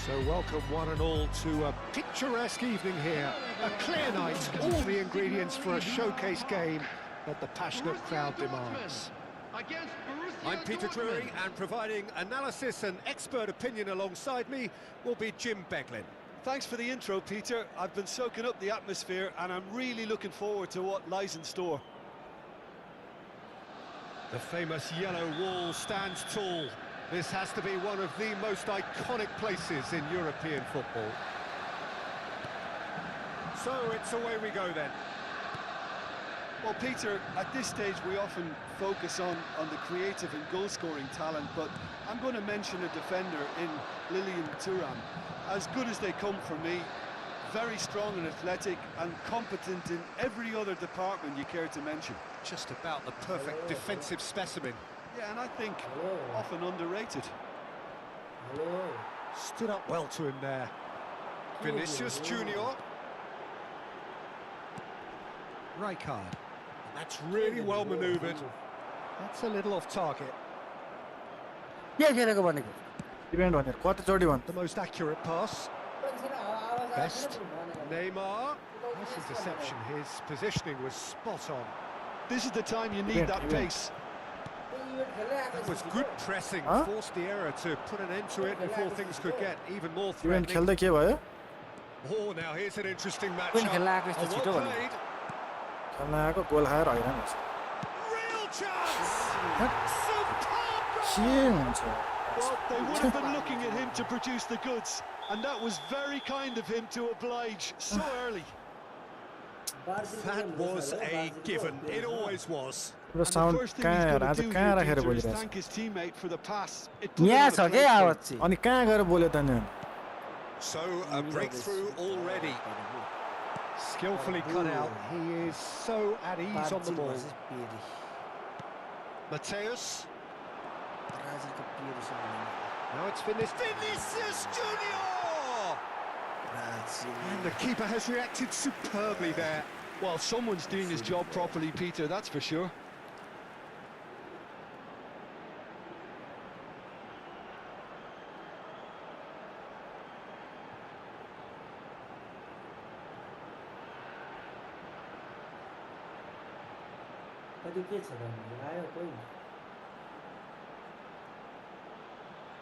So welcome one and all to a picturesque evening here. A clear night, all the ingredients for a showcase game that the passionate crowd demands. I'm Peter Drury, and providing analysis and expert opinion alongside me will be Jim Beglin. Thanks for the intro, Peter. I've been soaking up the atmosphere and I'm really looking forward to what lies in store. The famous yellow wall stands tall. This has to be one of the most iconic places in European football. So it's away we go then. Well, Peter, at this stage we often focus on the creative and goal-scoring talent, but I'm going to mention a defender in Lilian Thuram. As good as they come for me, very strong and athletic and competent in every other department you care to mention. Just about the perfect defensive specimen. Yeah, and I think often underrated. Stood up well to him there. Vinícius Jr. Rijkaard. That's really well manoeuvred. That's a little off target. The most accurate pass. Best. Neymar. That's a deception. His positioning was spot on. This is the time you need that pace. That was good pressing, forced the error to put an end to it before things could get even more threatening. Oh, now here's an interesting matchup. Well played. Real chance! Superb! Well, they would have been looking at him to produce the goods, and that was very kind of him to oblige so early. That was a given. It always was. And the first thing he's going to do here, Peter, is thank his teammate for the pass. It put him on a plate for him. So a breakthrough already. Skillfully cut out. He is so at ease on the ball. Mateus. Now it's Vinícius Jr. And the keeper has reacted superbly there. Well, someone's doing his job properly, Peter, that's for sure.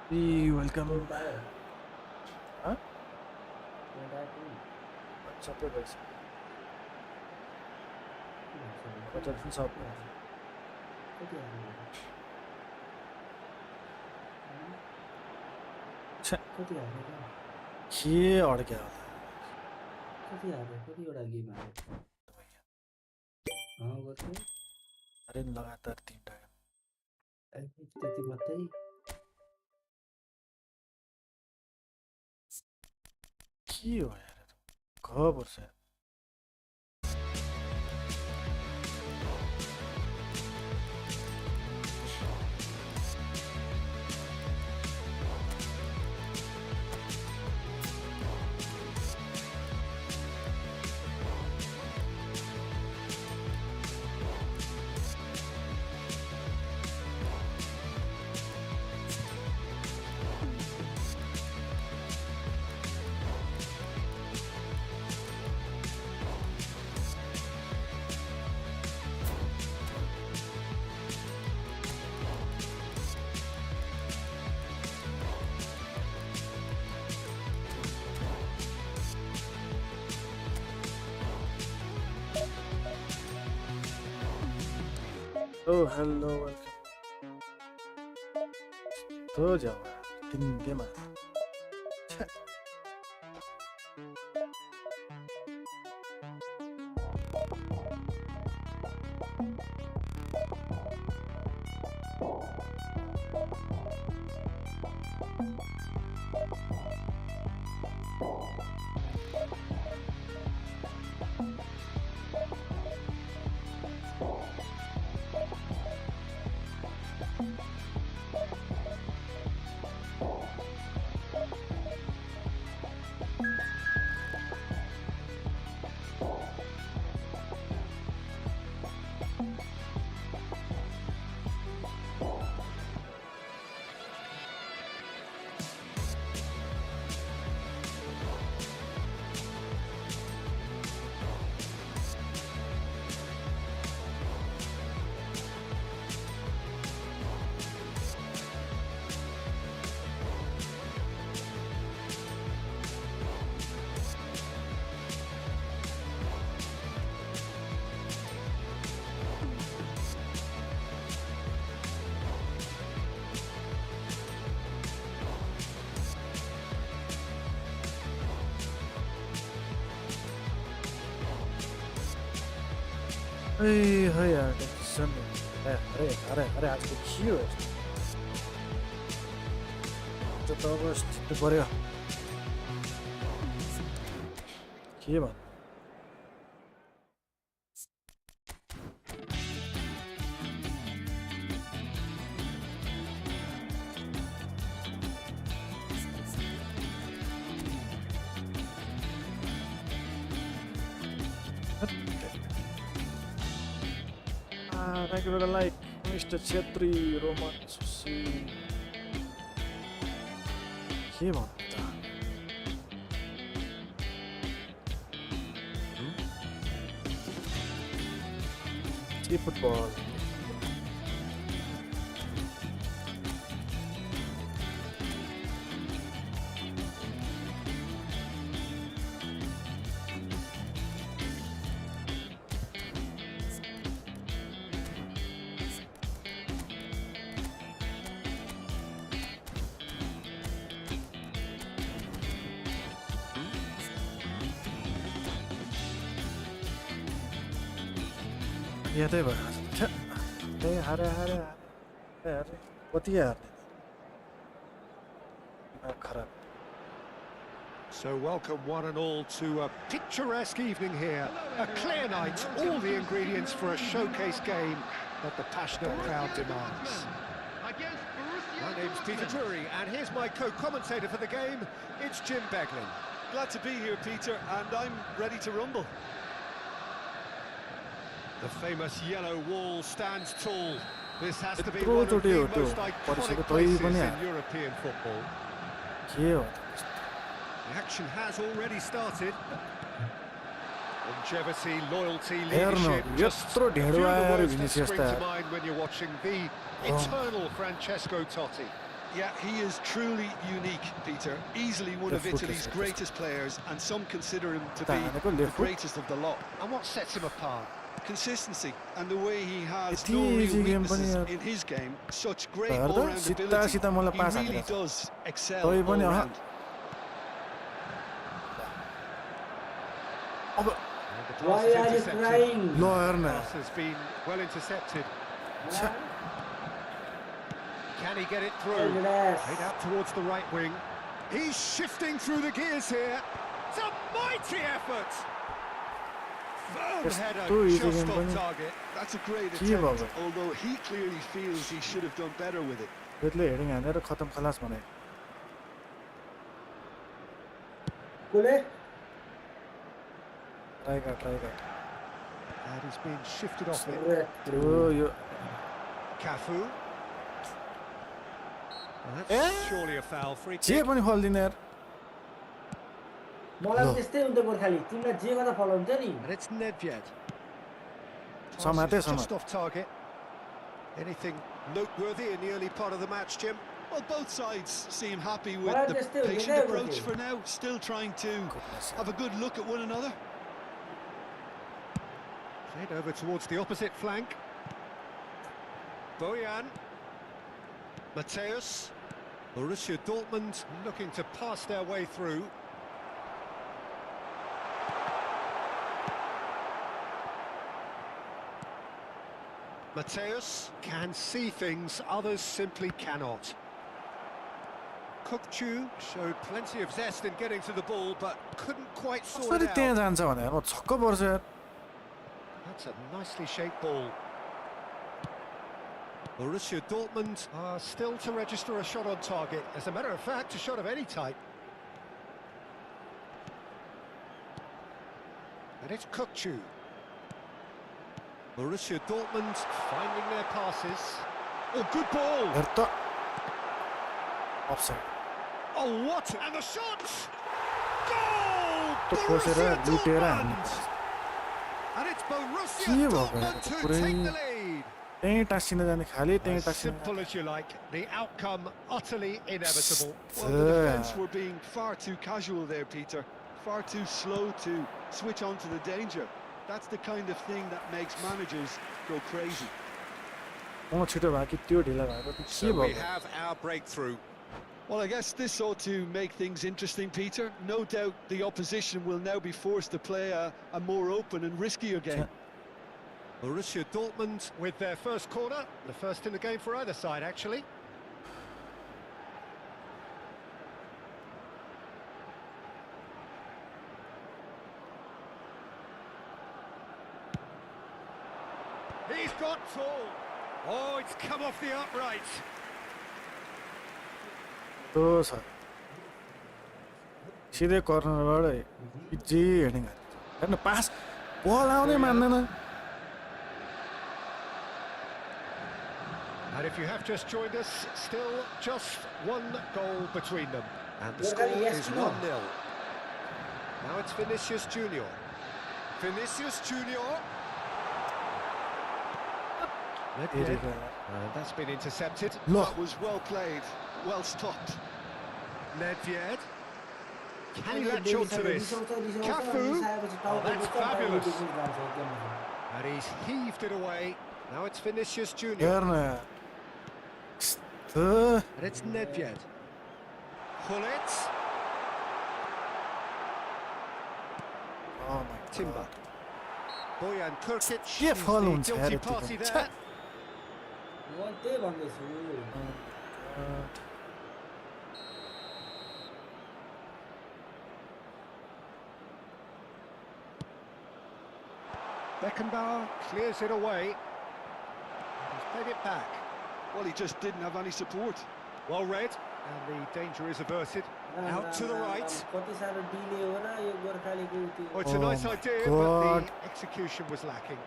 Welcome. Huh? लगातार 3 के हो यार खबर छ Oh, hello, welcome. तो जाओ तीन game खै यार टेन्सन अरे आजको के हो यस्तो त अब जित्नु पर्यो के भन्नु Thank you for the like, Mr. Chetri, Roman Susi. के भन्नु त eFootball. Yeah, they were. They had what the hell? So welcome one and all to a picturesque evening here. A clear night, all the ingredients for a showcase game that the passionate crowd demands. My name's Peter Drury, and here's my co-commentator for the game. It's Jim Beglin. Glad to be here, Peter, and I'm ready to rumble. The famous yellow wall stands tall. This has to be one of the most iconic places in European football. The action has already started. Longevity, loyalty, leadership, just a few of the words that spring to mind when you're watching the eternal Francesco Totti. Yeah, he is truly unique, Peter. Easily one of Italy's greatest players, and some consider him to be the greatest of the lot. And what sets him apart? Consistency, and the way he has no real weaknesses in his game. Such great all-round ability. He really does excel all round. Why are you crying? No, Pass has been well intercepted. Can he get it through? Played out towards the right wing. He's shifting through the gears here. It's a mighty effort. Firm header, just on target. That's a great attempt, although he clearly feels he should have done better with it. And he's been shifted off it. Cafu. Well, that's surely a foul. Free kick. मलाई त्यस्तै हुन्छ गोर्खाली तिमीलाई जे गर्दा फलो हुन्छ नि And it's Nedved. Just off target. Anything noteworthy in the early part of the match, Jim? Well, both sides seem happy with the patient approach for now, still trying to have a good look at one another. Played over towards the opposite flank. Bojan. Matthäus. Borussia Dortmund looking to pass their way through. Matthäus can see things others simply cannot. Kubo showed plenty of zest in getting to the ball, but couldn't quite sort it out. That's a nicely shaped ball. Borussia Dortmund are still to register a shot on target. As a matter of fact, a shot of any type. And it's Kubo. Borussia Dortmund finding their passes. Oh, good ball! Offside. Oh, what? And the shot! Goal! Borussia Dortmund! And it's Borussia Dortmund who take the lead. As simple as you like, the outcome utterly inevitable. Well, the defence were being far too casual there, Peter. Far too slow to switch on to the danger. That's the kind of thing that makes managers go crazy. So we have our breakthrough. Well, I guess this ought to make things interesting, Peter. No doubt the opposition will now be forced to play a more open and riskier game. Borussia Dortmund with their first corner, the first in the game for either side, actually. He's got tall. Oh, it's come off the upright. Those are सीधे corner वाले जी heading है पास ball आउने मान्दैन And if you have just joined us, still just one goal between them. And the score is 1-0. Now it's Vinícius Jr. Vinícius Jr. That's been intercepted. That was well played, well stopped. Nedved. Can he latch on to this? Cafu. Oh, that's fabulous. And he's heaved it away. Now it's Vinícius Jr. And it's Nedved. Hullet. Oh my Timber. Bojan Kurkic. के फल the हुन्छ guilty यार party यतिको there. म त्यही भन्दैछु Beckenbauer clears it away. He's played it back. Well, he just didn't have any support. Well read, and the danger is averted. Out to the right. कति साह्रो डिले हो र यो गोर्खालीको Oh, it's a Oh nice my idea, God. but the execution was lacking.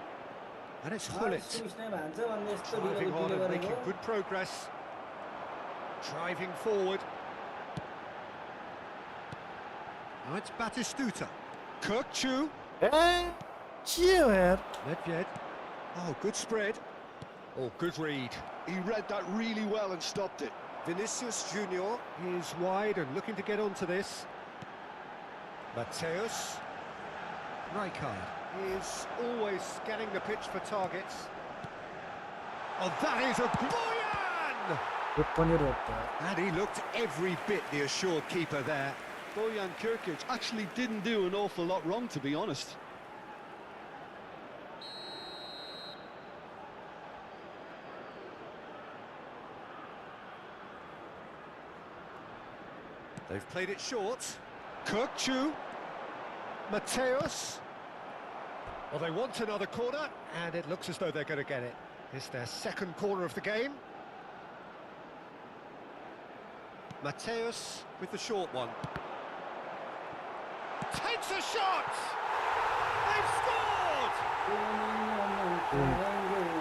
And it's त्यो Hullet. Switch नै भान्छ भन्ने यस्तो Driving on delay and making गरेको good progress. Driving forward. Now it's Batistuta. Kirkchu. ए के हो यार Nedved. Oh, good spread. Oh, good read. He read that really well and stopped it. Vinícius Jr. is wide and looking to get onto this. Mateus. Rijkaard is always scanning the pitch for targets. Oh, that is a Bojan! यो पनि रोक्छ And he looked every bit the assured keeper there. Bojan Kirkic actually didn't do an awful lot wrong, to be honest. They've played it short. Kirkchu. Mateus. Well, they want another corner, and it looks as though they're going to get it. It's their second corner of the game. Mateus with the short one. Takes a shot! They've scored!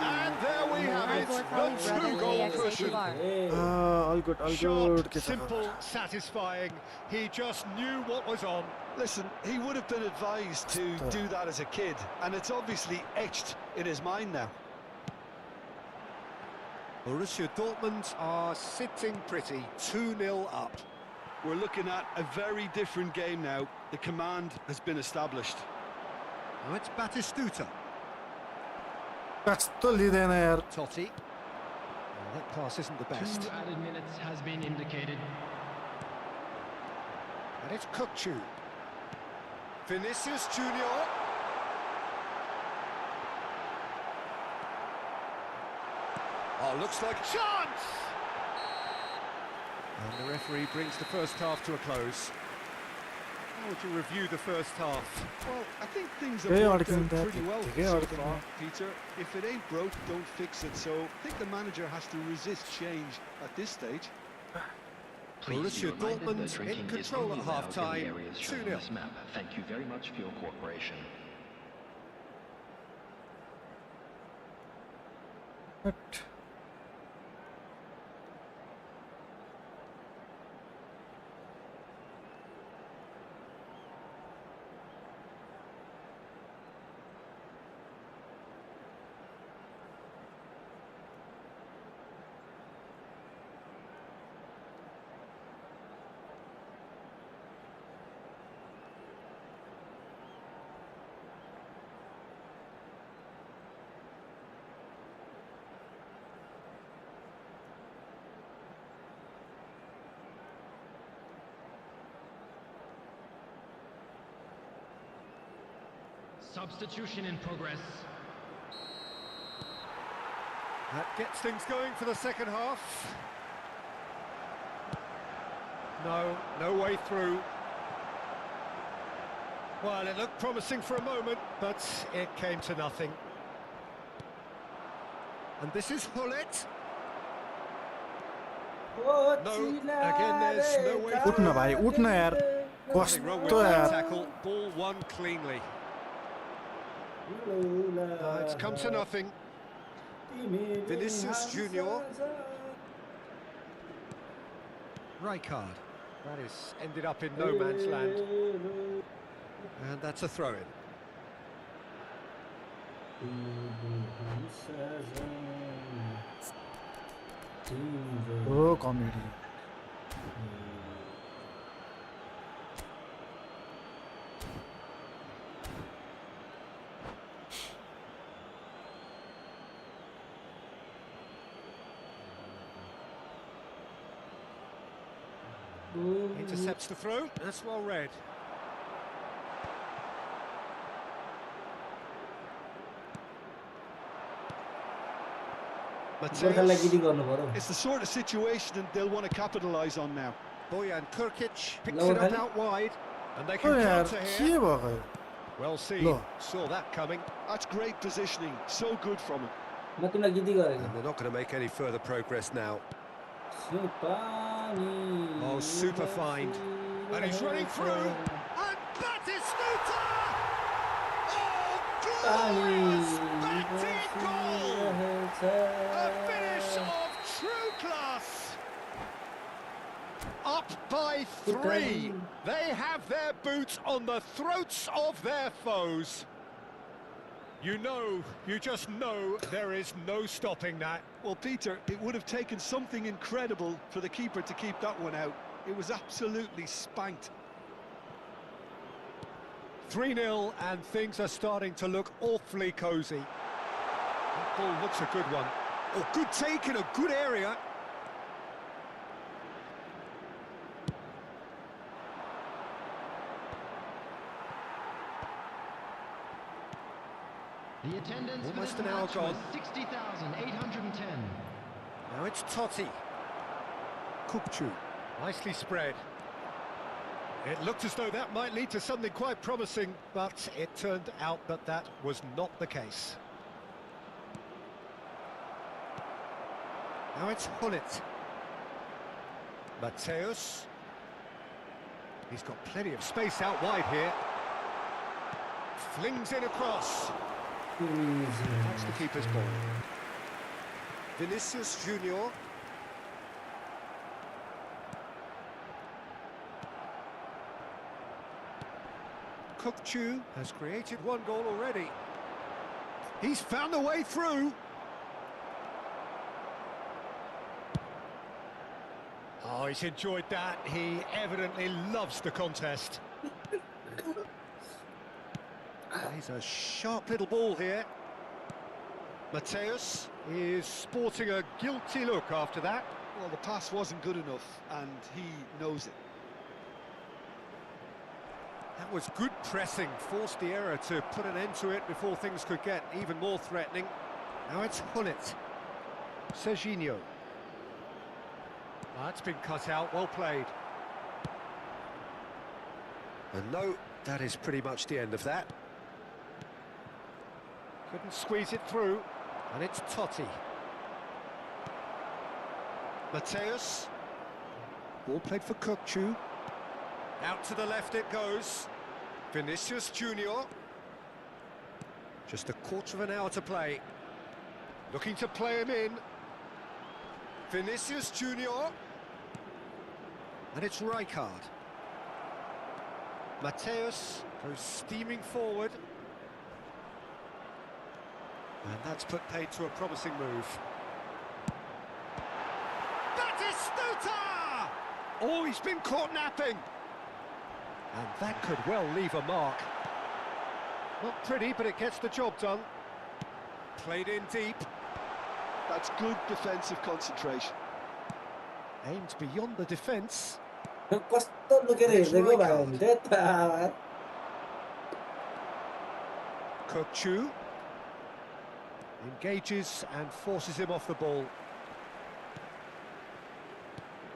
And there we have it, the two-goal cushion. all good Short, के छ simple, satisfying. He just knew what was on. Listen, he would have been advised to do that as a kid, and it's obviously etched in his mind now. Borussia Dortmund are sitting pretty, 2-0 up. We're looking at a very different game now. The command has been established. Now it's Batistuta. कस्तो लिँदैन यार Totti. Well, that pass isn't the best. 2 added minutes has been indicated. And it's Kirkchu. Vinícius Jr. Oh, looks like a chance! And the referee brings the first half to a close. How would you review the first half? Well, I think things have Very worked out argument pretty well very so argument. far, Peter. If it ain't broke, don't fix it. So I think the manager has to resist change at this stage. Please be Borussia reminded that Dortmund in drinking is control only at allowed in half-time, the areas shown 2-0. on this map. Thank you very much for your cooperation. But Substitution in progress. That gets things going for the second half. No way through. Well, it looked promising for a moment, but it came to nothing. And this is Hullet. No, again there's no way through. उठ्न भाइ उठ्न यार Nothing wrong with कस्तो that यार tackle. Ball won cleanly. It's come to nothing. Vinícius Jr. Rijkaard. That is ended up in no man's land. And that's a throw-in. हो comedy Intercepts the throw. That's well read. Mateus. It's the sort of situation they'll want to capitalise on now. Bojan Kurkic picks it up out wide, and they can ओ यार counter के here. भयो Well seen. Look. Saw that coming. That's great positioning. So good from him. And they're not going to make any further progress now. Oh, super find. And he's running through. And Batistuta! Oh, glorious batting goal! A finish of true class. Up by 3. They have their boots on the throats of their foes. You just know there is no stopping that. Well, Peter, it would have taken something incredible for the keeper to keep that one out. It was absolutely spanked. 3-0, and things are starting to look awfully cosy. That ball looks a good one. Oh, good take in a good area. The attendance Almost for this an hour match was gone. 60,810. Now it's Totti. Kupchu. Nicely spread. It looked as though that might lead to something quite promising, but it turned out that that was not the case. Now it's Hullet. Mateus. He's got plenty of space out wide here. Flings it across. That's the keeper's ball. Vinícius Jr. Kupchu has created one goal already. He's found a way through. Oh, he's enjoyed that. He evidently loves the contest. He's a sharp little ball here. Mateus is sporting a guilty look after that. Well, the pass wasn't good enough, and he knows it. That was good pressing, forced the error to put an end to it before things could get even more threatening. Now it's Hullet. Serginho. That's been cut out, well played. And no, that is pretty much the end of that. Couldn't squeeze it through, and it's Totti. Mateus. Ball played for Kupchu. Out to the left it goes. Vinícius Jr. Just a quarter of an hour to play. Looking to play him in. Vinícius Jr. And it's Rijkaard. Mateus goes steaming forward. And that's put paid to a promising move. Batistuta! Oh, he's been caught napping. And that could well leave a mark. Not pretty, but it gets the job done. Played in deep. That's good defensive concentration. Aimed beyond the defence. कस्तो दुखेर हिँडेको भयो भने चाहिँ त Kupchu. Engages and forces him off the ball.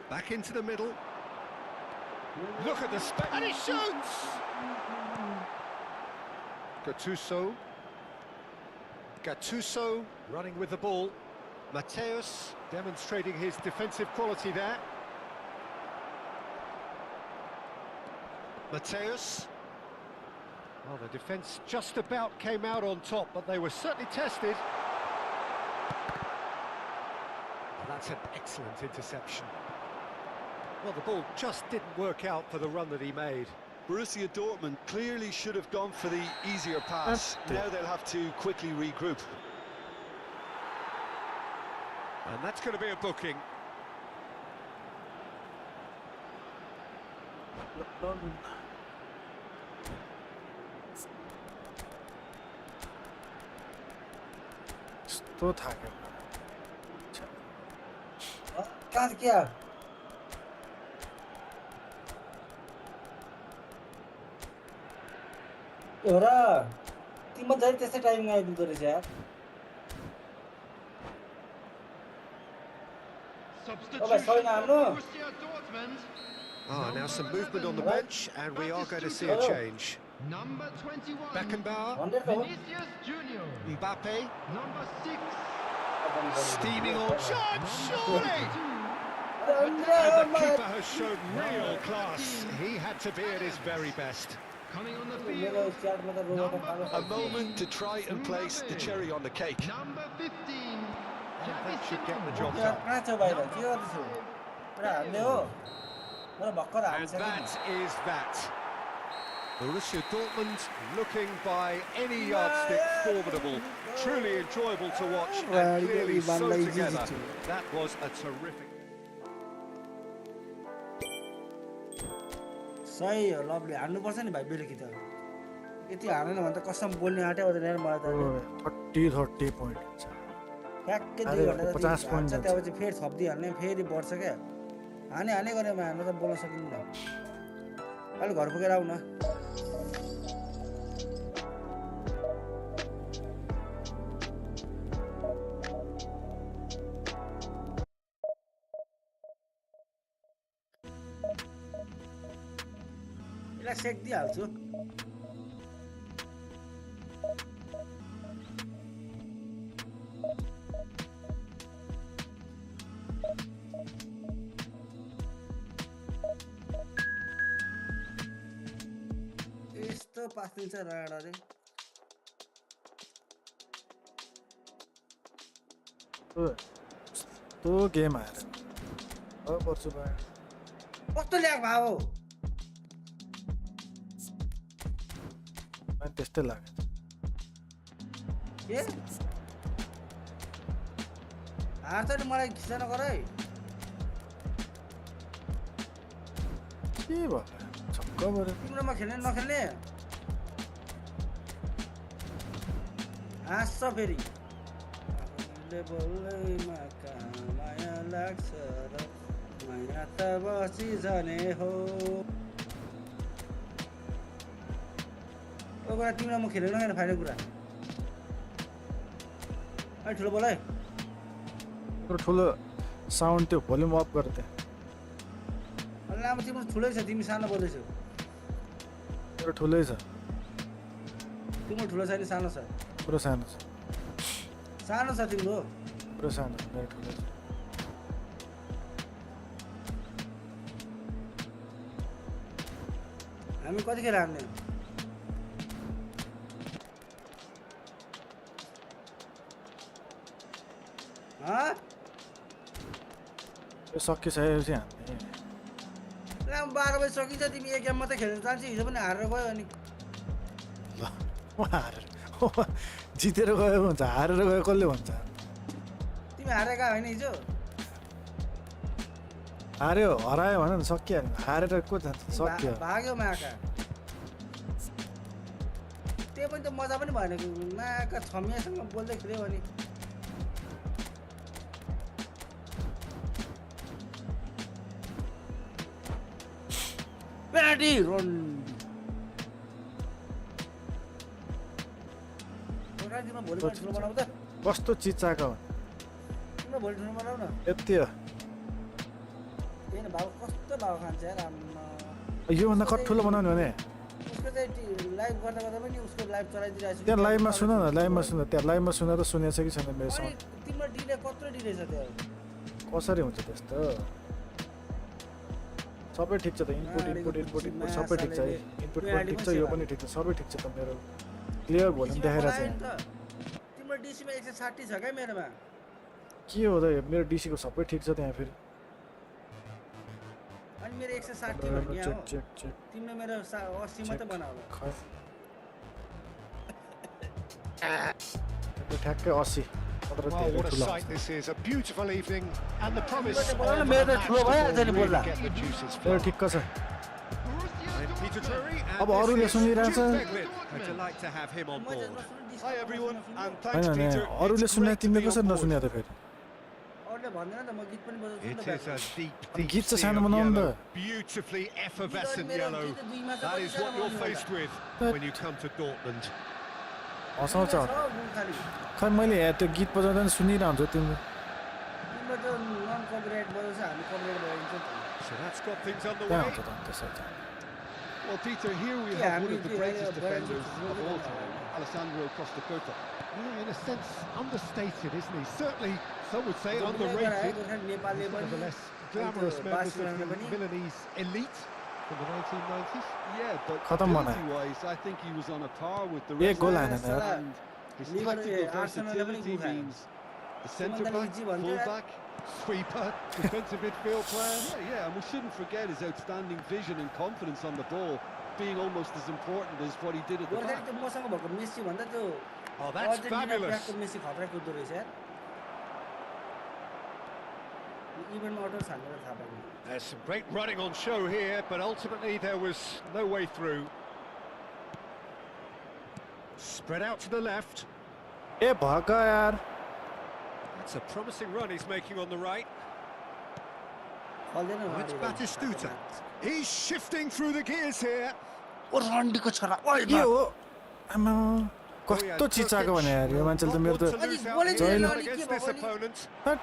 Back into the middle. Look at the space, and he shoots! Gattuso running with the ball. Mateus demonstrating his defensive quality there. Mateus. Well, the defence just about came out on top, but they were certainly tested. Well, that's an excellent interception. Well, the ball just didn't work out for the run that he made. Borussia Dortmund clearly should have gone for the easier pass. Now they'll have to quickly regroup. And that's going to be a booking. तो था क्या कहाँ क्या एउटा तिम्रो जहिले त्यस्तै टाइममा आइपुग्दो रहेछ यार Now some movement on the bench, and we are going to see a change. Number 21. Beckenbauer. Vinicius Jr. Mbappé. Number 6. Steaming on chance, surely! And the keeper has shown real class. He had to be at his very best. Coming on the field. A moment to try and place the cherry on the cake. Number 15. That should get the job done. And that is that. Borussia Dortmund looking by any yardstick formidable. Truly enjoyable to watch and clearly so together. That was a terrific... सही हो lovely हान्नुपर्छ नि भाइ बेलुकी त यति हानेन भने त कसम बोल्ने आँटे आउँदैन मलाई त 30 पोइन्ट हुन्छ ठ्याक्कै 2 घण्टा 50 पोइन्ट छ त्यसपछि फेरि थप्दिहाल्ने फेरि बढ्छ क्या हाने गरेमा हान्न त बोल्न सकिन्न अहिले घर पुगेर आऊ न यसलाई सेक दिइहाल्छु यस्तो पास दिन्छ राडाले तो गेम आएर अब पर्छु भाइ कस्तो ल्याग भाउ अनि त्यस्तै लाग्यो के हार्छ नि मलाई खिच्न नगर है के भयो छक्क पऱ्यो तिम्रोमा खेल्ने नखेल्ने हाँस्छ फेरि बोल्दैमा माया लाग्छ र माया त बसी जाने हो ओ कुरा तिमीलाई म खेलेन किन फाइनल कुरा अलि ठुलो बोल है ठुलो साउन्ड त्यो भोल्युम अफ गर त्यहाँ अलि लामो तिम्रो ठुलै छ तिमी सानो बोल्दैछौ मेरो ठुलै छ तिम्रो ठुलो छैन सानो छ पुरो सानो छ सानो छ तिम्रो पुरो सानो मेरो ठुलो छ हामी कतिखेर हान्ने यो सकिसकेपछि हान्ने 12 बजी सकिन्छ तिमी एक गेम मात्रै खेल्न चाहन्छ हिजो पनि हारेर गयो अनि ल हारेर जितेर गयो भन्छ हारेर गयो कसले भन्छ तिमी हारेका होइन हिजो हार्यो हरायो भन न सकिहाल्यो हारेर को जान्छ सक्यो भाग्यो माका त्यो पनि त मजा पनि भएन माका छमियासँग बोल्दै खेल्यो भने पेनाल्टी रोन्डी भोलिबल ठुलो बनाऊ त कस्तो चिज चाका हो तिम्रो भोलि ठुलो बनाऊ न यति हो होइन भाउ कस्तो भाउ खान्छ यार आम्मा योभन्दा कति ठुलो बनाउने भने उसको चाहिँ लाइभ गर्दा गर्दा पनि उसको लाइभ चलाइदिरहेको छु त्यहाँ लाइभमा सुन न लाइभमा सुन त्यहाँ लाइभमा सुनेर सुनेको छ कि छैन मेरोसँग अनि तिम्रो डिले कत्रो डिले छ त्यो कसरी हुन्छ त्यस्तो सबै ठिक छ त इनपुट सबै ठिक छ है इनपुट पनि ठिक छ यो पनि ठिक छ सबै ठिक छ त मेरो क्लियर भोल्युम देखाएर चाहिँ तिम्रो डिसीमा 160 छ क्या मेरोमा के हो त मेरो डीसीको सबै ठिक छ त्यहाँ फेरि अनि मेरो 160 भन्ने यहाँ हो चेक तिम्रो मेरो 80 मात्र बनाऊ ठ्याक्कै 80 Well, what a sight this is. A beautiful evening and the promise of मेरो ठुलो भइहाल्छ नि बोल्दा get the juices मेरो flowing. ठिक्क छ And Peter Drury and अब अरूले this is सुनिरहेछ Jude Bellingham. A delight to have him on board. Hi everyone, and Hahn thanks नि Peter. अरूले It's सुन्ने great to तिमीले be कसरी on board. नसुन्या त फेरि अरूले भन्दैन त म गीत पनि बजाउँछु It नि is a deep, अनि deep गीत चाहिँ sea सानो of बनाउनु yellow. त Beautifully effervescent yellow. That is what you're faced with when you come to Dortmund. हँसाउँछ खै मैले यहाँ त्यो गीत बजाउँदा नि सुनिरहन्छु तिम्रो तिम्रो त्यो नन कपिराइट बजाउँछ हामी copyright बजाउँछ So that's got things त्यहाँ underway. हुन्छ त त्यसै त Well, Peter, here we Yeah, have I one mean, of the yeah, greatest yeah, defenders Brian of all Johnson. time, Alessandro Costa Curta. Yeah, in a sense, understated, isn't he? Certainly, some would say नेपालले underrated. नेपालले One of the पनि less glamorous त्यो members of बार्सिलोनाले the पनि Milanese elite from the 1990s. Yeah, but Khatam bana. ability-wise, I think he was on a par with the एक rest. गोल हानेन यार And his Liverpool, tactical Arsenal पनि versatility गुफा। means the centre-back, Simon Dali full-back, Sweeper, defensive midfield player. yeah, and we shouldn't forget his outstanding vision and confidence on the ball, being almost as important as what he did at the Gorkhali back. त्यो मसँग भएको Messi भन्दा त्यो Oh, that's Argentina fabulous. ट्र्याकको Messi खतरा कुद्दो रहेछ यार इभेन्टमा अटो छानेर थाहा पाएन There's some great running on show here, but ultimately there was no way through. Spread out to the left. ए भका यार That's a promising run he's making on the right. फल्दैन It's Batistuta. He's shifting through the gears here. ओ रन्डीको छोरा के हो आमा कस्तो चिचाको भने यार यो मान्छेले त मेरो Not त to lose out What is here it, not Lolly? against Keep this on, Lolly. opponent. हट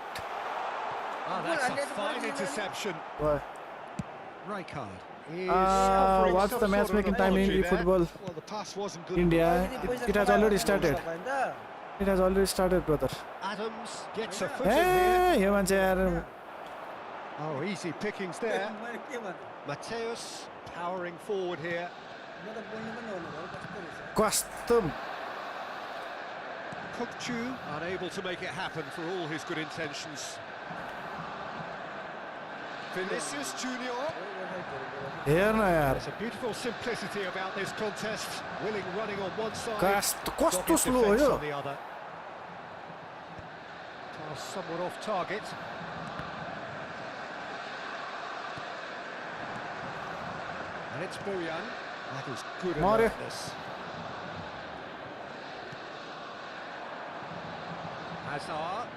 Oh, that's a fine interception. भयो Rijkaard is what's the matchmaking time in eFootball Well, the pass wasn't good. India? It has already started. It has already started, brother. Adams gets a foot in here. ए यो मान्छे यार Oh, easy pickings there. Mateus powering forward here. कस्तो Kokchu unable to make it happen for all his good intentions. Vinícius Jr. हेर न यार There's a beautiful simplicity about this contest. Willing running on one side, कस्तो dogged slow हो defence yo on the other. Pass somewhat off target. And it's Bojan. That is good Mario. alertness. Hazard.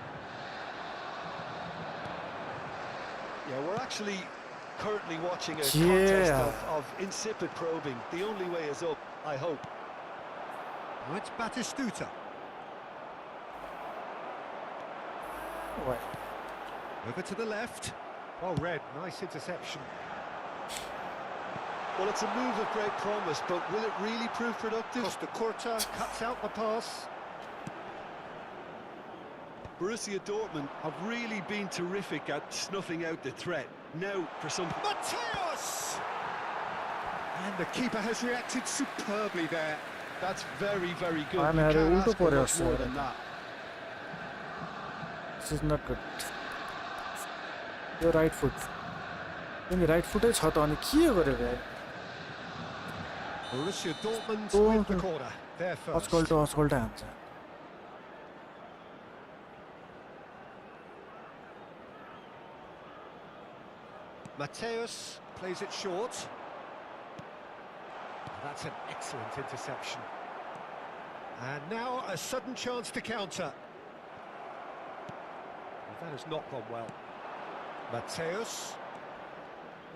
Yeah, we're actually currently watching a Yeah. contest of insipid probing. The only way is up, I hope. Oh, it's Batistuta. Over to the left. Well read, nice interception. Well, it's a move of great promise, but will it really prove productive? Costa Curta cuts out the pass. Borussia Dortmund have really been terrific at snuffing out the threat. Now for some... Mateus! And the keeper has reacted superbly there. That's very, very good. I'm You at can't a ask for ultra much more porous, than that. This is not good. Yo right foot तिमी right फुटै छ त अनि के गर्यो भाइ Borussia Dortmund Oh, with the no. corner. There first. अस्कल्टो हान्छ Mateus plays it short. That's an excellent interception. And now a sudden chance to counter. That has not gone well. Mateus.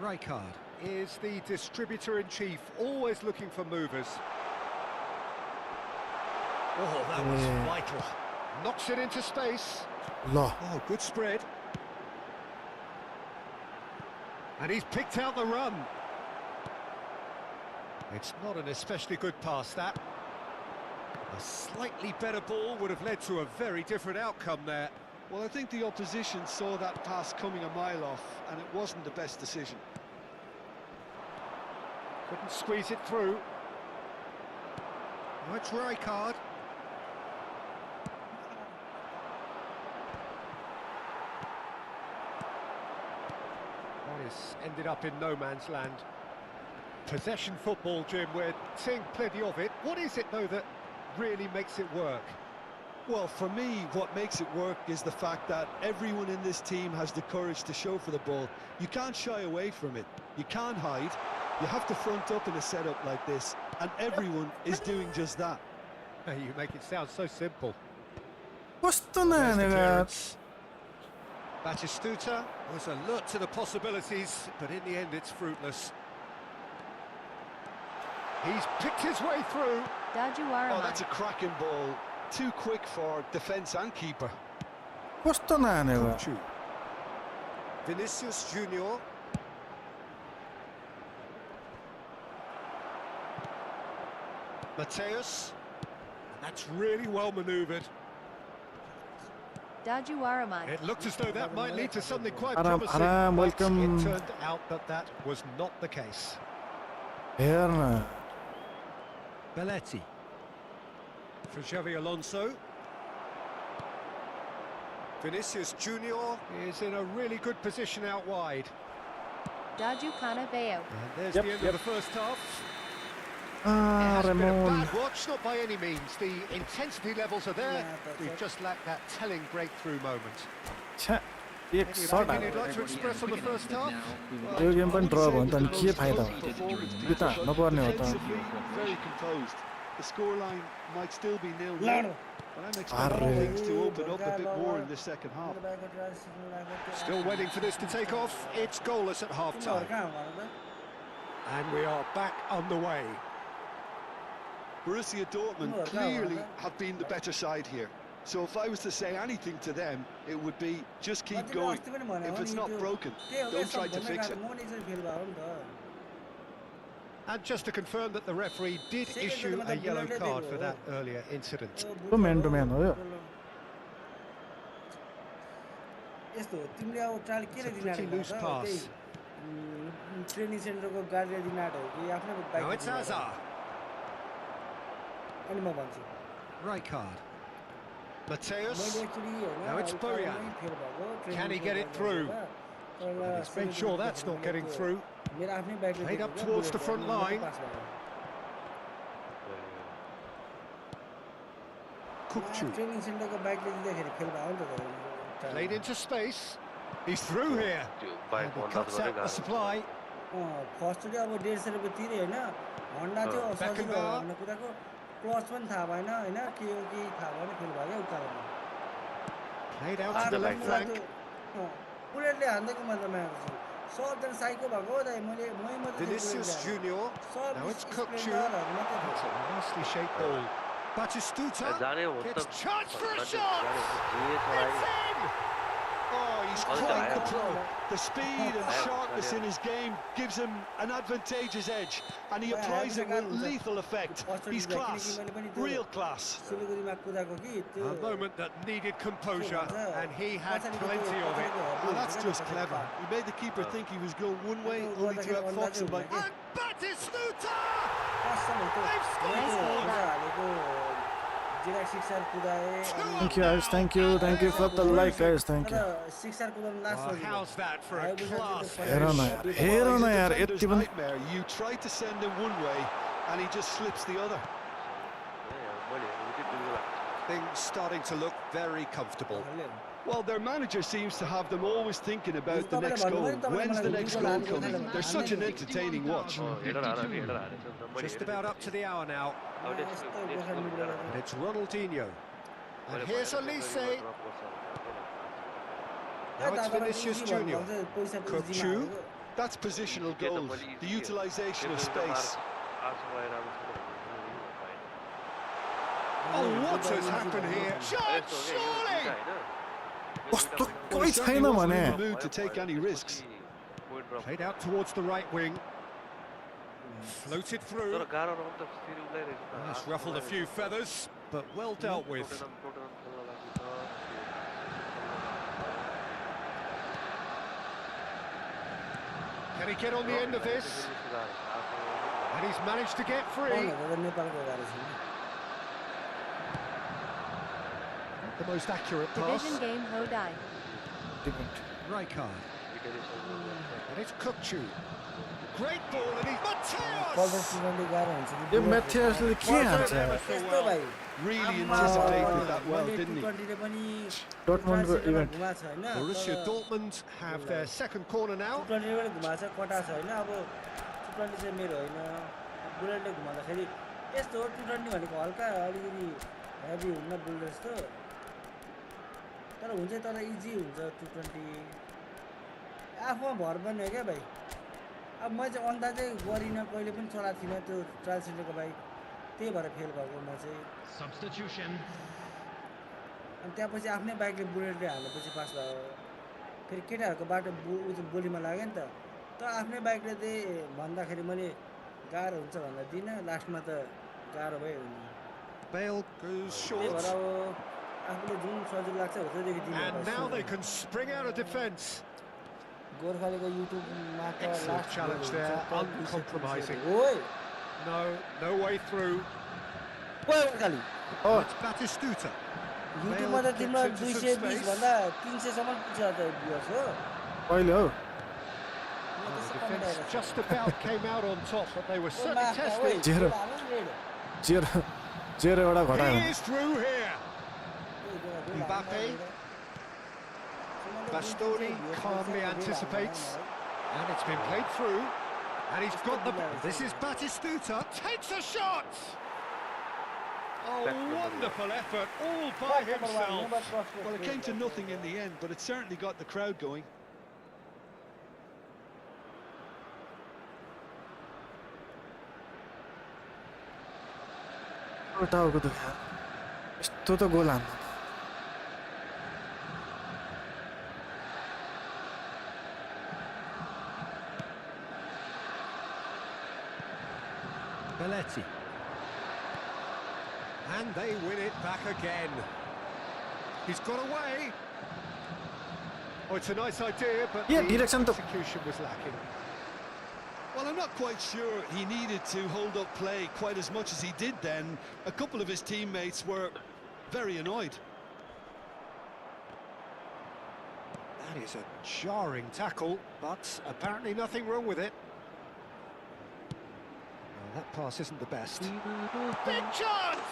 Rijkaard is the distributor-in-chief, always looking for movers. Oh, that was Yeah. vital. Knocks it into space. ल Oh, good spread. And he's picked out the run. It's not an especially good pass, that. A slightly better ball would have led to a very different outcome there. Well, I think the opposition saw that pass coming a mile off, and it wasn't the best decision. Couldn't squeeze it through. Oh, it's Rijkaard. That has ended up in no man's land. Possession football, Jim, we're seeing plenty of it. What is it, though, that really makes it work? Well, for me, what makes it work is the fact that everyone in this team has the courage to show for the ball. You can't shy away from it. You can't hide. You have to front up in a setup like this, and everyone is doing just that. You make it sound so simple. कस्तो There's the नहानेर clearance. Batistuta was alert to the possibilities, but in the end it's fruitless. He's picked his way through. Oh, that's a cracking ball. Too quick for defence and keeper. कस्तो नहानेर Kubo. Vinícius Jr. Mateus. That's really well manoeuvred. It looked as though that might lead to something quite Aram, promising, Aram, but welcome. it turned out that that was not the case. हेर न Belletti. For Xavi Alonso. Vinícius Jr. is in a really good position out wide. And there's the end of the first half. It hasn't been a Ramon bad watch, not by any means. The intensity levels are there. We've just lacked that telling breakthrough moment. छ्या एक Any short opinion you'd like to express on the first half? यो game पनि draw भयो भने त अनि के फाइदा हो यो त नपर्ने हो त Defensively, very composed. The scoreline might still be 0-0, but I'm expecting Arre. things to open up a bit more in the second half. Still waiting for this to take off. It's goalless at half-time. And we are back underway. Borussia Dortmund clearly have been the better side here. So if I was to say anything to them, it would be just keep going. If it's not broken, don't try to fix it. And just to confirm that the referee did issue a yellow card for that earlier incident. को म्यान to म्यान हो यो यस्तो हो तिमीले अब trial के It's a pretty loose pass. Training सेन्टरको गार्डले दिनाट हो कि आफ्नो Now it's Hazard. अनि म भन्छु Rijkaard. Mateus. मैले actually Now it's Bojan. Can he get it through? He's made sure that's not getting through. मेरो आफ्नै बाइकले Played up towards the front line. Kubo. Training सेन्टरको बाइकले दिँदाखेरि फेल भयो नि त Played into space. He's through here. And he cuts out the supply. Firstly अब 150 रुपियाँ तिरे होइन हन्डा थियो सजिलो हो भन्ने कुराको प्लस पनि थाहा भएन होइन के हो कि थाहा भएन फेल भयो क्या उकालोमा Played out to the left flank. बुलेटले हान्दैको मात्रमा आएको छु सबजना साइको भएको हो दाइ मैले मै मात्रै Vinícius Jr. Now it's Kubo. It's a nicely shaped ball. Batistuta gets charged for a shot. It's in. Oh, he's quite the pro. The speed and sharpness in his game gives him an advantageous edge, and he applies it with lethal effect. He's class, real class. सिलगढीमा कुदाको कि त्यो A moment that needed composure, and he had plenty of it. Oh, that's just clever. He made the keeper think he was going one way, only to outfox him by... And Batistuta! कसम हो They've scored! हालेको जिरा sixer कुदाए Thank you for the like guys, thank you. Sixer कुदाउन last Oh, how's that for a class हेर न यार Defender's यति पनि nightmare. You try to send him one way, and he just slips the other. Things starting to look very comfortable. Well, their manager seems to have them always thinking about the next goal. When's the next goal coming? They're such an entertaining watch. Just about up to the hour now. And it's Ronaldinho. And here's Elise. Now it's Vinícius Jr. Kubo. That's positional goals, the utilisation of space. Oh, what has happened here? Shot, surely! कस्तो Well, कोही he certainly छैन wasn't भने in the mood to take any risks. Played out towards the right wing. Floated through. That's ruffled a few feathers, but well dealt with. Can he get on the end of this? And he's managed to get free. Not the most accurate pass. Division game Hodai. Rijkaard. And it's Kukchu. Great ball, and he's यो म्याथियसले के हान्छ Really anticipated that well, didn't he? डटमन्डको event Borussia Dortmund have their second corner now. आफूमा भर पनि हो क्या भाइ अब म चाहिँ अन्दाज चाहिँ गरिनँ कहिले पनि चलाएको थिइनँ त्यो ट्रायल सेन्टरको बाइक त्यही भएर फेल भएको म चाहिँ Substitution. अनि त्यहाँपछि आफ्नै बाइकले बुलेटले हालेपछि पास भयो फेरि केटाहरूको बाटो बोलीमा लाग्यो नि त तर आफ्नै बाइकले चाहिँ भन्दाखेरि मैले गाह्रो हुन्छ भन्दा दिइनँ लास्टमा त गाह्रो भयो Bale goes त्यही short. भएर अब आफूले जुन सजिलो लाग्छ हो त्यही दिनु And now they can spring out of defence. गोर्खालीको युट्युबमा त Excellent challenge there, uncompromising. ओइ No way through. Gorkhali It's Batistuta. युट्युबमा त तिम्रो 220 भन्दा 300 सम्म पुग्छ त भ्युअर्स हो कहिले हौ The defence just about came out on top, but they were certainly tested. जेरो एउटा घटायो He is through here. Mbappé. Bastoni calmly anticipates, and it's been played through, and he's got the... This is Batistuta, takes a shot! Oh, wonderful effort, all by himself. Well, it came to nothing in the end, but it certainly got the crowd going. टाउको दुख्यो यस्तो त गोल हान्नु Belletti. And they win it back again. He's got away. Oh, it's a nice idea, but Yeah, the direction to- execution was lacking. Well, I'm not quite sure he needed to hold up play quite as much as he did then. A couple of his teammates were very annoyed. That is a jarring tackle, but apparently nothing wrong with it. Well, that pass isn't the best. Big chance!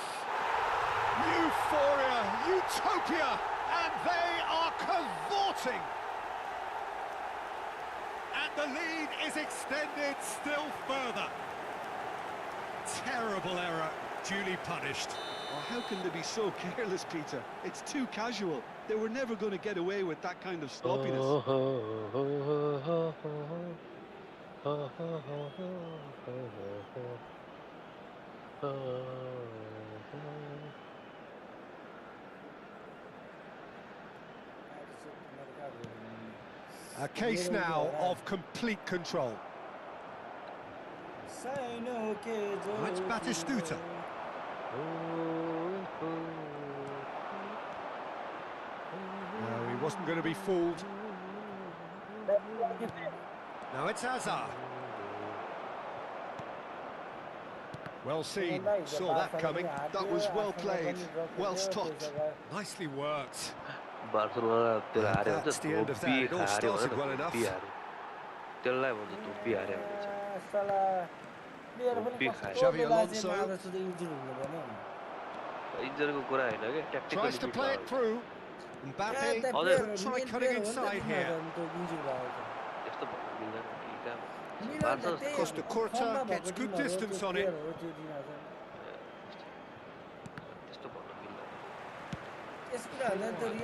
Euphoria, utopia, and they are cavorting. And the lead is extended still further. Terrible error, duly punished. Oh, how can they be so careless, Peter? It's too casual. They were never going to get away with that kind of sloppiness. A case now of complete control. Now it's Batistuta. No, he wasn't going to be fooled. Now it's Hazard. Well seen, saw that coming. That was well played, well stopped. Nicely worked. Barcelona त्यो हार्यो That's the end of that. It all started well enough. त्यसलाई भन्छ धुप्पी हार्यो भने चाहिँ Xavi Alonso इन्जरको कुरा होइन के tries to play it through. Mbappé could try cutting inside here. त्यस्तो भन्नु मिल्दैन कि काम Costa Curta gets good distance on it. त्यस्तो भन्नु मिल्दैन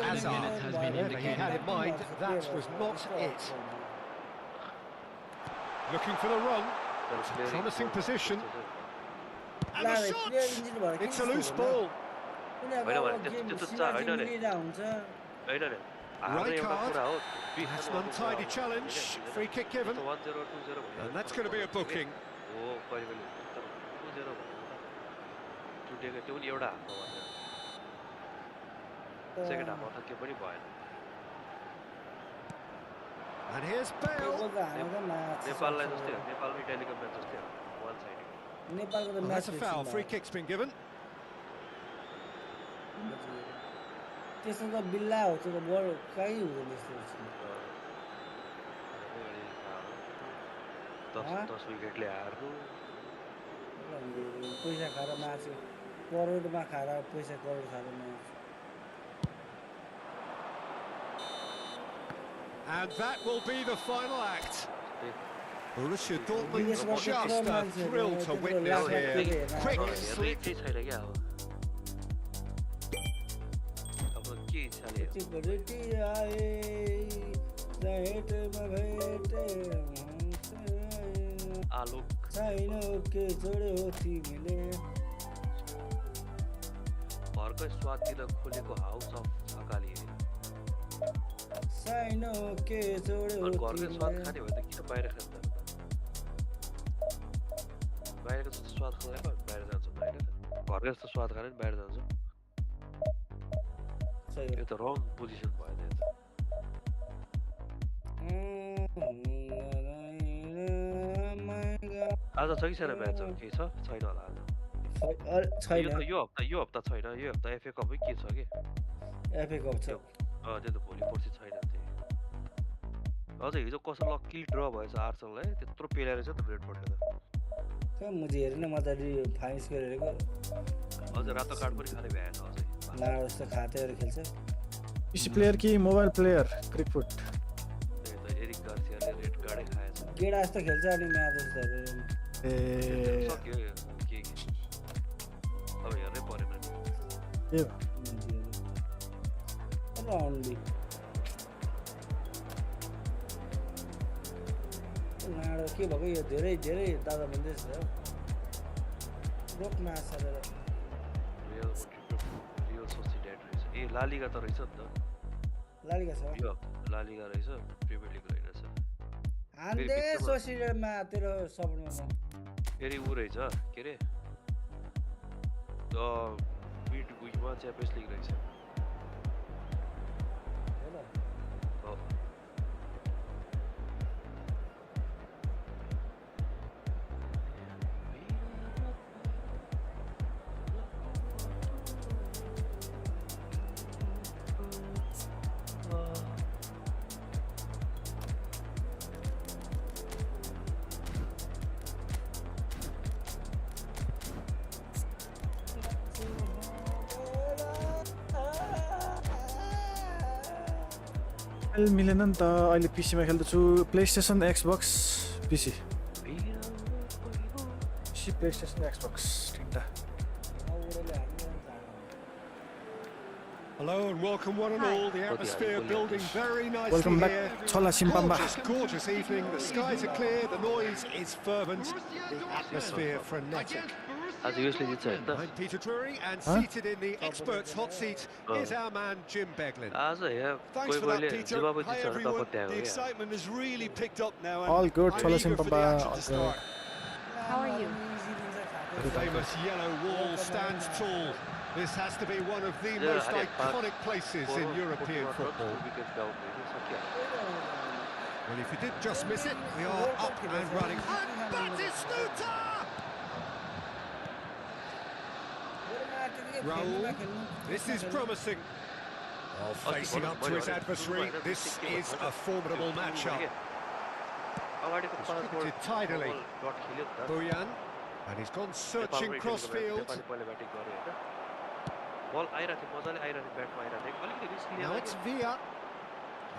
Hazard, whatever he had in mind, that was not it. Looking for the run. Promising position. And the shot! It's a loose ball. होइन भने उनीहरूको गेम त्यस्तो synergy होइन नि मिलिरहेको हुन्छ होइन नि हार्ने एउटा card. कुरा हो That's an untidy challenge. Free kick given. 1-0 2-0 And that's going to be a booking. हो कहिले कहिले हुन्छ तर 2-0 भनेको त टुटेको त्यो पनि एउटा हातमा मात्र सेकेन्ड हाफमा त के पनि भएन And here's Bale. नेपाललाई जस्तै हो नेपालमै इटालीको म्याच जस्तै हो वान साइडेड नेपालको त Well, match that's a foul. Free kick's been given. त्यसमा त बिल्ला हो त्यो त बल कहीँ हुँदैन त्यस्तो 10 विकेटले हार्नु पैसा खाएर मार्छ करोडमा खाएर पैसा करोड खाएर मार्छ And that will be the final act. Borussia Dortmund Vinícius just Jr. a thrill to witness here. Quick, हेर्दै slick. केही छैन क्या अब के इच्छाले सिक्युरिटी आए भेटमा भेटे आलोक छैन के जोड्यो तिमीले घरकै स्वाद दिन खोलेको हाउस अफ अकाली छैन के जोड्यो अनि घरकै स्वाद तिमीले खाने भए त किन बाहिर खान्छ बाहिरको जस्तो स्वाद खाँदैन बाहिर जान्छ बाहिर घरकै जस्तो स्वाद खाने बाहिर जान्छ यो त रङ पोजिसन भयो नि आज छ कि छैन म्याच केही छ छैन होला आज छैन यो हप्ता छैन यो हप्ता एफए कपै के छ कि एफए कप छ त्यो त भोलि पर्सि छैन त्यही अझ हिजो कसो लक्की ड्र भएछ आर्सनललाई त्यत्रो पेलाएर छ त ब्रेडफोर्डले त कहाँ मुझे हेरेन म त फाइनेन्स गरेको अझ रातो कार्ड पनि खाने भएछ अझै लाडो जस्तो खातेर खेल्छ पिसी प्लेयर कि मोबाइल प्लेयर क्रिकफुट त्यही त एरिक गार्सियाले रेड कार्डै खाएछ गेडा जस्तो खेल्छ अनि म्याच जस्तो ए सक्यो के अब हेर्नै परेन नि ए राउन्डली लाडो के भएको यो धेरै धेरै दादा भन्दैछ रोक म्याच हालेर रियल सोसिएडेड रहेछ ए लालिगा त रहेछ नि त लालिगा छ यो लालिगा रहेछ प्रिमियर लिग रहेछ हान्दै सोसिएडमा तेरो सपोर्टमा म फेरि ऊ रहेछ के अरे मिड विकमा च्याम्पियन्स लिग रहेछ हो मिलेन नि त अहिले पिसीमा खेल्दैछु प्लेस्टेसन एक्सबक्स पिसी पिसी प्लेस्टेसन एक्सबक्स तिनटा Hello and welcome one and all. The atmosphere building very nicely Welcome back, here. Chola Simpamba. Gorgeous evening. The skies are clear. The noise is fervent. The atmosphere frenetic. आज यसले जित्छ हैन त I'm Peter Drury and seated in the experts' hot seat is our man Jim Beglin. आज यहाँ Thanks कोही for that, कोहीले Peter. Zimbabwe Hi, जित्छ भने everyone. तपाईँ त्यहाँ The हो क्या excitement has really picked up now. And All good, I'm Chola eager for the Simpamba. action to start. How are you? The famous yellow wall stands tall. This has to be one of the most iconic places in European football. Well, if you did just miss it, we are up and running. And Batistuta! Raul, this is promising. Well, facing up to his adversary, this is a formidable matchup. Scripted tidily. Bojan, and he's gone searching crossfield. बल आइराथ्यो मजाले आइराथ्यो ब्याटमा आइराथ्यो अलिकति risk लिएर Now it's Villa.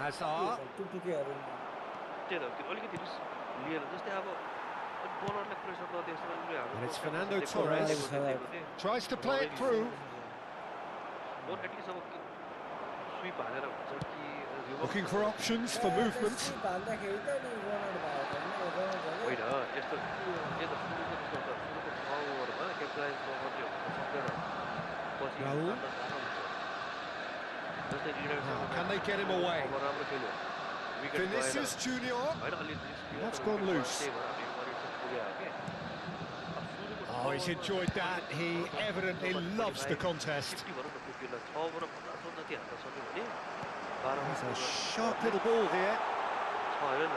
Hazard. टुकटुकेहरू त्यही त अलिकति risk लिएर जस्तै अब बलरले प्रेसर नदिएछ भने And it's Fernando Torres. Tries to play it through. At least अब स्विप हालेर हुन्छ कि Looking for options for movement. भन्दाखेरि त नि रनआउट भएको होइन यस्तो यो त सुरुको ठाउँमा क्यापिटलाइज नगर्ने सक्दैन पछि Raul. जान त साह्रो हुन्छ। जस्तै Now, can they get him away? अब राम्रो खेल्यो। विकेट गएर Vinícius Jr. हैन अलि रिस्क लियो That's तर gone विकेट गयो, loose. त्यही भएर हामी मरिसन पुग्यो के। अब सुरुको Oh, he's enjoyed that. He evidently loves the contest. 50 भनौँ न पुग्यो 6 ओभर 50 रन जति हान्न सक्यो भने 12 It's a run sharp little ball here. हेर न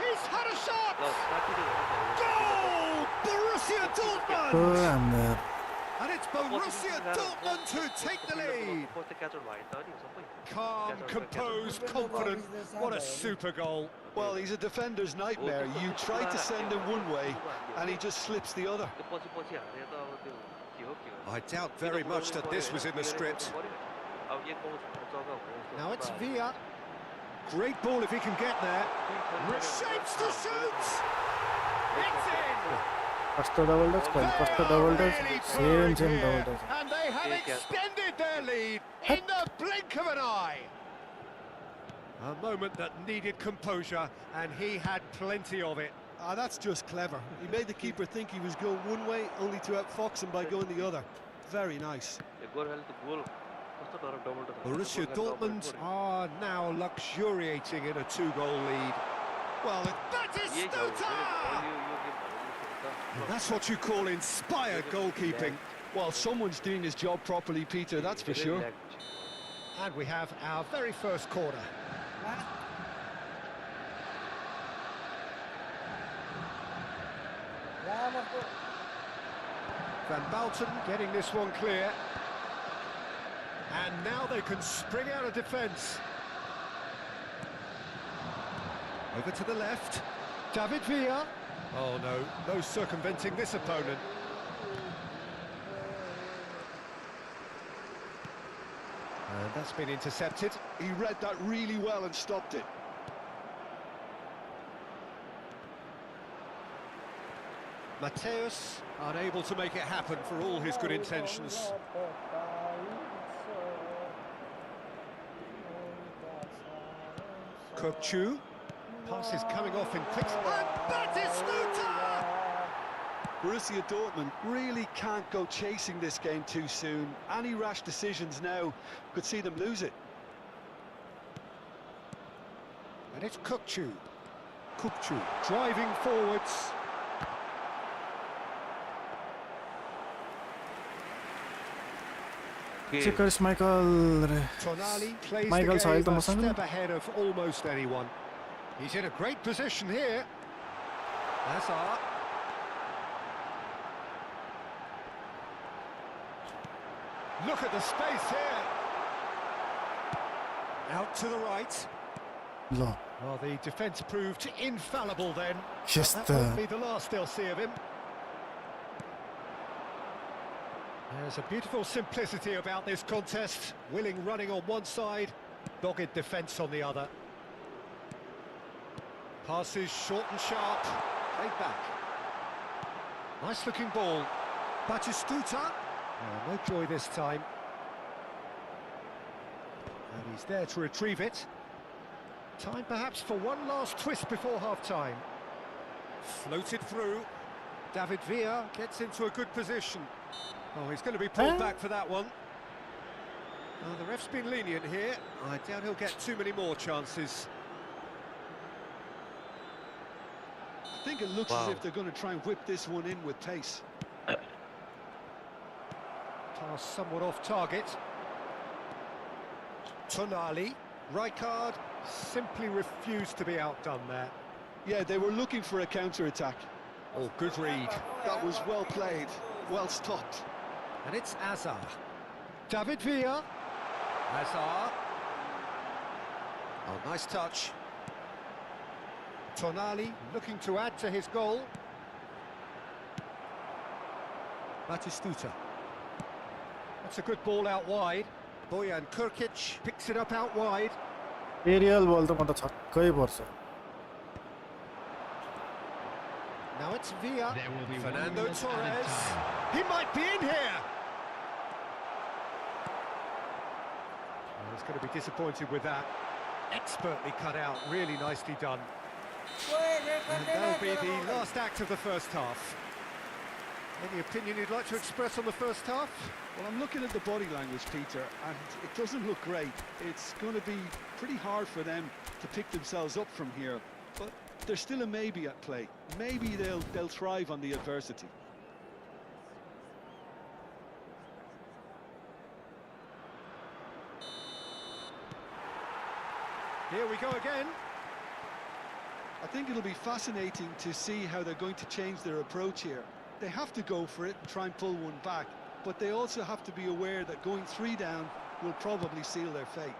He's had a shot! ल 60 नै भनौँ न Goal! Borussia त्यो Dortmund! हाम्रो And it's Borussia Dortmund who take the lead. पछि क्याचर भयो त नि सबै Calm, composed, confident. What a super goal. Well, he's a defender's nightmare. You try to send him one way, and he just slips the other. त्यो पछि हारे त अब त्यो के हो के हो I doubt very much that this was in the script. अब एक गोल जग्गा हो Now it's Villa. Great ball if he can get there. Shapes to shoot! It's in! कस्तो डबल डच भयो कस्तो double Dutch same double Dutch And they have extended their lead in the blink of an eye. A moment that needed composure, and he had plenty of it. Ah, that's just clever. He made the keeper think he was going one way, only to outfox him by going the other. Very nice. गोरखाले त गोल कस्तो डर double Dutch Borussia Dortmund are now luxuriating in a 2-goal lead. Well, that is Stuta! And that's what you call inspired goalkeeping. Well, someone's doing his job properly, Peter, that's for sure. And we have our very first corner. Van Balten getting this one clear. And now they can spring out of defence. Over to the left. David Villa. Oh no, no circumventing this opponent. And that's been intercepted. He read that really well and stopped it. Mateus unable to make it happen for all his good intentions. Kokchu. Pass is coming off in quick... And Batistuta! Borussia Dortmund really can't go chasing this game too soon. Any rash decisions now could see them lose it. And it's Kokchu. Kokchu driving forwards. Checkers Michael Tonali plays Michael the game Soil a step ahead of almost anyone. He's in a great position here. Hazard. Look at the space here. Out to the right. ल Well, the defence proved infallible then. Just That won't be the last they'll see of him. There's a beautiful simplicity about this contest. Willing running on one side, dogged defence on the other. Passes short and sharp, played back. Nice looking ball. Batistuta. Oh, no joy this time. And he's there to retrieve it. Time perhaps for one last twist before half-time. Floated through. David Villa gets into a good position. Oh, he's going to be pulled back for that one. Oh, the ref's been lenient here. I doubt he'll get too many more chances. I think it looks as if they're going to try and whip this one in with pace. Pass somewhat off target. Tonali. Rijkaard simply refused to be outdone there. Yeah, they were looking for a counter-attack. Oh, good read. That was well played, well stopped. And it's Hazard. David Villa. Hazard. Oh, nice touch. Tonali looking to add to his goal. Batistuta. That's a good ball out wide. Bojan Kurkic picks it up out wide. Aerial ball त म त छक्कै पर्छ Now it's Villa. There will be Fernando 1 minute added Torres. time. He might be in here. Oh, he's going to be disappointed with that. Expertly cut out, really nicely done. And that'll be the last act of the first half. Any opinion you'd like to express on the first half? Well, I'm looking at the body language, Peter, and it doesn't look great. It's going to be pretty hard for them to pick themselves up from here, but there's still a maybe at play. Maybe they'll thrive on the adversity. Here we go again. I think it'll be fascinating to see how they're going to change their approach here. They have to go for it and try and pull one back, but they also have to be aware that going 3 down will probably seal their fate.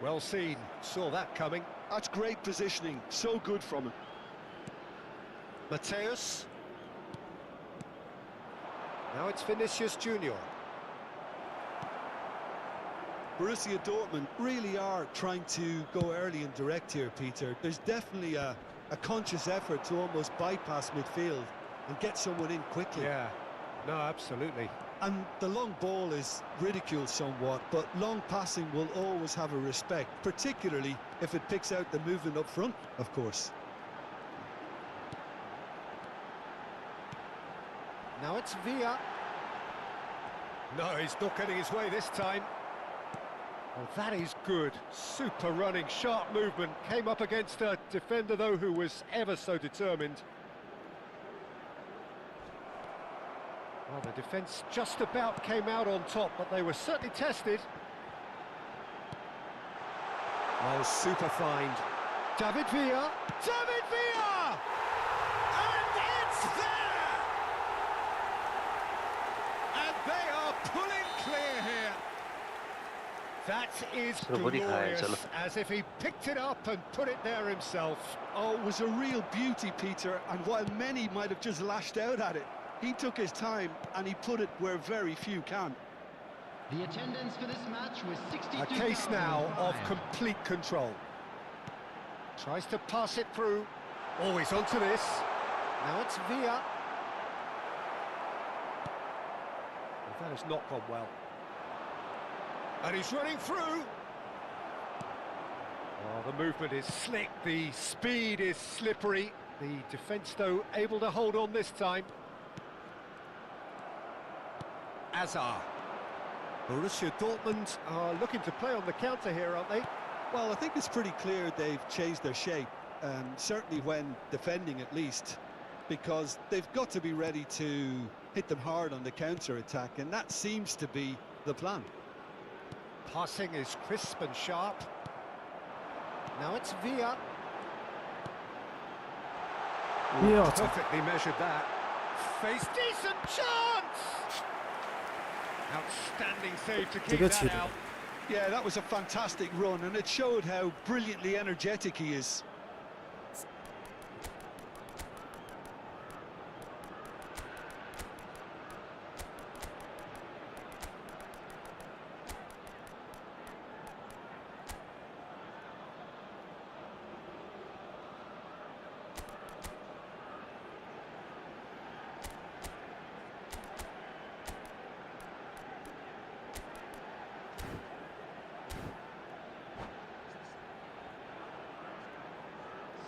Well seen, saw that coming. That's great positioning, so good from him. Mateus. Now it's Vinícius Jr. Borussia Dortmund really are trying to go early and direct here, Peter. There's definitely a conscious effort to almost bypass midfield and get someone in quickly. Yeah, no, absolutely. And the long ball is ridiculed somewhat, but long passing will always have a respect, particularly if it picks out the movement up front, of course. Now it's Villa. No, he's not getting his way this time. Oh, that is good. Super running, sharp movement. Came up against a defender, though, who was ever so determined. Well, the defence just about came out on top, but they were certainly tested. Oh, super find. David Villa. David Villa! And it's there! And they are pulling clear here. That is glorious, as if he picked it up and put it there himself. Oh, it was a real beauty, Peter, and while many might have just lashed out at it, he took his time and he put it where very few can. The attendance for this match was 62,000. A case now of complete control. Tries to pass it through. Always onto this. Now it's Villa. Well, that has not gone well. And he's running through. Oh, the movement is slick, the speed is slippery. The defence, though, able to hold on this time. Azar. Borussia Dortmund are looking to play on the counter here, aren't they? Well, I think it's pretty clear they've changed their shape, certainly when defending at least, because they've got to be ready to hit them hard on the counter-attack, and that seems to be the plan. Passing is crisp and sharp. Now it's Villa. Yeah, Perfectly measured that. Face decent chance! Outstanding save to keep that out. Yeah, that was a fantastic run, and it showed how brilliantly energetic he is.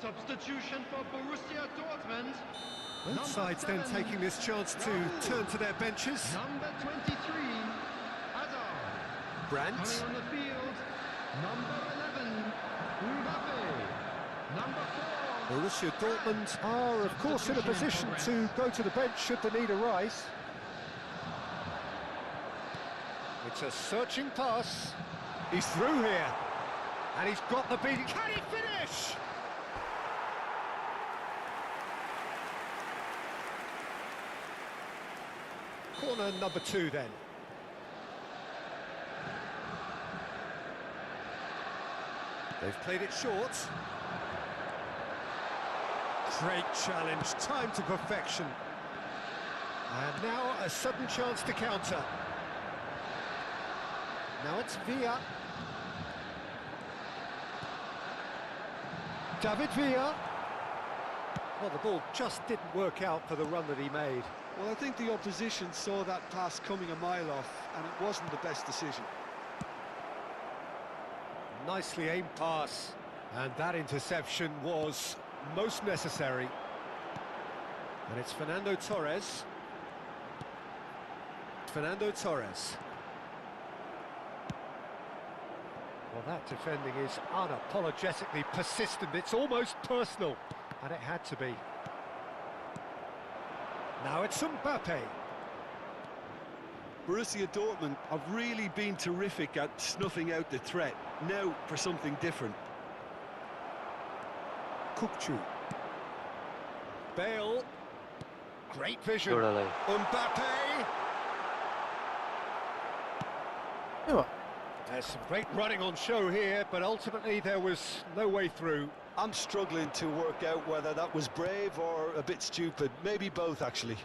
Substitution for Borussia Dortmund. Both sides then taking this chance to turn to their benches. Number 23, Hazard. Brandt. Coming on the field, number 11, Mbappé. Number 4. Borussia Dortmund are, of course, in a position to go to the bench should the need arise. It's a searching pass. He's through here. And he's got the beating. Can he finish? Corner number 2 then. They've played it short. Great challenge, time to perfection. And now a sudden chance to counter. Now it's Villa. David Villa. Well, the ball just didn't work out for the run that he made. Well, I think the opposition saw that pass coming a mile off, and it wasn't the best decision. Nicely aimed pass. And that interception was most necessary. And it's Fernando Torres. Fernando Torres. Well, that defending is unapologetically persistent. It's almost personal, and it had to be. Now it's Mbappé. Borussia Dortmund have really been terrific at snuffing out the threat. Now for something different. Kubo. Bale. Great vision. एउटालाई Mbappé. ए भयो There's some great running on show here, but ultimately there was no way through. I'm struggling to work out whether that was brave or a bit stupid. Maybe both, actually.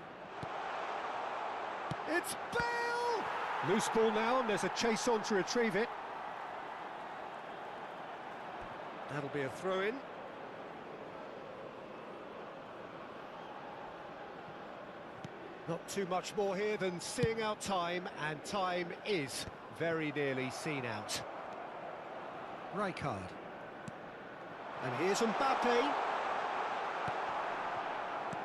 It's Bale! Loose ball now, and there's a chase on to retrieve it. That'll be a throw-in. Not too much more here than seeing out time, and time is very nearly seen out. Rijkaard. And here's Mbappé.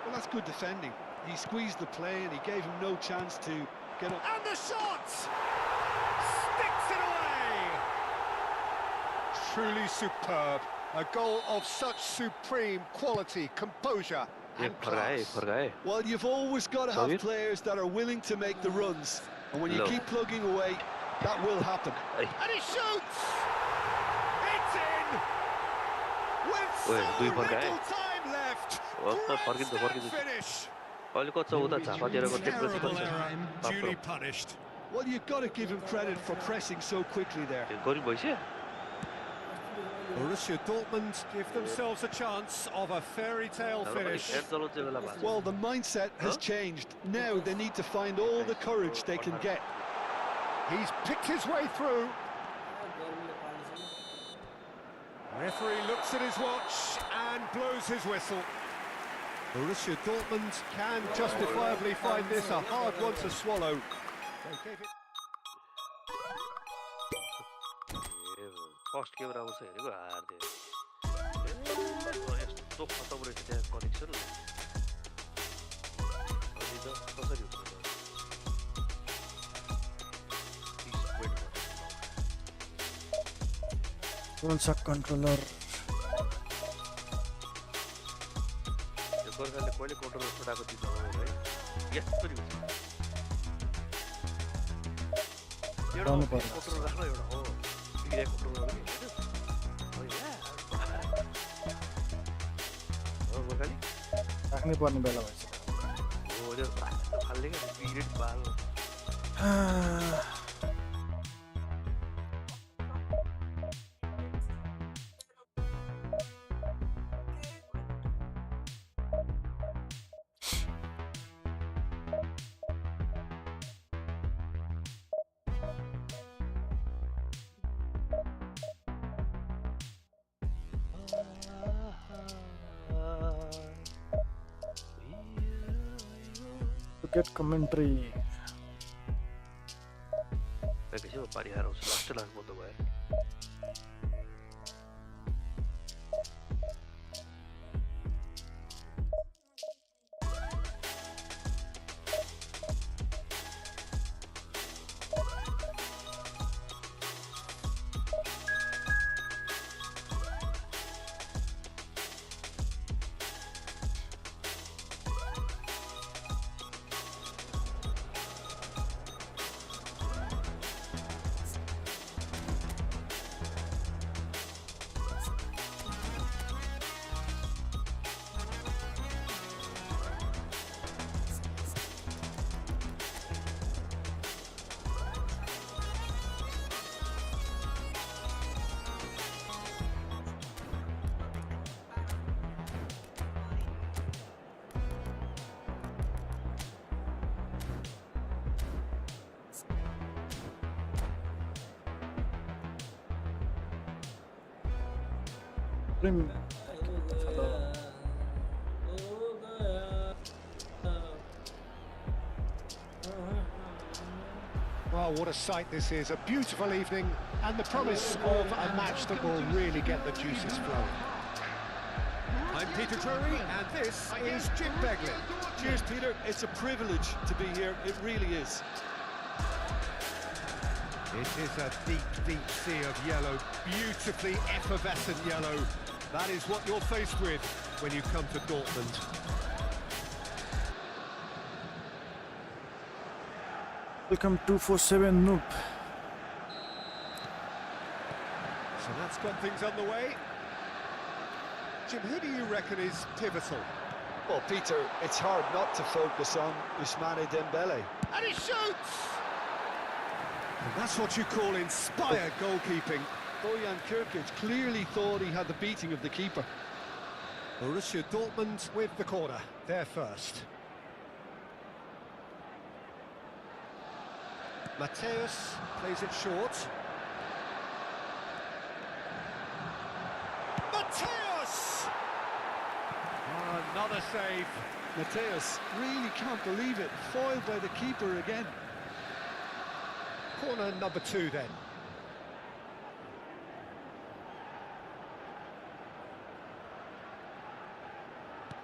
Well, that's good defending. He squeezed the play and he gave him no chance to get up. And the shot! Sticks it away! Truly superb. A goal of such supreme quality, composure and class. Well, you've always got to have players that are willing to make the runs. And when you keep plugging away, that will happen. And he shoots! It's in! With so little time left! Great finish! Terrible error, duly punished. Well, you've got to give him credit for pressing so quickly there. Borussia Dortmund give themselves a chance of a fairy tale finish. Well, the mindset has changed. Now they need to find all the courage they can get. He's picked his way through. Referee looks at his watch and blows his whistle. Borussia Dortmund can justifiably find this a hard one to swallow. They gave it... first game राम्रो छ हेरेको हार्दै यस्तो खतम रहेछ त्यहाँ connection अनि त कसरी हुन्छ कौन सा कंट्रोलर यो गोर्खाले कहिले कन्ट्रोलर छोडाएको दिन्छ है यस्तो नि हुन्छ एउटा कन्ट्रोलर राख्नु एउटा हो राख्नै पर्ने बेला भएछ get commentary. Kasi pariharaw sa last lang mo to ba? Well, Wow, what a sight this is. A beautiful evening and the promise of a match that will really get the juices flowing. I'm Peter Drury and this is Jim Beglin. Cheers, Peter. It's a privilege to be here. It really is. It is a deep, deep sea of yellow, beautifully effervescent yellow. That is what you're faced with when you come to Dortmund. Welcome 247 noob. So that's got things underway. Jim, who do you reckon is pivotal? Well, Peter, it's hard not to focus on Ousmane Dembele. And he shoots! And that's what you call inspired goalkeeping. Bojan Kirkic clearly thought he had the beating of the keeper. Borussia Dortmund with the corner. They're first. Matthäus plays it short. Matthäus! Another save. Matthäus really can't believe it. Foiled by the keeper again. Corner number 2 then.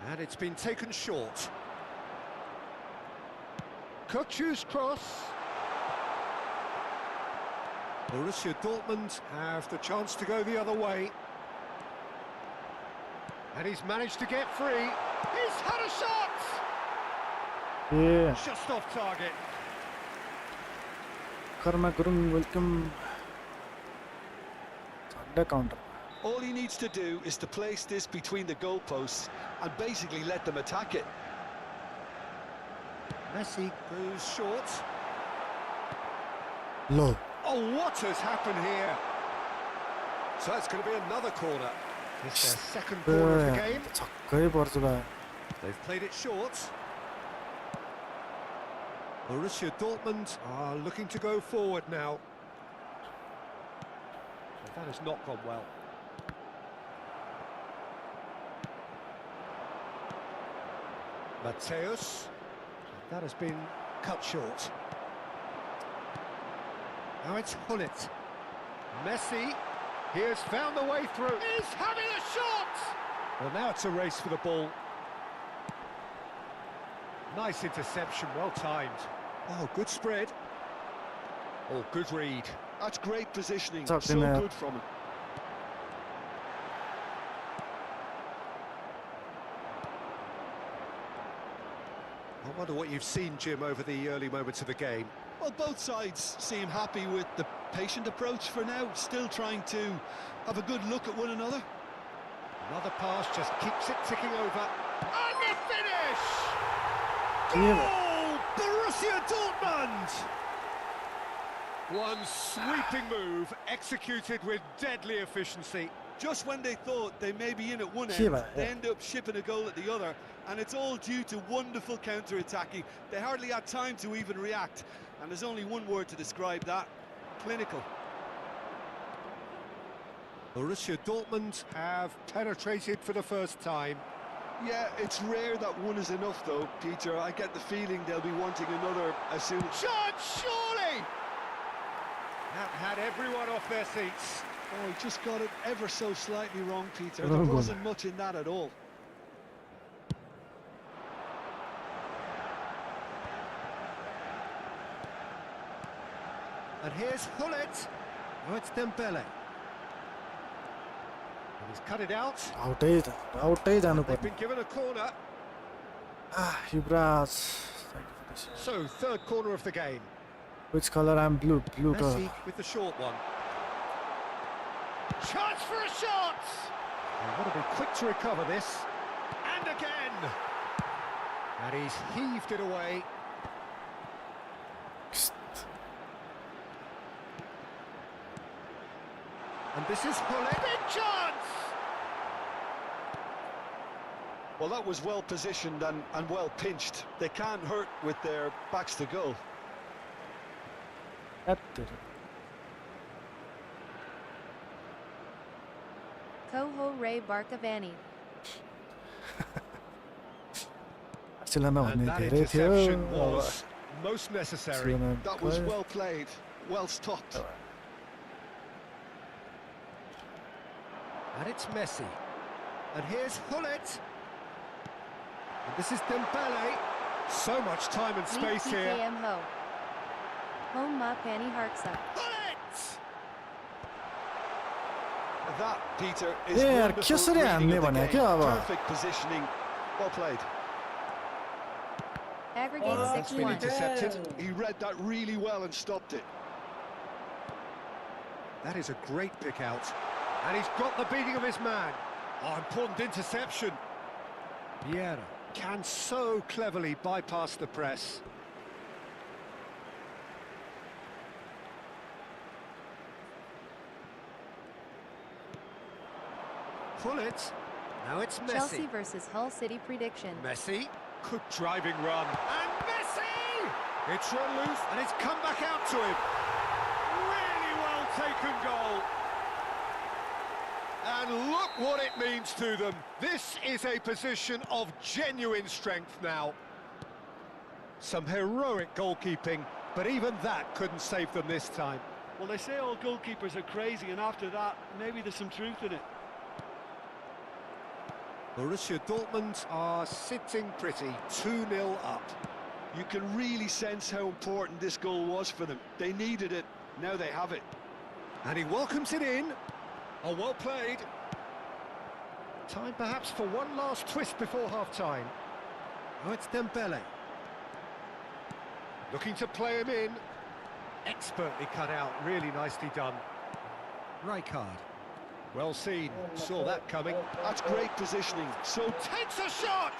And it's been taken short. Kökçü's cross. Borussia Dortmund have the chance to go the other way. And he's managed to get free. He's had a shot! Yeah. Just off target. Karma Gurung, welcome. Under counter. All he needs to do is to place this between the goalposts and basically let them attack it. Messi goes short. Low. Oh, what has happened here? So it's going to be another corner. It's their second corner of the game. छक्कै पर्छ बा. They've played it short. Borussia Dortmund are looking to go forward now. Well, that has not gone well. Matthäus. That has been cut short. Now it's Hullet. Messi. He has found the way through. He's having a shot! Well, now it's a race for the ball. Nice interception, well timed. Oh, good spread. Oh, good read. That's great positioning. Tucked So in there. good from him. I wonder what you've seen, Jim, over the early moments of the game. Well, both sides seem happy with the patient approach for now, still trying to have a good look at one another. Another pass just keeps it ticking over. And the finish! Yeah. Goal! Borussia Dortmund! One sweeping move executed with deadly efficiency. Just when they thought they may be in at one Yeah, end, but, they end up shipping a goal at the other, and it's all due to wonderful counter-attacking. They hardly had time to even react, and there's only one word to describe that: clinical. Borussia Dortmund have penetrated for the first time. Yeah, it's rare that one is enough, though, Peter. I get the feeling they'll be wanting another as soon as... Shot, surely! That had everyone off their seats. Oh, he just got it ever so slightly wrong, Peter. Oh, There good. wasn't much in that at all. And here's Hullet. Oh, it's Dembele. And he's cut it out. आउटै जानु They've पर्ने. been given a corner. Yuvraj. Thank you for this. So, third corner of the game. Which color? I'm blue. Blue color. Messi with the short one. Chance for a shot! They've got to be quick to recover this. And again! And he's heaved it away. And this is Hullet. Big chance! Well, that was well positioned and well pinched. They can't hurt with their backs to goal. Coho Ray Barkavani. Barcelona And भन्ने that धेरै थियो. interception अब was Most necessary. That was well played, well stopped. And it's Messi. And here's Hullet. And this is Dembele. So much time and space here. PKM Ho. Home Ma Pani Harksa. Hullet! That, Peter, is Yeah, wonderful कसरी reading हान्ने of the भने game. क्या अब? Perfect positioning, well played. Aggregate Oh, That's been 6-1. intercepted. He read that really well and stopped it. That is a great pick out. And he's got the beating of his man. Oh, important interception. Vieira can so cleverly bypass the press. Hullet. Now it's Messi. Chelsea versus Hull City prediction. Messi. Good driving run. And Messi! It's run loose and it's come back out to him. Really well taken goal. And look what it means to them. This is a position of genuine strength now. Some heroic goalkeeping, but even that couldn't save them this time. Well, they say all goalkeepers are crazy, and after that, maybe there's some truth in it. Borussia Dortmund are sitting pretty, 2-0 up. You can really sense how important this goal was for them. They needed it, now they have it. And he welcomes it in. Oh, well played. Time perhaps for one last twist before half-time. Oh, it's Dembele. Looking to play him in. Expertly cut out, really nicely done. Rijkaard. Well seen, saw that coming. That's great positioning. So Takes a shot!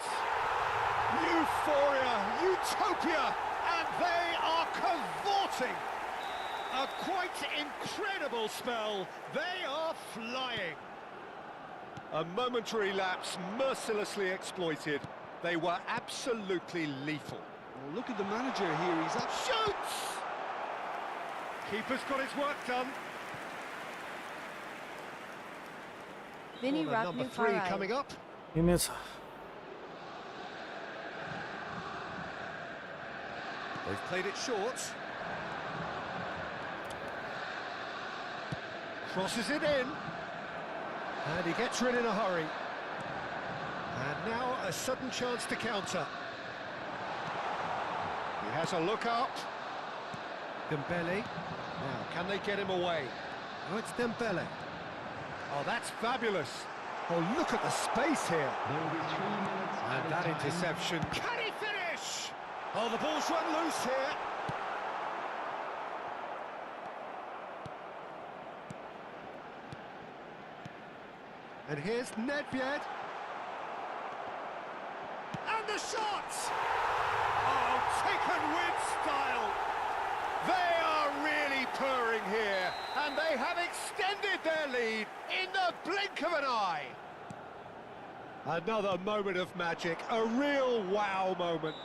Euphoria, utopia, and they are cavorting. A quite incredible spell. They are flying. A momentary lapse mercilessly exploited. They were absolutely lethal. well, look at the manager here. He's up. Shoots! Keeper's got his work done. Vinny Corner Rock number New 3 Parai. coming up. Image They've played it short. Crosses it in. And he gets rid in a hurry. And now a sudden chance to counter. He has a look up. Dembele. Now, can they get him away? Oh, it's Dembele. Oh, that's fabulous. Oh, look at the space here. There will be 3 minutes. And that interception. Can he finish? Oh, the ball's run loose here. And here's Nedved. And the shot! Oh, taken with style. They are really purring here, and they have extended their lead in the blink of an eye. Another moment of magic, a real wow moment.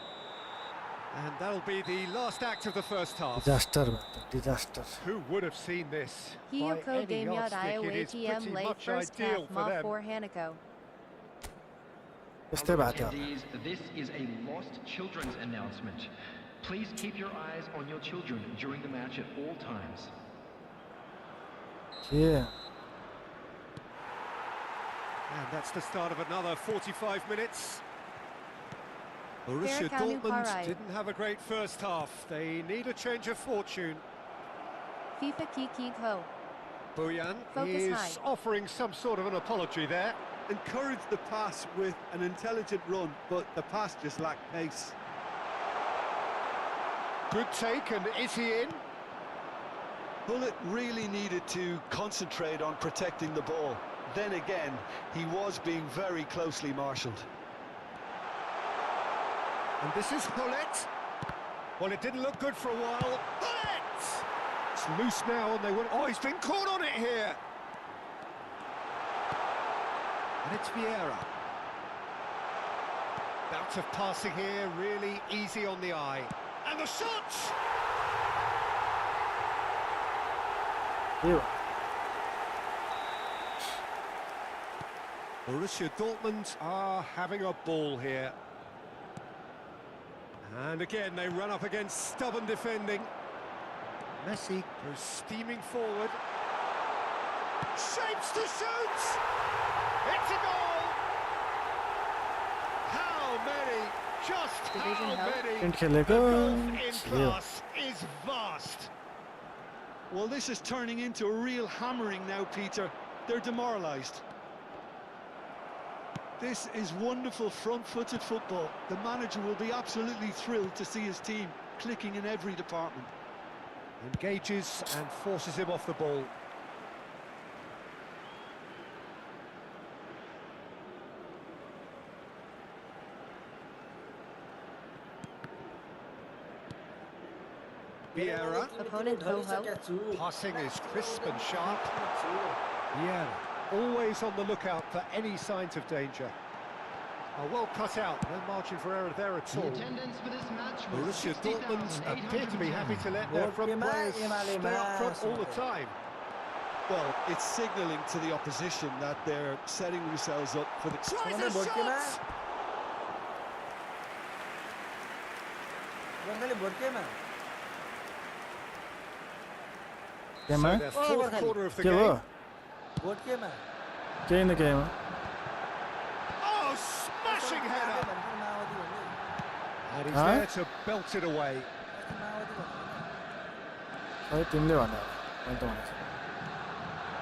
And that'll be the last act of the first half. Disaster disaster Who would have seen this? By Hiyoko any Gameyot yardstick, it is IOATM pretty late much first ideal half for Ma them. 4 Hanako. यस्तै भएको थियो Attendees, this is a lost children's announcement. Please keep your eyes on your children during the match at all times. के And that's the start of another 45 minutes. Borussia Berkanu Dortmund Parai. didn't have a great first half. They need a change of fortune. FIFA Kiki Ho. Bojan Focus is high. offering some sort of an apology there. Encouraged the pass with an intelligent run, but the pass just lacked pace. Good take, and is he in? Hullet really needed to concentrate on protecting the ball. Then again, he was being very closely marshalled. And this is Hullet. Well, it didn't look good for a while. Hullet! It's loose now, and they went. Oh, he's been caught on it here. And it's Vieira. Bout of passing here, really easy on the eye. And the shot! के हो Borussia Dortmund are having a ball here. And again, they run up against stubborn defending. Messi goes steaming forward. Shapes to shoot! It's a goal! How many? Just Division how help. many? Didn't The kill it. gulf in class is vast. Well, this is turning into a real hammering now, Peter. They're demoralised. This is wonderful front-footed football. The manager will be absolutely thrilled to see his team clicking in every department. Engages and forces him off the ball. Vieira. Opponent ho-ho. Passing is crisp and sharp. Vieira, always on the lookout for any signs of danger. Well cut out, no margin for error there at The all. attendance for this match was Borussia Dortmund appear to be happy to let their front players stay up front all the time. Well, it's signalling to the opposition that they're setting themselves up for the... Tries a shot! So केमा their fourth quarter of the के भयो game. केही न केहीमा Oh, smashing header! And he's Huh? there to belt it away. खै तिमीले भने मैले त भनेको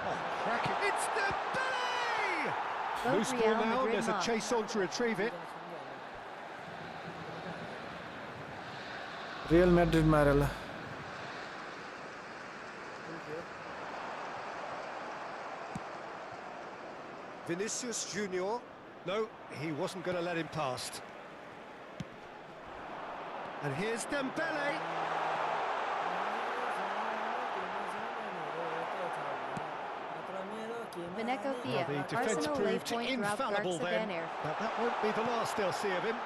Oh, cracking. It's Mbappé! Vote Loose ball Real now, Madrid there's a mob. chase on to retrieve it. Real Madrid मारेला Vinícius Jr. No, he wasn't going to let him past. And here's Dembele. Veneco Well, Thea. the defence Arsenal lay proved point drop infallible Garza then. Banner. But that won't be the last they'll see of him.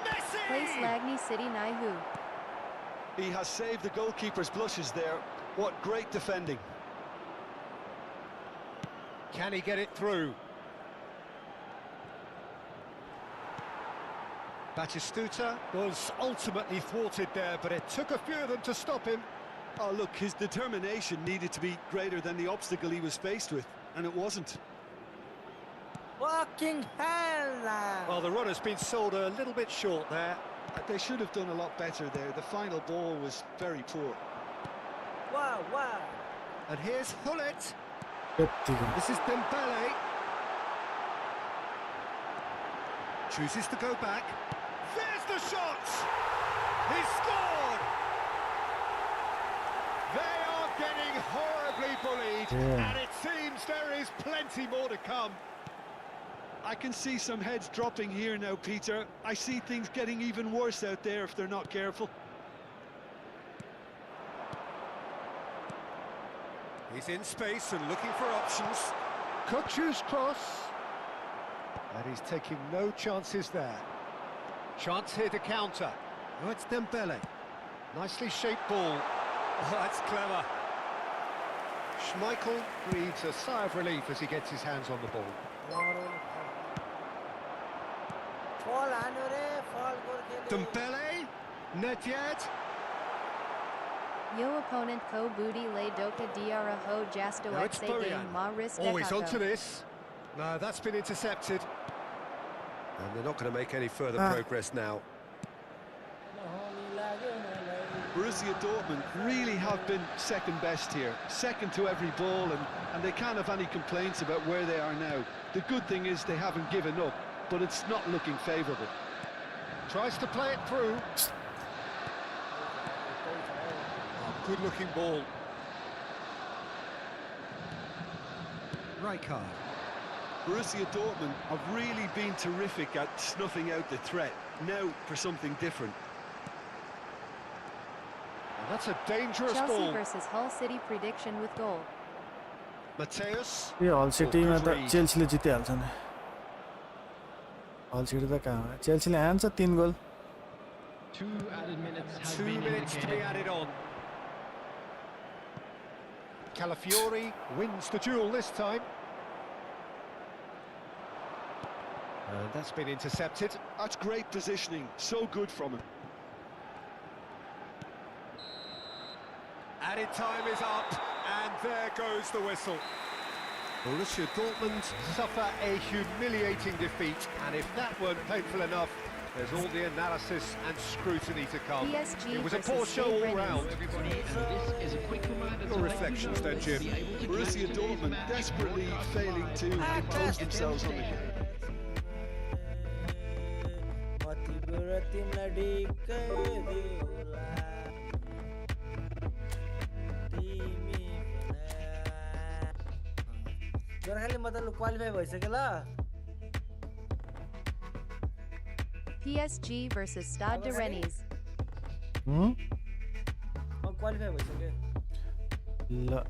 Messi! Place Lagny City Naihu. He has saved the goalkeeper's blushes there. What great defending. Can he get it through? Batistuta was ultimately thwarted there, but it took a few of them to stop him. Oh, look, his determination needed to be greater than the obstacle he was faced with, and it wasn't. Fucking hell! Well, the runner's been sold a little bit short there. They should have done a lot better there. The final ball was very poor. Wow, wow. And here's Hullet. यतिको This is Dembele. Chooses to go back. There's the shot! He scored! They are getting horribly bullied, Yeah. and it seems there is plenty more to come. I can see some heads dropping here now, Peter. I see things getting even worse out there if they're not careful. He's in space and looking for options. Kutchu's cross. And he's taking no chances there. Chance here to counter. Oh, it's Dembele. Nicely shaped ball. Oh, that's clever. Schmeichel breathes a sigh of relief as he gets his hands on the ball. Fall हान्यो रे, fall गोर्खेले। Dembele? Net yet? Yo opponent ko booty lay doka diara ho jasto Now it's exe Bojan. game ma ris Oh, he's onto dekako. this. No, that's been intercepted. And they're not going to make any further progress now. Borussia Dortmund really have been second best here, second to every ball, and they can't have any complaints about where they are now. The good thing is they haven't given up, but it's not looking favourable. Tries to play it through. Oh, good-looking ball. Rijkaard. Borussia Dortmund have really been terrific at snuffing out the threat. Now for something different. And that's a dangerous Chelsea ball. versus Hull City prediction with goal. Mateus. यो हल सिटीमा good त read. चेल्सीले जितिहाल्छ नि हल city त कहाँ हो चेल्सीले हान्छ 3 गोल 2 added minutes have 2 been minutes to be indicated. added on. Calafiori wins the duel this time. And that's been intercepted. That's great positioning, so good from him. Added time is up, and there goes the whistle. Borussia Dortmund suffer a humiliating defeat, and if that weren't painful enough, there's all the analysis and scrutiny to come. PSG It was a versus poor show Spain all round. Everybody, and this is a quick reminder Your to let reflections you know then, Jim. be able to Borussia get today's Dortmund match desperately broadcast failing live. to impose themselves on the game. Gorkhali मतलब qualify भइसक्यो ल PSG versus Stade de Rennes. Qualify भइसक्यो ल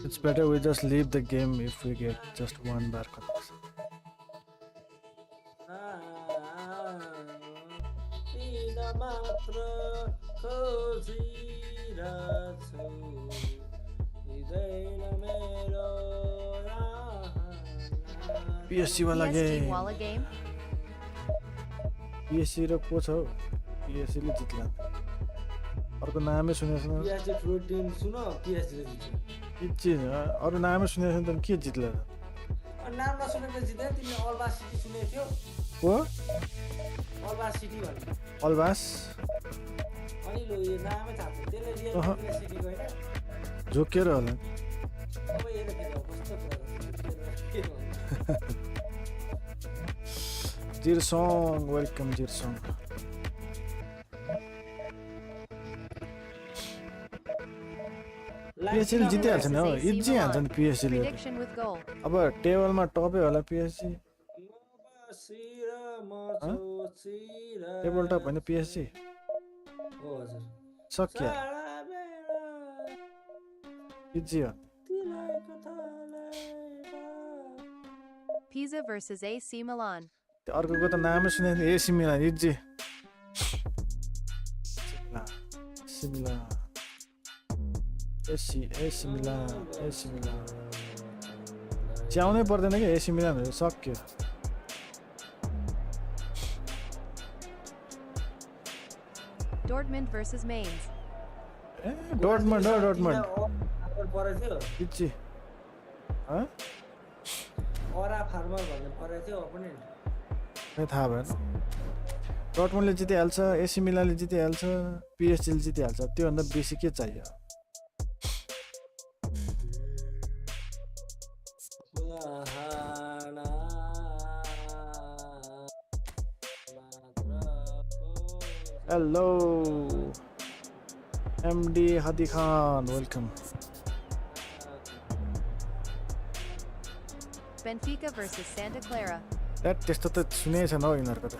It's better we just leave the game if we get just one bar connection. PSG वाला PSG game. वाला game. PSG र को छ हौ PSG ले जित्ला अर्को नामै सुनेको छैन PSG ठुलो टिम सुन PSG ले जित्यो इच्छे अरु नामै सुनेको छैन त के जित्ला त अनि नाम नसुनेको जित्दैन तिमीले अलबा सिटी सुनेको थियौ को अलबा सिटी भन्ने अलबास अनि लो यो नामै थाहा छैन त्यसले रियल माड्रिड सिटीको हैन झोकेर होला अब हेर फेरि कस्तो कुरा जिरसङ वेलकम जिरसङ PSG ले जितिहाल्छ नि हो इजी हाल्छ नि PSG ले Prediction with goal. अब टेबलमा टपै होला PSG टेबल टप होइन PSG हो हजुर सक्यो इजी हो Pisa versus AC Milan. अर्कोको त नामै सुनेको थिएँ AC मिलान इजी AC मिलान च्याउनै पर्दैन कि AC मिलानहरु सक्यो Dortmund versus Mainz. डोर्टमन्ड हो डोर्टमन्ड परेको थियो इजी अरा फार्मर भन्ने परेको थियो अपोनेन्ट खै थाहा भएन डोर्टमन्डले जितिहाल्छ AC मिलानले जितिहाल्छ PSG ले जितिहाल्छ त्योभन्दा बेसी के चाहियो hello MD Hadi Khan welcome Benfica versus Santa Clara. त्यस्तो त सुनेको छैन हौ यिनीहरूको त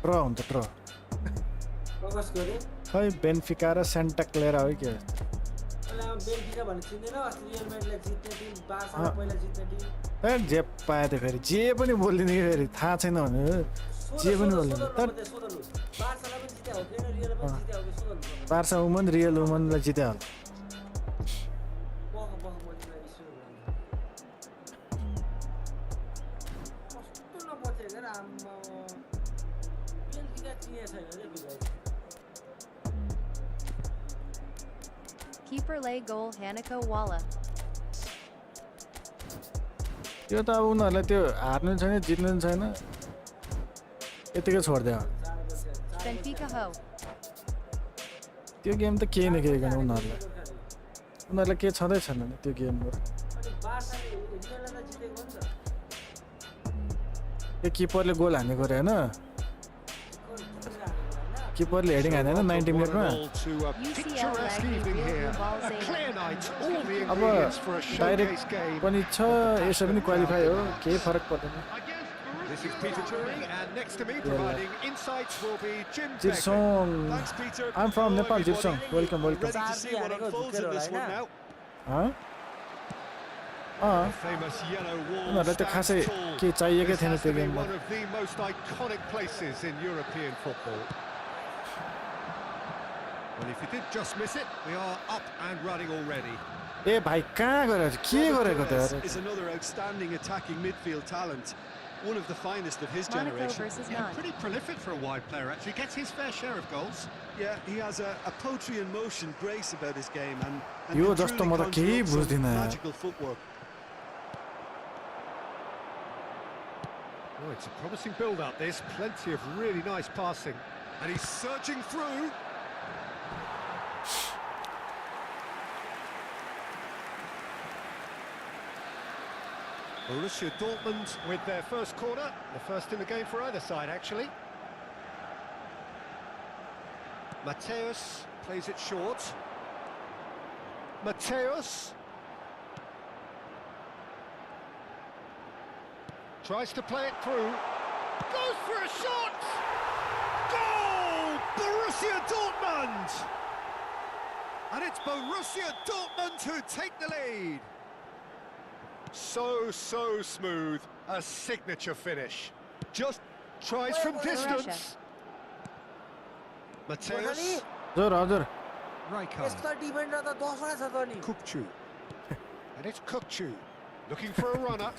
ड्र हुन्छ ड्र प्रकाश गरे खै बेन्फिका र सेन्टा क्लेरा हो के अनि अब बेन्फिका भन्ने चिन्दैन अस्ति रियल म्याड्रिडले जित्ने टिम बार्साले पहिला जित्ने टिम ए जे पाए त फेरि जे पनि बोलिदिने कि फेरि थाहा छैन भने जे पनि बोलिदिने तर सोधलु बार्साले पनि जित्या हो कि रियल पनि जित्या हो कि सोधलु बार्सा वुमन रियल वुमनलाई जित्यो होला बख बख मतिलाई सुरु कस्तो नपचे हेर आम्मा बेन्फिका चिने छैन रे बिगाइ Keeper lay goal Hanako Walla. त्यो त अब उनीहरूलाई त्यो हार्नु छैन जित्नु छैन यतिकै छोडिदियो Benfica ho. त्यो गेम त केही न केही गर्न उनीहरूलाई केही छँदै छैन नि त्यो गेमबाट अनि बार्साले रियललाई जितेको नि त त्यो किपरले गोल हानेको रे होइन किपरले हेडिङ हानेन 90 मिनेटमा UCL Rugby Real Ball Zayn. अब डाइरेक्ट पनि छ यसो पनि क्वालिफाई हो केही फरक पर्दैन This is Peter Turing, and next to me providing insights will be Jim Begley. जिरसङ Thanks, Peter. I'm from Hello, Nepal, everybody. Jirsong. Welcome. Ready to see what unfolds in this one now. The famous yellow wall उनीहरूलाई त खासै stands के tall. चाहिएकै This थिएन has त्यो to be गेममा one of the most iconic places in European football. Well, if you did just miss it, we are up and running already. ए भाइ कहाँ गएर के गरेको त Perez यार is another outstanding attacking midfield talent, one of the finest of his Monaco generation. versus Yeah, Nantes. pretty prolific for a wide player, actually. Gets his fair share of goals. Yeah, he has a poetry in motion grace about his game and yo can जस्तो truly म त conjure केही up some बुझ्दिनँ यार। magical footwork. Oh, it's a promising build-up, this. Plenty of really nice passing. And he's surging through. Borussia Dortmund with their first corner. The first in the game for either side, actually. Mateus plays it short. Mateus. Tries to play it through. Goes for a shot! Goal! Borussia Dortmund! And it's Borussia Dortmund who take the lead. So smooth. A signature finish. Just tries from distance. Mateus. हजुर हजुर Rijkaard. यस्तो defender त 10 वटा छ त नि Kukcu. And it's Kukcu. Looking for a runner.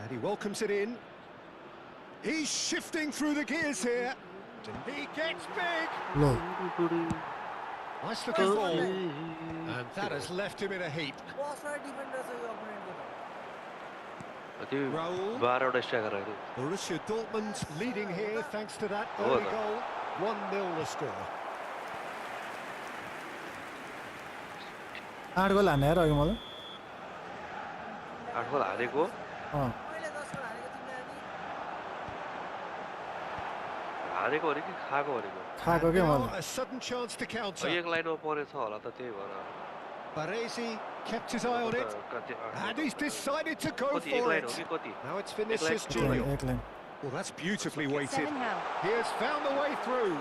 And he welcomes it in. He's shifting through the gears here. He gets big. ल Nice looking ball. And that has left him in a heap. 10 वटा defender छ यो अपोनेन्टको त त्यो Raul. 12 वटा striker आयो Borussia Dortmund leading here thanks to that Oh, early no. goal. 1-0 the score. 8 गोल हाने यार अघि मलाई 8 गोल हारेको अँ मैले 10 गोल हारेको तिमीले अनि हारेको अरे कि खाएको अरेको खाएको के Now मलाई a sudden chance to counter. एक लाइनमा परेछ होला त त्यही भएर Baresi kept his eye on it. And he's decided to go कति एक for लाइन हो it. कि कति Now it's Vinícius एक Jr. एक line Well, that's beautifully weighted. Seven how. He has found the way through.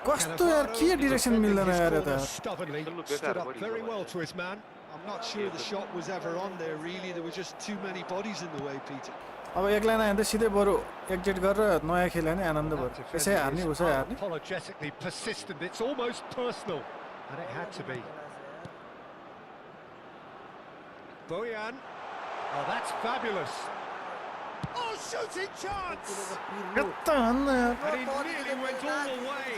कस्तो यार के डिरेक्सन मिल्दैन यार Defending his यता corner stubbornly, stood up very well to his man. I'm not sure the shot was ever on there, really. There were just too many bodies in the way, Peter. अब एक line आयो भने त सिधै बरु exit गरेर नयाँ खेल्यो भने आनन्द भयो That यसै defender हार्ने is उसै हार्ने unapologetically persistent. It's almost personal. And it had to be. Bojan. Oh, that's fabulous. Oh, shooting chance! कता हान्न यार And he nearly went all the way.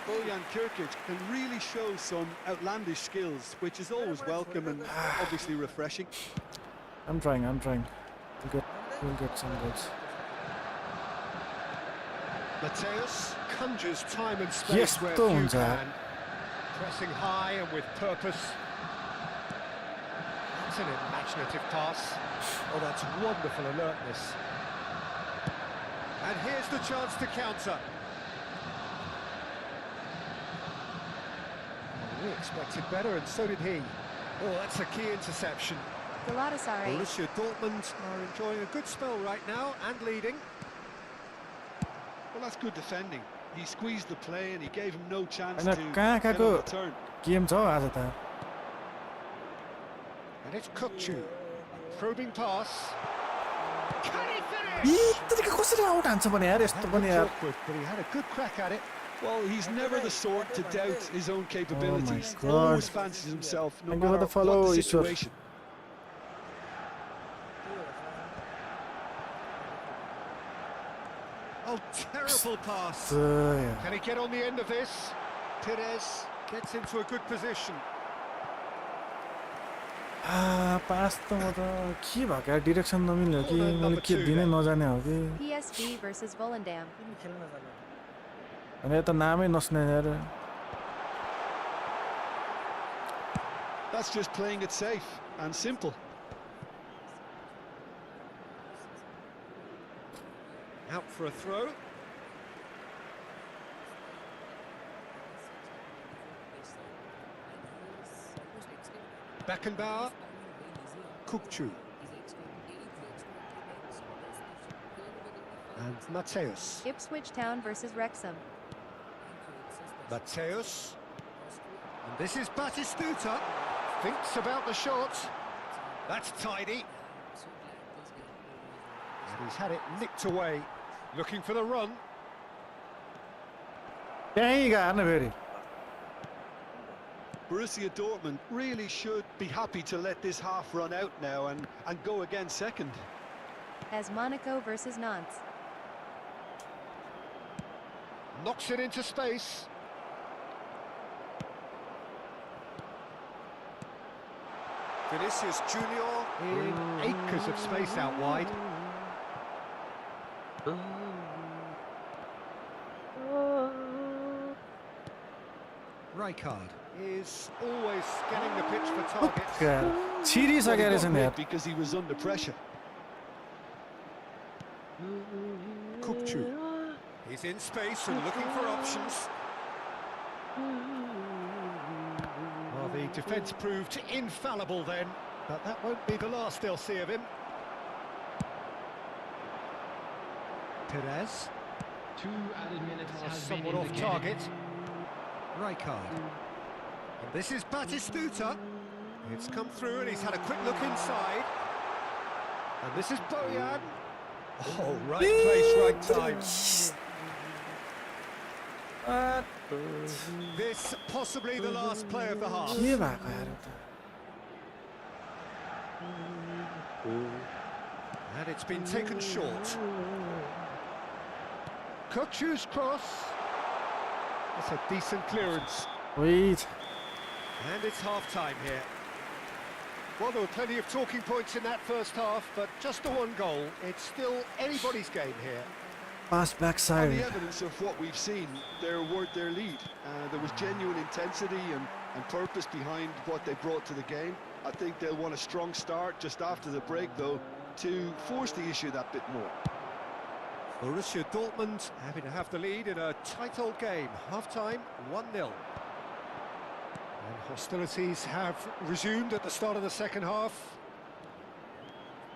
Bojan Kirkic can really show some outlandish skills, which is always welcome and obviously refreshing. I'm trying we'll get some goals Mateus conjures time and space Yes, where to few हुन्छ यार can. Pressing high and with purpose. That's an imaginative pass. Oh, that's wonderful alertness. And here's the chance to counter. Oh, we expected better, and so did he. Oh, that's a key interception. Galatasaray. Borussia Dortmund are enjoying a good spell right now and leading. Well, that's good defending. He squeezed the play and he gave him no chance होइन to कहाँ get कहाँको on the turn. Game छ हौ आज त And it's Kukcu. Probing pass. Can he finish? यत्तिकै कसरी out हान्छ भने यार यस्तो That पनि looked यार awkward, but he had a good crack at it. Well, he's never the sort to doubt his own capabilities. God. Always fancies himself, no Thank you for matter the follow, what the Ishwar. situation. Oh, terrible pass. यार Can he get on the end of this? Perez gets into a good position. पास त म त के भएको यार direction नमिल्यो कि मैले के दिनै नजाने हो कि PSV versus Volendam. तिमी खेल्न जाने अनि यता नामै नस्ने यार That's just playing it safe and simple. Out for a throw. Beckenbauer. Kukcu. And Mateus. Ipswich Town versus Wrexham. Mateus. And this is Batistuta. Thinks about the shot. That's tidy. And he's had it nicked away. Looking for the run. त्यहीँ गएर न फेरि Borussia Dortmund really should be happy to let this half run out now and go again second. As Monaco versus Nantes. Knocks it into space. Vinícius Jr in acres of space out wide. Rijkaard is always scanning the pitch for targets. छिरिसकेको रहेछ नि यार Because he was under pressure. Kubo. He's in space and looking for options. Well, the defence proved infallible then, but that won't be the last they'll see of him. Perez. 2 added minutes has been Somewhat off indicated. target. Rijkaard. And this is Batistuta. It's come through and he's had a quick look inside. And this is Bojan. Oh, right place, right time. This possibly the last play of the half. के भएको यार And it's been taken short. Kubo's cross. That's a decent clearance. Wait. And it's half-time here. Well, there were plenty of talking points in that first half, but just the one goal. It's still anybody's game here. Pass On backside the evidence of what we've seen, they're worth their lead. There was genuine intensity and purpose behind what they brought to the game. I think they'll want a strong start just after the break, though, to force the issue that bit more. Borussia Dortmund having to have the lead in a tight old game. Half-time, 1-0. And hostilities have resumed at the start of the second half.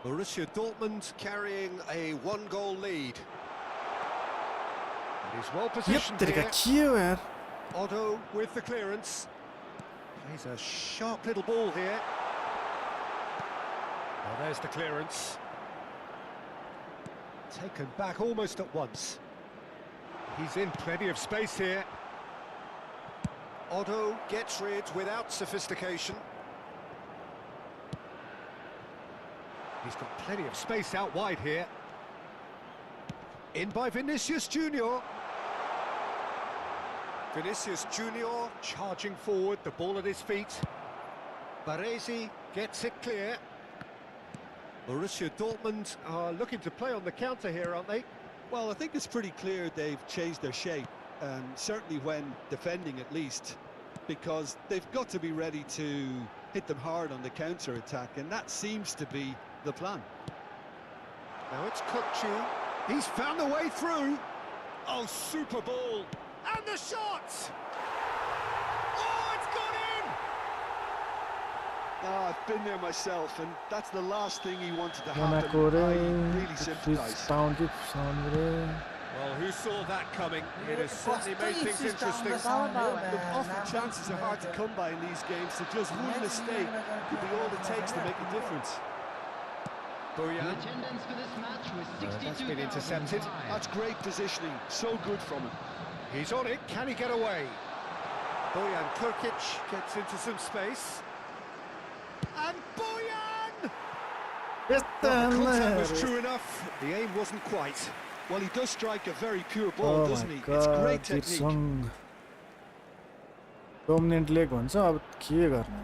Borussia Dortmund carrying a one-goal lead. And he's well positioned यत्तिका here. के हो यार Otto with the clearance. Plays a sharp little ball here. Well, there's the clearance. Taken back almost at once. He's in plenty of space here. Otto gets rid without sophistication. He's got plenty of space out wide here. In by Vinícius Jr. Vinícius Jr charging forward, the ball at his feet. Baresi gets it clear. Borussia Dortmund are looking to play on the counter here, aren't they? Well, I think it's pretty clear they've changed their shape, certainly when defending at least, because they've got to be ready to hit them hard on the counter-attack, and that seems to be the plan. Now it's Kubo. He's found a way through. Oh, super ball. And the shot! Oh, it's gone in! I've been there myself, and that's the last thing he wanted to happen. Monaco I रे really sympathise. Sound रे Well, who saw that coming? It has certainly made things interesting. Look, often chances are hard to come by in these games, so just one mistake could be all it takes to make a difference. The Bojan. attendance for this match was That's been intercepted. 62,005. That's great positioning, so good from him. He's on it. Can he get away? Bojan Kurkic gets into some space. And Bojan! Well, the contact was true enough. The aim wasn't quite. Well, he does strike a very pure ball, Oh doesn't my he? It's god great technique. तिर्सङ dominant leg भन्छ अब के गर्ने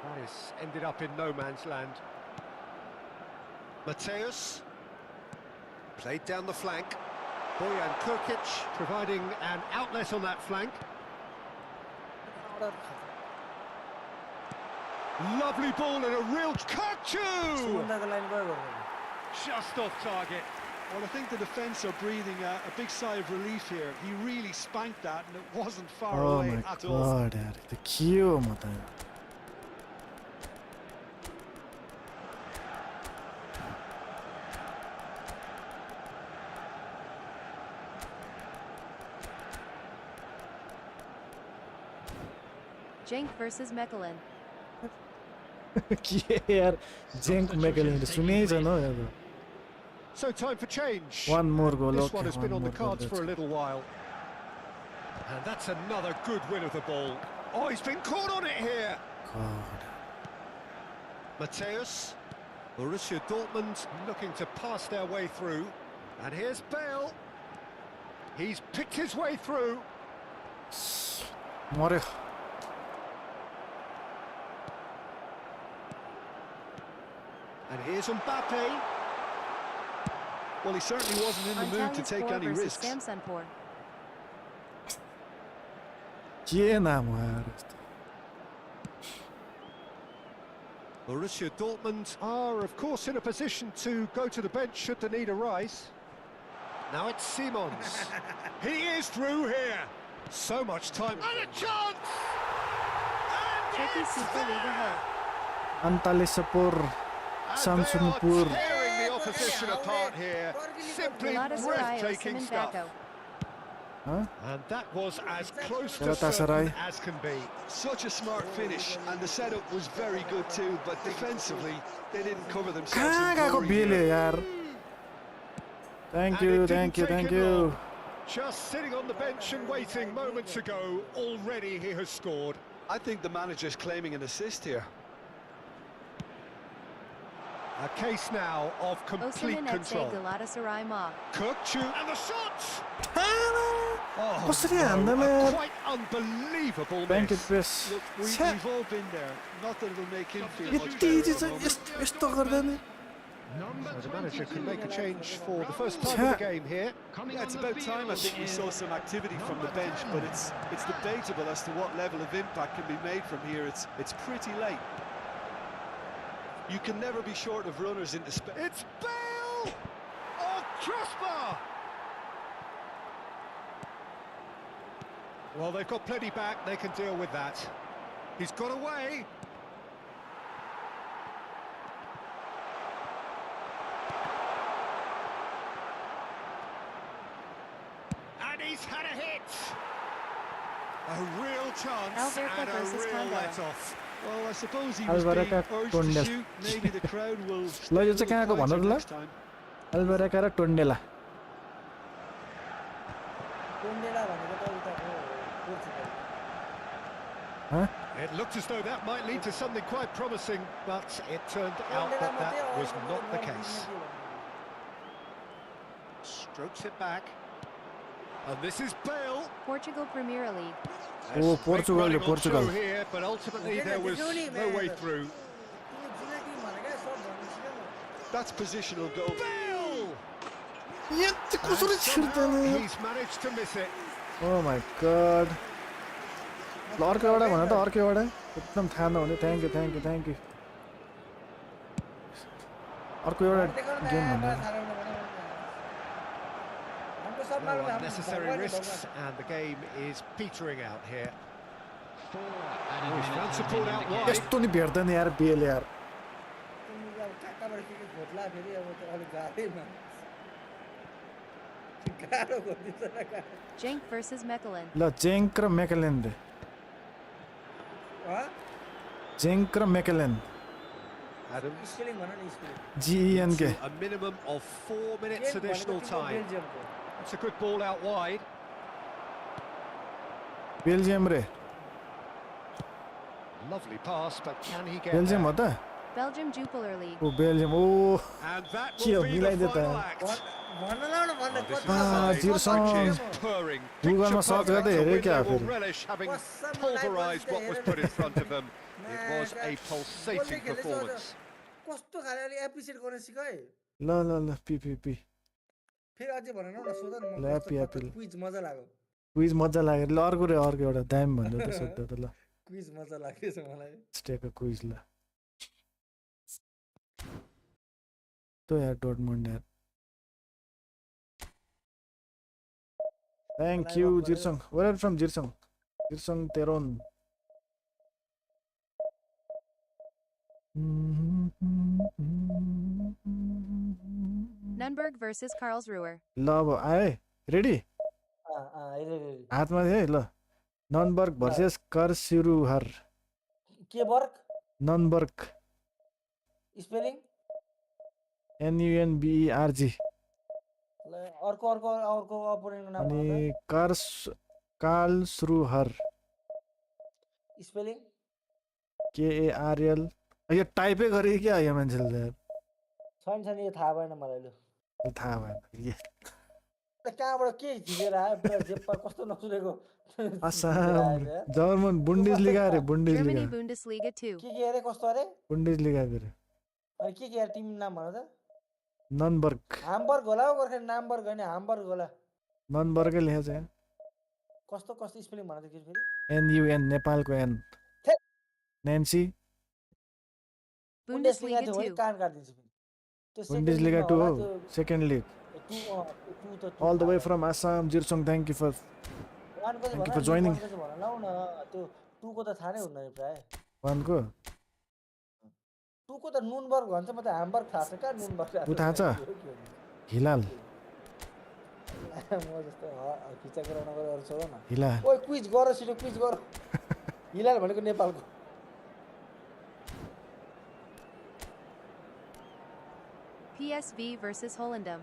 That has ended up in no man's land. Mateus played down the flank. Bojan Kurkic providing an outlet on that flank. Lovely ball and a real Kubo! सुगन्धाको line गयो गर्दैन Just off target. Well, I think the defence are breathing a big sigh of relief here. He really spanked that, and it wasn't far Oh away my at all. god यार त्यो के हो म त Jenk versus Mechelen. के यार zinc मैकेलेन सुनै छैन हो यार So time for change. One more goal, This okay, one has been one on the more goal, cards for a that's little while. And that's another good win of the ball. Oh, he's been caught on it here. God. Mateus. Borussia Dortmund looking to pass their way through. And here's Bale. He's picked his way through. मर्यो And here's Mbappé. Well, he certainly wasn't in the mood to Antalyaspor take any versus risks. Samsunspor. के नाम हो यार यस्तो Borussia Dortmund are, of course, in a position to go to the bench should the need arise. Now it's Simons. He is through here. So much time. And a chance! And Turkey it's Super League there! ahead. Antalyaspor And Samsunspor they are tearing the opposition apart here. Simply Galatasaray breathtaking Osimhen stuff. Bako. And that was as close to Galatasaray. certain as can be. Such a smart finish, and the setup was very good too, but defensively, they didn't cover themselves कहाँ in गएको glory बेले here. यार Thank And you, it didn't thank you, take thank him you. long. Just sitting on the bench and waiting moments ago, already he has scored. I think the manager's claiming an assist here. A case now of complete Osimhen FC control. Galatasaray Ma. Kirkchu and the shot! कसरी no, हान्दैन a यार quite unbelievable Bank it miss. press Look, छ्या we've all been there. Not that it'll make him feel much Yati easy better. चाहिँ यस्तो गर्दैन So the manager can make a change for the first time in the game here. Yeah, it's about time I think we saw some activity from the bench, but it's debatable as to what level of impact can be made from here. It's pretty late. You can never be short of runners into space. It's Bale! Oh, crossbar! Well, they've got plenty back, they can deal with that. He's got away. And he's had a hit! A real chance Alberto and a versus real Kandahar. let-off. Well, I suppose he was being Alvarez urged Tondel. to shoot. Maybe the crowd will ल stay a yo little चाहिँ कहाँको भन्नु quieter त ल next time. अल्बरेका र टोन्डेला टोन्डेला भनेको त उताको Portugal huh? It looked as though that might lead to something quite promising, but it turned out टोन्डेला that मात्रै that was अरूको not the नर्मल case. दिने के भन्नु। Strokes it back. And this is Bale. Portugal Premier League. Oh, Great Portugal, running on Portugal. through here, but ultimately there was no way through. तिमीले जुनै Tim भने क्या सब भन्नु छिटो न। That's positional goal. Bale! यति And कसरी somehow छिर्दैन he's managed to miss it. Oh my God ल अर्को एउटा भन त अर्को एउटा एकदम थाहा नहुने thank you thank you thank you अर्को एउटा गेम भन्नु हमको सब No मालूम है, हम unnecessary भगवान है, risks, भगवान। and the game is petering out here. Four Oh, added he's found minutes have support been out indicated. wide. यस्तो नि भेट्दैन यार बेल यार तिमीले अब कहाँबाट के खोज्ला फेरि अब त अलिक गाह्रै मान्छ। गाह्रो खोजिन्छ र गाह्रो। Jenk versus Mechelen. ल जेङ्क र मेकेलेन रे हँ? जेङ्क र मेकेलेन Adams. स्पेलिङ भन न स्पेलिङ। जिएनके A minimum of 4 minutes जेन भनेको additional तिम्रो time. बेल्जियमको। It's a good ball out wide. Belgium रे Lovely pass, but can he get Belgium हो there? त Belgium Jupiler League. ओ बेल्जियम ओ And that के हो, will be the मिलाइदियो त। final act. भन्न ल न भन्न Oh, this is कति Ah, a Jirson. side which is purring. Google-मा Picture search गर्दै perfect. हेरेँ The क्या window will फेरि। relish having कसम pulverized लाइभ what was हेरेर put in front of them. It म्या was a क्या- pulsating कसले खेलेछ अझ? performance. कस्तो खाले अलि एप्रिसिएट गर्न सिक है ल ल ल पी पी पी फेरि अझै भन न सोध न ल, happy, happy। क्विज मजा लाग्यो क्विज मजा लाग्यो ल अर्को रे अर्को एउटा दामी भन्नु त सोध्दा त ल क्विज मजा लाग्यो मलाई स्टेक क्विज ल तो यार डोटमुन्ड यार thank you Jirsang where are from Jirsang Jirsang तेरोन Nunberg versus Karlsruhe. ल अब आए रेडी हेरे हातमा है ल ननबर्ग भर्सेस कर्सिरुहर के वर्क ननबर्ग स्पेलिङ NUNBERG अर्को अपोनेन्टको नाम अनि भन कार्लस्रुहर स्पेलिङ KARL यो टाइपै गरे क्या यो मान्छेले छैन यो थाहा भएन मलाई लु थाहा भएन कहाँबाट के झिकेर आयो पुरा जेप्पा कस्तो नसुनेको असम जर्मन बुन्डेसलिगा अरे बुन्डेसलिगा Germany Bundesliga 2. के अरे कस्तो अरे बुन्डेसलिगा फेरि अनि के अरे टिम नाम भन त ननबर्ग हामबर्ग होला हौ गोर्खा नामबर्ग होइन हामबर्ग होला ननबर्गै लेखेको छ यहाँ कस्तो स्पेलिङ भन त फेरि NUN नेपालको N नेन्सी Bundesliga थियो भने 2. कान काट्दिन्छु फेरि त्यो बुन्डेसलिगा 2 हो सेकेन्ड लिग टु त all the way from Assam Jirsong thank you for joining. भन लाउ न त्यो टुको त थाहा नै हुन्न नि प्राय वानको टुको त नुनबर्ग भन्छ म त हामबर्ग थाहा छ कहाँ नुनबर्ग उ थाहा छ हिलाल म जस्तो खिचा गराउन गएर अरू छोड न हिलाल ओइ क्विज गर छिटो क्विज गर हिलाल भनेको नेपालको PSV versus Hollandam.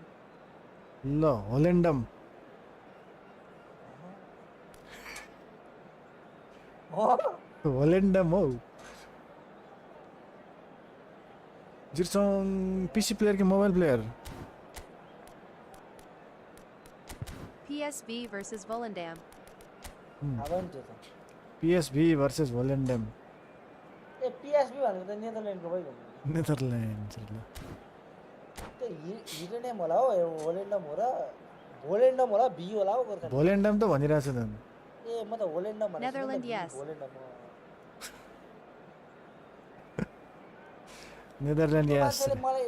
ल होलेन्डम होलेन्डम हौ जिर्सङ PC प्लेयर कि mobile player PSV versus Volendam. PSV versus Volendam ए PSV भनेको त नेदरल्यान्डको भइ भन्नु नेदरल्यान्ड त्यो हिरो नेम होला हौ होलेन्डम हो र होलेन्डम होला भी होला हौ गोर्खा होलेन्डम त भनिरहेछ त ए म त होलेन्डम भनेको Netherlands, yes. होलेन्डम नेदरल्यान्ड यस मान्छेले मलाई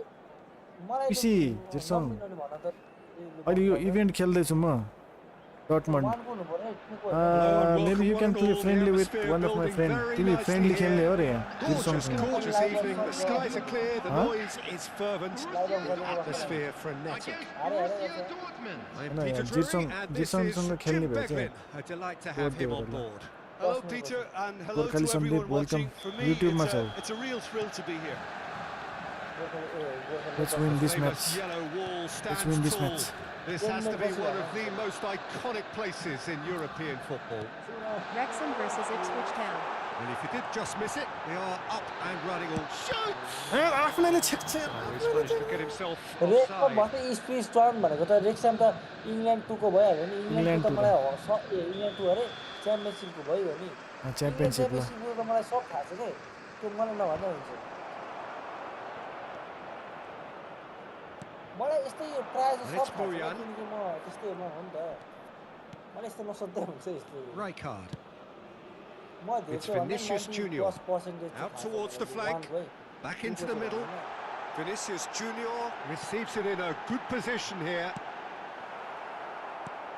मलाई PC जिर्सङ अहिले यो इभेन्ट खेल्दैछु म Dortmund maybe you can play friendly with one of my friend तिमी फ्रेन्डली खेल्ने हो रे यहाँ जिर्सङसँग Gorgeous evening. The skies are clear. The noise is fervent. The atmosphere frenetic. I'm Peter Drury, and this is Jim Beglin. A delight to have him on board. Hello Peter and hello to Goorkhali Sandeep, everyone watching. welcome. For me YouTube it's a real thrill to be here. Let's win this Famous match. yellow wall Let's stands win this tall. match. This has to be one of the most iconic places in European football. Wrexham versus Ipswich Town. And if you did just miss it, they are up and running all shoots! आफूलाई छेक्छ Oh, he's managed to get himself रेक्सम offside. भन्दा speech turn भनेको त रेक्सम त England 2 को भइहाल्यो नि England 2 त मलाई इङ्ल्यान्ड 2 अरे च्याम्पियनसिपको भयो नि च्याम्पियनसिप ल च्याम्पियनसिपको त मलाई सब थाहा छ के त्यो मलाई नभन्दा हुन्छ मलाई यस्तै यो प्राय सब थाहा छ किनकि म त्यस्तैमा हो नि त मलाई यस्तो नसोध्दै हुन्छ यस्तो Rijkaard. म It's Vinícius Jr. Out towards the flank. Back into the middle. Vinícius Jr. receives it in a good position here.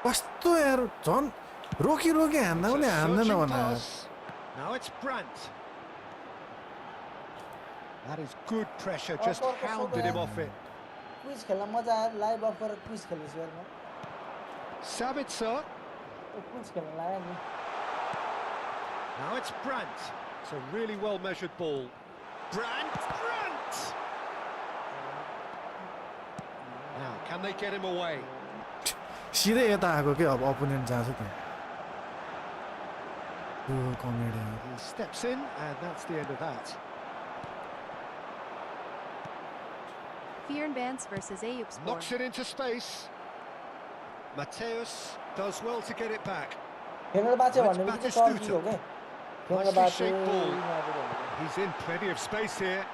कस्तो यार झन् रोकी हान्दा पनि हान्दैन Searching भन pass. Now it's Brandt. That is good pressure, just hounded him off it. Quiz खेल्न मजा आयो live of गरेर क्विज खेल्दैछु यार म Sabitzer. क्विज खेल्न लाग्यो नि Now it's Brandt. It's a really well measured ball. Brandt! Now, can they get him away? सिधै यता आएको के अब अपोनेन्ट जहाँ छ त्यहाँ यो comedy He steps in, and that's the end of that. Fiorenbans versus Ayupspor. Knocks it into space. Mateus does well to get it back. फेनेर्बाचे भन्ने It's बित्तिकै टर्की हो Batistuta. के Nicely फेनेर्बाचे shaped ball. He's in plenty of space here.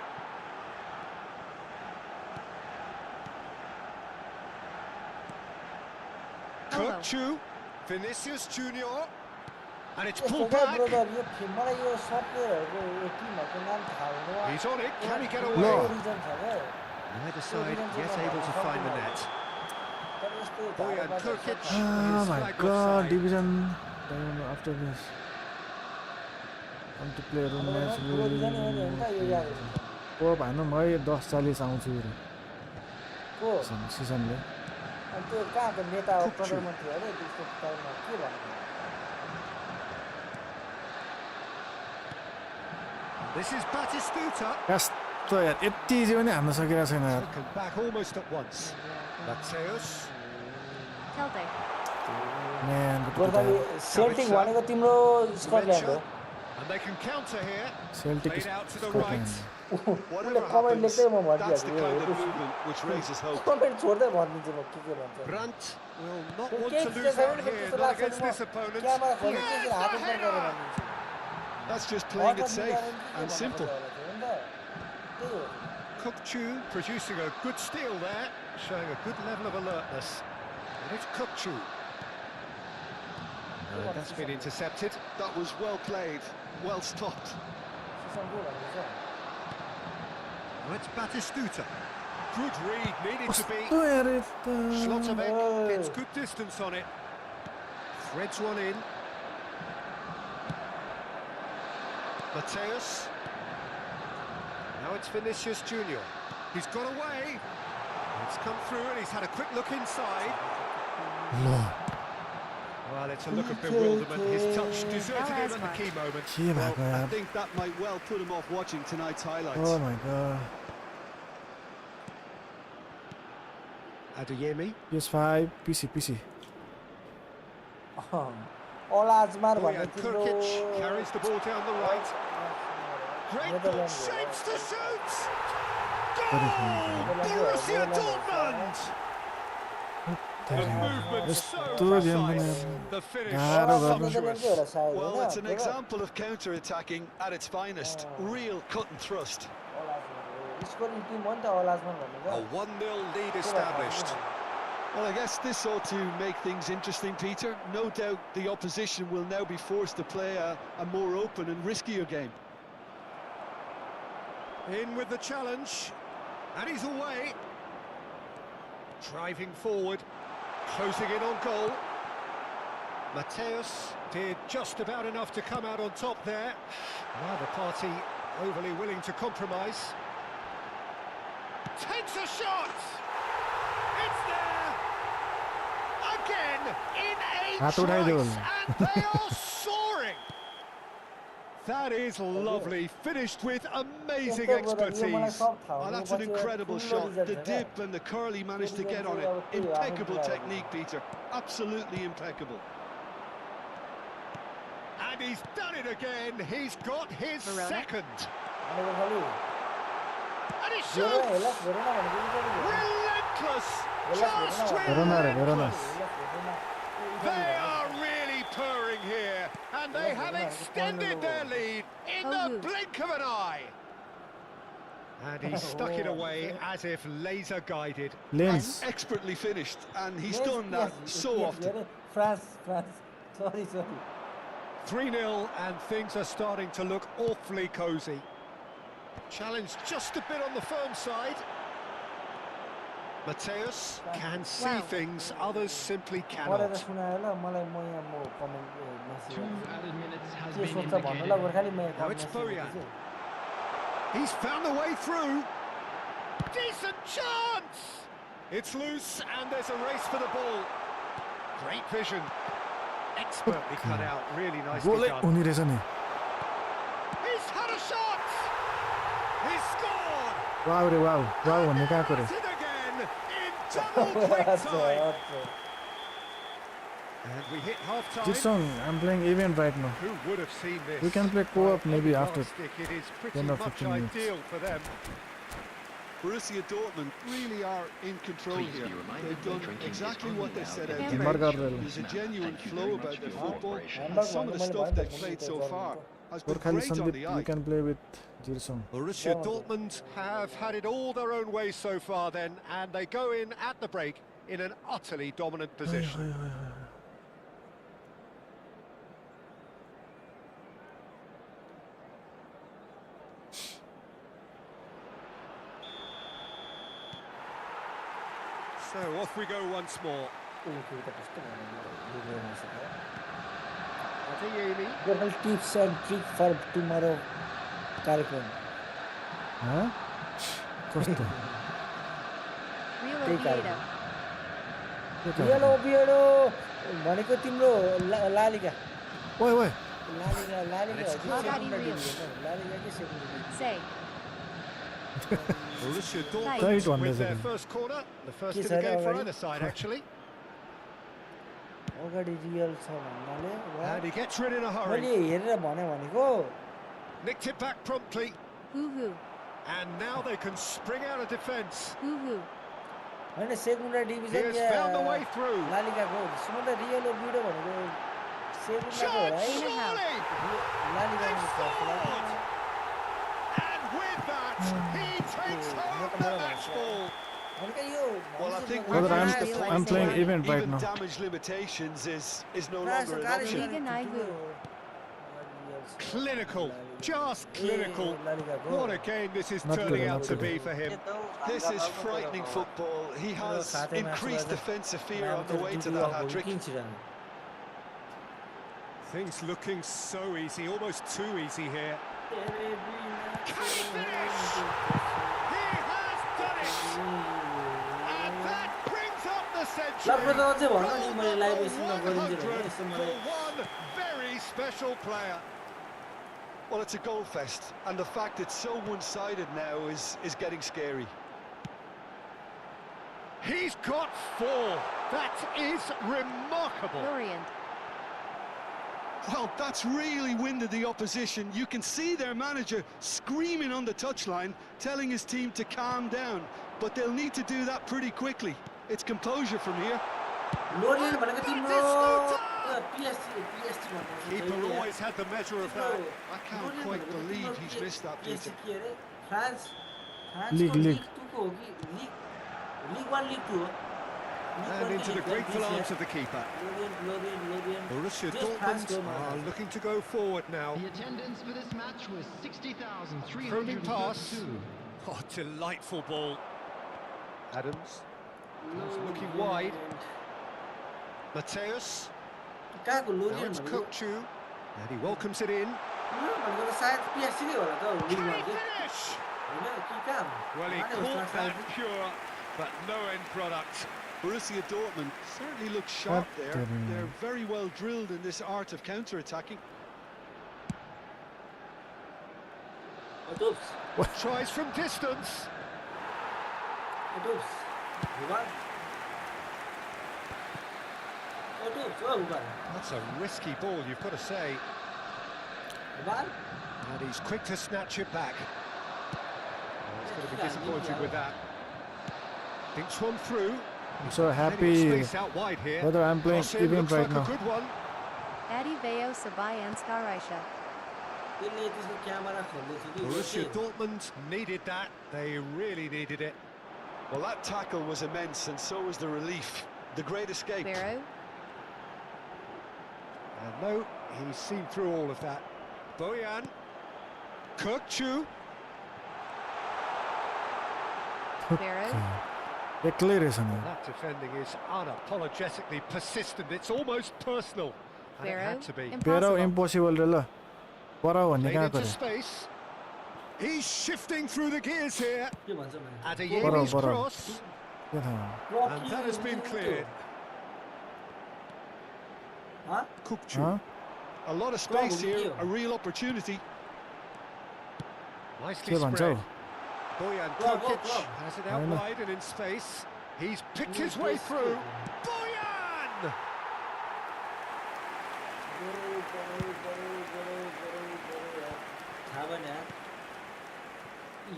Kirkchu, Vinícius Jr. And it's pulled back. Brother यो मलाई यो सब प्लेयरहरुको यो टिमहरुको नाम थाहा हुँदैन He's on it. Can he get No. away? Reason छ के Neither side yet able to find the net. तर यस्तो Boyan Kirkic. Oh is my flagged god, offside. division after this. Want to play room match. Reason हो नि हैन त यो याद हुन्छ को भन्नु म 10-40 आउँछु रे को सिजनले अनि त्यो कहाँको नेता हो प्रधानमन्त्री अरे त्यसको टाइममा के भन्नु This is Batistuta. कस्तो यार यति इजी पनि हान्न सकिरहेको छैन यार Second back almost at once. Mateus. Celtic. म्यान गोर्खाली सेल्टिक भनेको तिम्रो स्कटल्यान्ड हो And they can counter here. Celtic Played out to the Scotland right. उसले कमेन्ट लेख्दै म That's the kind of भनिदिएको movement which raises hope. Comment छोड्दै भनिदिन्छु म के भन्छ Brandt will not त्यो want केही to चिज lose छैन out नि, here, त्यस्तो not लाग्छ against नि this म opponent. क्यामेरा खोल्नु Yes, त्यसरी हात the उपर गरेर header. भनिदिन्छु That's just playing it safe and and simple. Kukchu producing a good steal there, showing a good level of alertness. And it's Kukchu. That's been intercepted. That was well played, well stopped. Now it's Batistuta. Good read, needed to be. कस्तो यार यता Slotterbeck gets good distance on it. Threads one in. Mateus. Now it's Vinícius Jr. He's got away. It's come through and he's had a quick look inside. Well, it's a look of bewilderment. His touch deserted him at the key moment. के भएको I यार think that might well put him off watching tonight's highlights. Oh my god Adeyemi. PS5 PC अलाजमार भन्ने Boyan तिम्रो Kurkic carries the ball down the right. Great ball, Netherlands. shapes to shoot. Goal! Borussia Dortmund! The movement so precise. The finish गाह्रो गर्नु नेदरल्यान्डकै होला सायद Well, हैन it's an example of counter-attacking at its finest. Real cut and thrust. Scoring team हो नि त अलाजमार भनेको A 1-0 lead established. Well, I guess this ought to make things interesting, Peter. No doubt the opposition will now be forced to play a more open and riskier game. In with the challenge. And he's away. Driving forward. Closing in on goal. Mateus did just about enough to come out on top there. Neither party overly willing to compromise. Takes a shot! It's there! Again, in a हात उठाइदियो trice, and they are soaring! That is lovely, finished with amazing expertise. Oh, that's an incredible shot. The dip and the curl he managed to get on it. Impeccable technique, Peter. Absolutely impeccable. And he's done it again. He's got his Verona. second. And he shoots! Relentless! Just Verona. relentless! They are really purring here, and they have extended their lead in the blink of an eye. And he stuck it away as if laser guided. Lens Expertly finished, and he's done that so often. France. Sorry. 3-0, and things are starting to look awfully cosy. Challenge just a bit on the firm side. Mateus can see things others simply पढेर cannot. सुनायो ल मलाई म यहाँ म comment 2 added minutes has के been सोच्छ भन्नु ल indicated. Gorkhali म Now it's Boyan. He's found a way through. Decent chance! It's loose, and there's a race for the ball. Great vision. Expertly cut out, really nicely गोलै done. हुने रहेछ नि He's had a shot! He's scored! Wow रे wow भन्ने कहाँको रे It again in double quick time. And we hit half-time. Jisung, I'm playing event right now. Who would have seen this? We can play co-op maybe By after stick, it is pretty 10 or much 15 minutes. ideal for them. Borussia Dortmund really are in control Please here. be reminded They've when done drinking is exactly what they only set allowed out in to Hamburger do. grill. There's a genuine Thank you flow very about much their for your football, cooperation. and some of the stuff they've played so far has been Gorkhali great on Sandeep the you eye. can play with Jisung. Borussia Dortmund have had it all their own way so far then, and they go in at the break in an utterly dominant position. So off we go once more. Adeyemi. Gorkhali tips and trick for tomorrow कार्यक्रम हाँ? कस्तो Real Take Oviedo. बिएडो भनेको तिम्रो La Liga ओए Say. Borussia Tight Dortmund one, with their basically. first corner. The first Yes, in the I game for already- either side, actually. अगाडि real छ भन्नाले And he gets rid in a hurry. मैले हेरेर भने भनेको Nicked it back promptly. Hoo-hoo. And now they can spring out of defence. Hoo-hoo. होइन Segunda He division has found the way through. लालिगाको सुमन्दा रियल भिडियो भनेको सेकुन्डाको Shot! हो है Surely! लालिगाको छ And with that, he takes home the match ball. Well, I think Brother, we've I'm- reached the I'm point playing where event right even now. damage limitations is no longer an option. Liga Naihu. Clinical, just clinical. What a game this is Not turning good, out not to good. be for him. This is frightening football. He has increased defensive fear on the way to that hat-trick. Things looking so easy, almost too easy here. Can he finish? He has done it! And that brings up the century. अझै भन नि मैले live Goal स्ट्रिममा number गरिन्छु भने 100 यसो for मलाई one very special player. Well, it's a goal fest, and the fact it's so one-sided now is getting scary. He's got 4. That is remarkable. Lorient. Well, that's really winded the opposition. You can see their manager screaming on the touchline, telling his team to calm down. But they'll need to do that pretty quickly. It's composure from here. लोरियन भनेको तिम्रो PST Keeper always had the measure of that. I can't quite believe he's missed that, Peter. France League. लिग 2 को हो कि लिग 1 लिग 2 हो And into the grateful arms of the keeper. लोरियन Borussia Just pass Dortmund goal, are man. looking to go forward now. The attendance for this match was Probing pass. 60,332. Oh, delightful ball. Adams. That's looking wide. Mateus. कहाँको Now लोरियन it's भनेको Kukçu. And he welcomes it in. भनेको त सायद PST नै होला त लिग Can 1 he के finish? हैन के काम Well, he caught that pure, but no end product. Borussia Dortmund certainly look sharp there. Captain. They're very well drilled in this art of counter-attacking. अटोप्स Tries from distance. अटोप्स हुबार अटोप्स O हुबार That's a risky ball, you've got to say. हुबार And he's quick to snatch it back. Oh, he's going to be disappointed with that. Thinks one through. I'm so Plenty of happy. space out wide here. Brother, I'm playing Cross in, event looks right like now. a good one. Adi Veo Sabayan Skaraisha. त्यसले त्यसको camera खोल्दै थियो कि Borussia Dortmund needed that. They really needed it. Well, that tackle was immense, and so was the relief. The great escape. Barrow. And no, he's seen through all of that. Bojan. Kukçu. Barrow. एक्लै रहेछ नि That defending is unapologetically persistent. It's almost personal. And it Barrow. had to be. पेरो Impossible. Impossible रे ल पर भन्ने Played कहाँ into करे space. He's shifting through the gears here. के भन्छ भने Adeyemi's Bora. cross. के थाहा And that has been cleared. ह Kukçu. Huh? A lot of space here, a real opportunity. Nicely के भन्छ spread. How Bojan Go, go, Kokic go. has it out I know. wide and in space. He's picked his way through. Bojan! थाहा भएन यार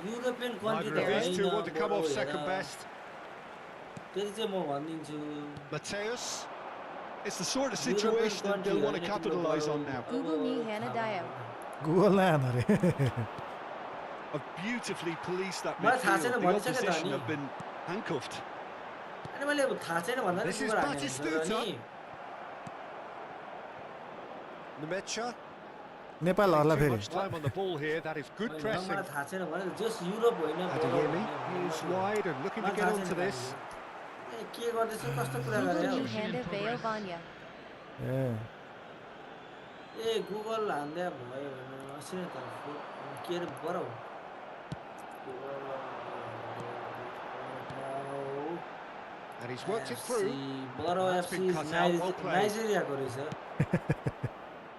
European country Neither त of these two want to come off होइन second best. त्यति चाहिँ म भनिदिन्छु Mateus. It's the sort of situation that they'll want to capitalise on now. Google me Hannah Dio. Google नै आएन रे Have beautifully policed that मलाई थाहा छैन midfield. The भनिसके त opposition नि have been handcuffed. अनि मैले अब थाहा छैन भन्दा नि This is गुगल हाल्ने हुन्छ Batistuta. नि Nemecha. नेपाल हल्ला Too फेरि much time on the ball here. That is good होइन, pressing. मलाई थाहा छैन भने जस युरोप होइन Adeyemi is wide and looking to मलाई get थाहा onto छैन this. ए, के गर्दैछ कस्तो कुरा Google गरे me Hannah Veo Vanya. ए ए गुगल हान्दा भयो भने असिन त के अरे बरौ And he's worked it through. बरौ That's been FC cut out, well played. नाइजेरियाको रहेछ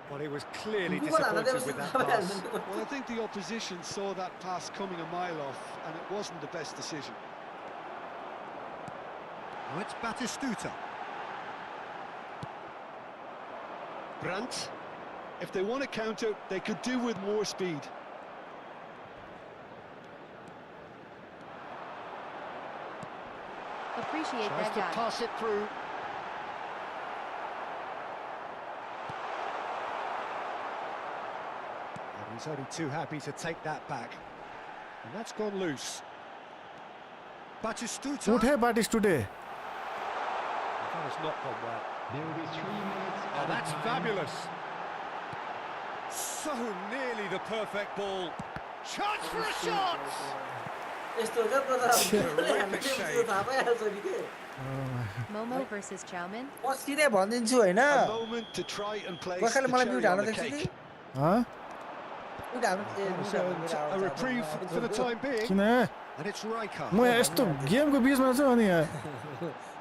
Well, he was clearly Kubo हाल्न disappointed दिएपछि with that थाहा pass. भइहाल्छ नि। Well, I think the opposition saw that pass coming a mile off, and it wasn't the best decision. Now it's Batistuta. Brandt. If they want to counter, they could do with more speed. Appreciate Tries that to guy. pass it through. And he's only too happy to take that back. And that's gone loose. Batistuta. उठे Batistuta. That has not gone well. There will be 3 minutes. Oh, added that's time. fabulous. So nearly the perfect ball. Chance for a shot! यस्तो हो क्या brother अब Terrific त्यो save. थाहा पाइहाल्छ नि के Momo versus Chowman. म सिधै भनिदिन्छु होइन A moment to try and place the गोर्खाले मलाई cherry म्युट on हाल्न the देख्छ कि cake. Huh? म्युट हाल्नु ए That म्युट was हाल्नु मेरो a आवाज reprieve for the time being. किन And it's Rijkaard. म यस्तो गेमको बीचमा छु अनि यहाँ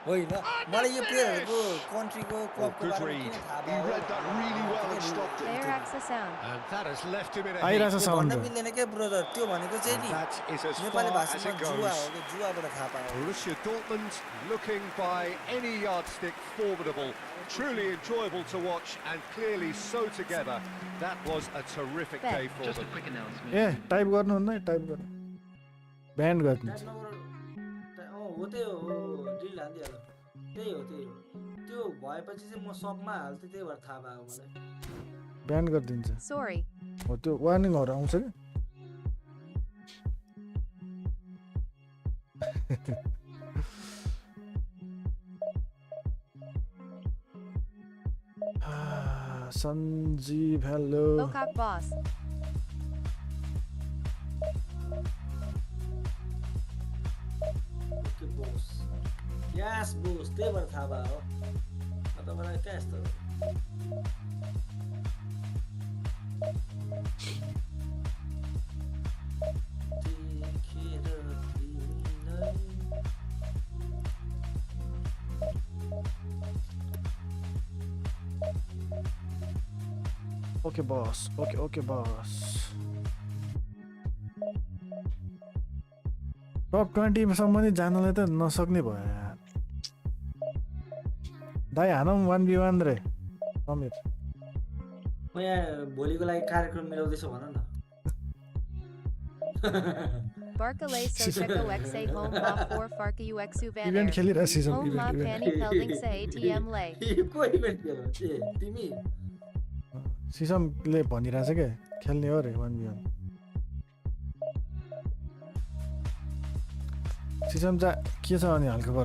होइन मलाई यो प्लेयरहरूको कन्ट्रीको क्लबको good बारेमा read. किन थाहा He भयो read that really well and stopped it. Player acts the sound. And that has left him in a heap. आइरहेछ त्यो साउन्ड भन्न मिल्दैन क्या ब्रदर त्यो भनेको चाहिँ And नि that is as Nepali far as भाषामा it जुवा हो goes. कि जुवाबाट थाहा पायो Borussia Dortmund looking by any yardstick formidable. Truly enjoyable to watch and clearly so together. That was a terrific Bet. day for Just a them. quick announcement. A type गर्नुहुन्न है type गर्नु band गर्नु type नगर हो त्यही हो dill हालिदिइहाल्यो त्यही हो त्यो भएपछि चाहिँ म सबमा हाल्थेँ त्यही भएर थाहा भयो मलाई ब्यान्ड गरिदिन्छ Sorry. हो त्यो वार्निङहरू आउँछ कि Sanjeev hello Bokak boss. Okay Bose yes Bose त्यही भएर थाहा भयो म तपाईँलाई क्या यस्तो देखेर तिमीलाई ओके बस ओके बस टप 20सम्म नि जानलाई त नसक्ने भयो यार दाइ हानौँ 1v1 रे समीर म यहाँ भोलिको लागि कार्यक्रम मिलाउँदैछु भन न Barcalay Socheco XA home ma 4 Farka UXU Van event Air. खेलिरहेको season Home ma Panny Pelding sa ATM lay. को इभेन्ट खेल ए तिमी सिसमले भनिरहेछ क्या खेल्ने हो रे 1v1 सिसम चाहिँ के छ अनि हल्का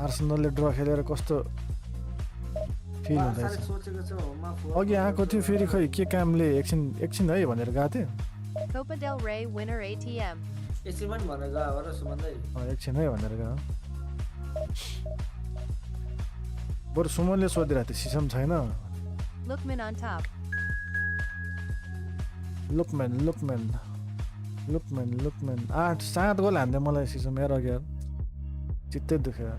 आर्सेनलले ड्र खेलेर कस्तो फिल हुँदैछ सोचेको छु होममा अघि आएको थियो फेरि खै के कामले एकछिन है भनेर गएको थियो Copa del Rey winner ATM. एकछिन पनि भनेर गयो हो र सुमन्दै एकछिन है भनेर गयो बरु सुमनले सोधिरहेको थियो सिसम छैन Lookman on top. लुकम्यान 8-7 गोल हान्दै मलाई सिसम हेर अघि चित्तै दुख्यो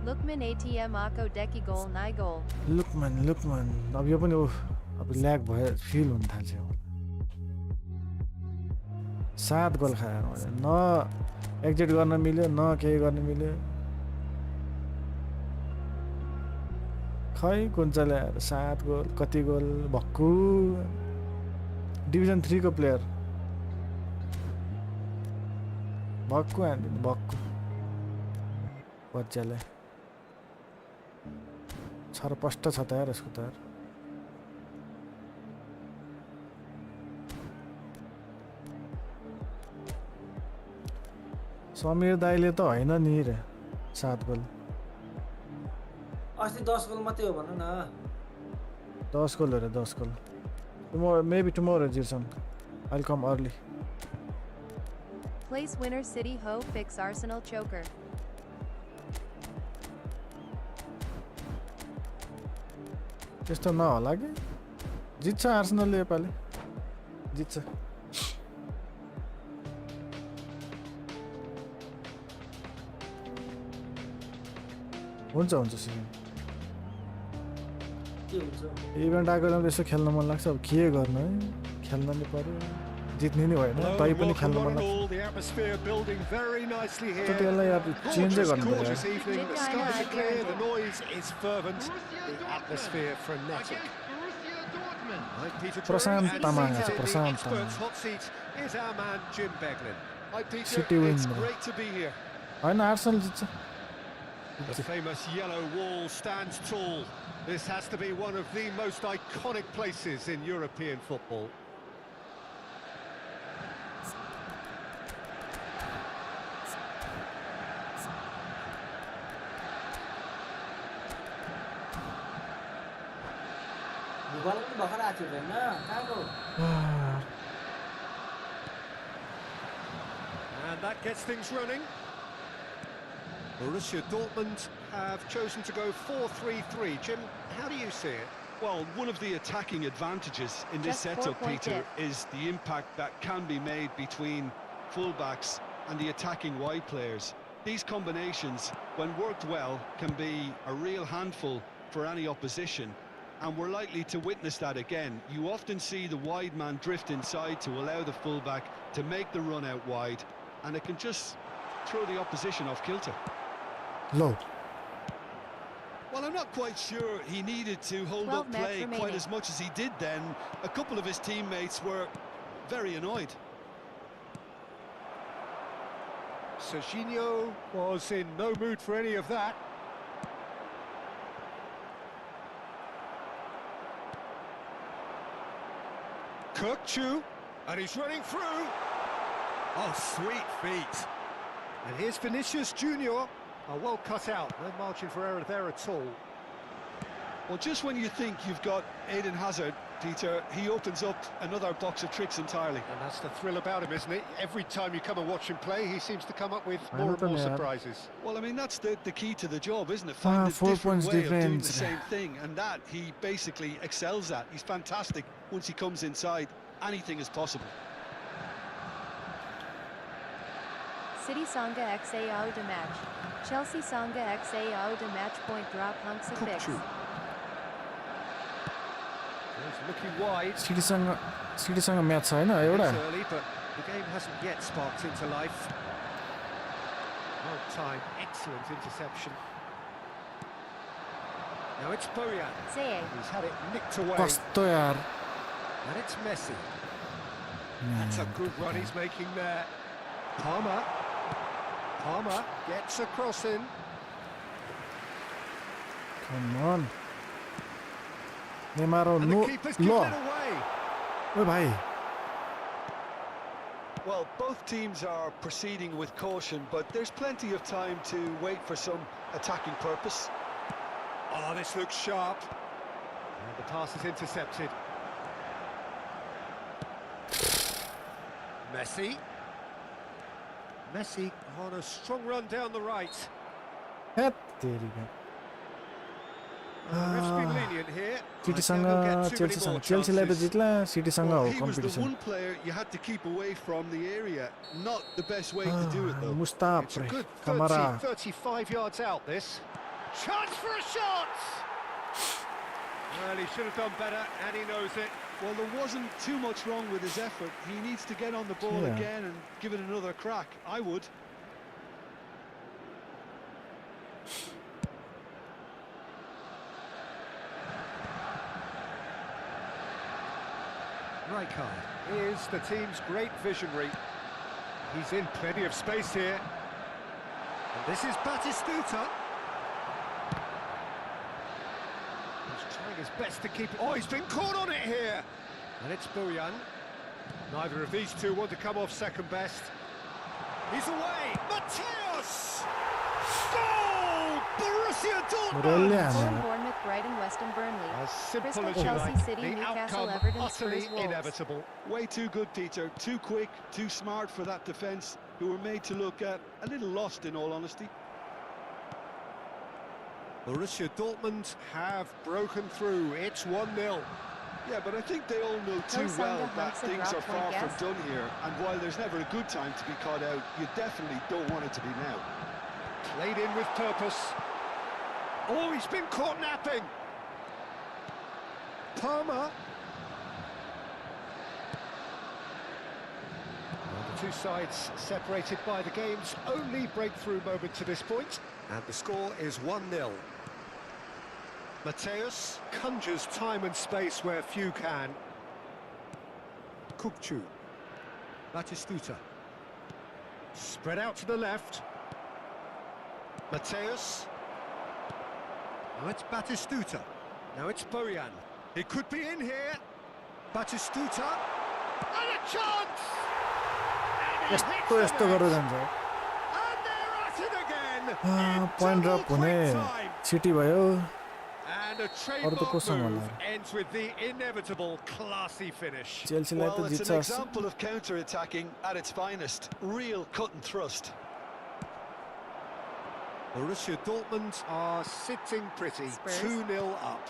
Lookman ATM Ako Deki goal Nai goal. लुकम्यान अब यो पनि अब ल्याग भयो फिल हुन थाल्छ 7 गोल खायो मैले न एक्जिट गर्न मिल्यो न केही गर्न मिल्यो खै कुन चाहिँ ल्याएर 7 गोल कति गोल भक्कु डिभिजन 3 को प्लेयर भक्कु हान्दिनु भक्कु बच्चाले छरपष्ट छ त यार यसको त यार समीर दाइले त होइन नि रे 7 गोल अस्ति 10 गोल मात्रै हो भन न 10 गोल अरे 10 गोल maybe tomorrow Jason I'll come early Place winner City Ho fix Arsenal choker. त्यस्तो नहोला कि जित्छ आर्सेनलले योपालि जित्छ हुन्छ सिजन के हुन्छ इभेन्ट आएको बेला यसो खेल्न मन लाग्छ अब के गर्नु है खेल्न नि पर्यो जित्ने नि भएन तै पनि खेल्न मन लाग्छ The atmosphere building very nicely here. त त्यसलाई यार चेन्जै गर्नु पर्यो Gorgeous evening. The skies are clear. The noise is fervent. The atmosphere frenetic. I'm Peter Prasant Drury, and Tamang, seated in the Prasant experts' Tamang. hot seat is our man Jim Beglin. Hi Peter, City win, it's bro. great to be here. होइन Arsenal जित्छ The famous yellow wall stands tall. This has to be one of the most iconic places in European football. भुगल पनि भर्खर आएको थियो हैन कहाँको And that gets things running. Borussia Dortmund have chosen to go 4-3-3. Jim, how do you see it? Well, one of the attacking advantages in this Just 4 setup, point Peter, dip. is the impact that can be made between fullbacks and the attacking wide players. These combinations, when worked well, can be a real handful for any opposition, and we're likely to witness that again. You often see the wide man drift inside to allow the fullback to make the run out wide, and it can just throw the opposition off kilter. Low Well, I'm not quite sure he needed to hold 12 up match play quite remaining. as much as he did then. A couple of his teammates were very annoyed. Serginho was in no mood for any of that. Kirkchu, and he's running through. Oh, sweet feet. And here's Vinícius Jr. Oh, well cut out. No margin for error there at all. Well, just when you think you've got Eden Hazard, Peter, he opens up another box of tricks entirely. And that's the thrill about him, isn't it? Every time you come and watch him play, he seems to come up with I more know and more that, man. surprises. Well, I mean, that's the key to the job, isn't it? Find a 4 different points way of doing the difference. same thing, and that he basically excels at. He's fantastic. Once he comes inside, anything is possible. City Sanga XA out a match. Chelsea Sanga XA out a match point drop hunks a fix. Kirkchu. He's looking wide. सिटीसँग match छ होइन एउटा It's early, but the game hasn't yet sparked into life. Well timed, excellent interception. Now it's Bojan. Say He's had it nicked away, कस्तो यार and it's Messi. That's a good run he's making there. Palmer gets a cross in. Come on. Neymar And no the keeper's given low it away. Oh boy Well, both teams are proceeding with caution, but there's plenty of time to wait for some attacking purpose. Oh, this looks sharp. And the pass is intercepted. Messi on a strong run down the right. हेत तेरिका Ref's been lenient here. सिटीसँग I doubt he'll get too many चेल्सीसँग more चेल्सीलाई त chances. जित्ला सिटीसँग Well, हो he was the competition one player you had to keep away from the area. Not the best way to do it, though. मुस्ताफ It's a good कमरा 35 yards out, this. Chance for a shot! Well, he should have done better, and he knows it. Well, there wasn't too much wrong with his effort. He needs to get on the ball Yeah. again and give it another crack. I would. Rijkaard is the team's great visionary. He's in plenty of space here. And this is Batistuta. He's trying his best to keep it. Oh, he's been caught on it here. And it's Bojan. Neither of these two want to come off second best. He's away. Mateus! Goal! Borussia Dortmund! Brilliant. Fulham, Bournemouth, Brighton, Weston, Burnley. As simple Crystal as you Chelsea like. City, The Newcastle, outcome Everton, utterly Spurs, Wolves. inevitable. Way too good, Peter. Too quick, too smart for that defence, who were made to look a little lost, in all honesty. Borussia Dortmund have broken through. It's 1-0. Yeah, but I think they all know too Sanga well that Hansen things are drop far point from guess. done here. And while there's never a good time to be caught out, you definitely don't want it to be now. Played in with purpose. Oh, he's been caught napping. Palmer. The two sides separated by the game's only breakthrough moment to this point, and the score is 1-0. Mateus conjures time and space where few can. Kukcu. Batistuta. Spread out to the left. Mateus. Now it's Batistuta. Now it's Bojan. He could be in here. Batistuta. And a chance! And he hits the यस्तो गरेर net. जान्छ And they're at it again. In point drop double हुने quick time. City भयो And a अरू त trademark कोसँग move होला ends with the inevitable classy finish. चेल्सीलाई Well, त it's जित्छ an example of counter-attacking at its finest. Real cut and thrust. Borussia Dortmund are sitting pretty, Spurs. 2-0 up.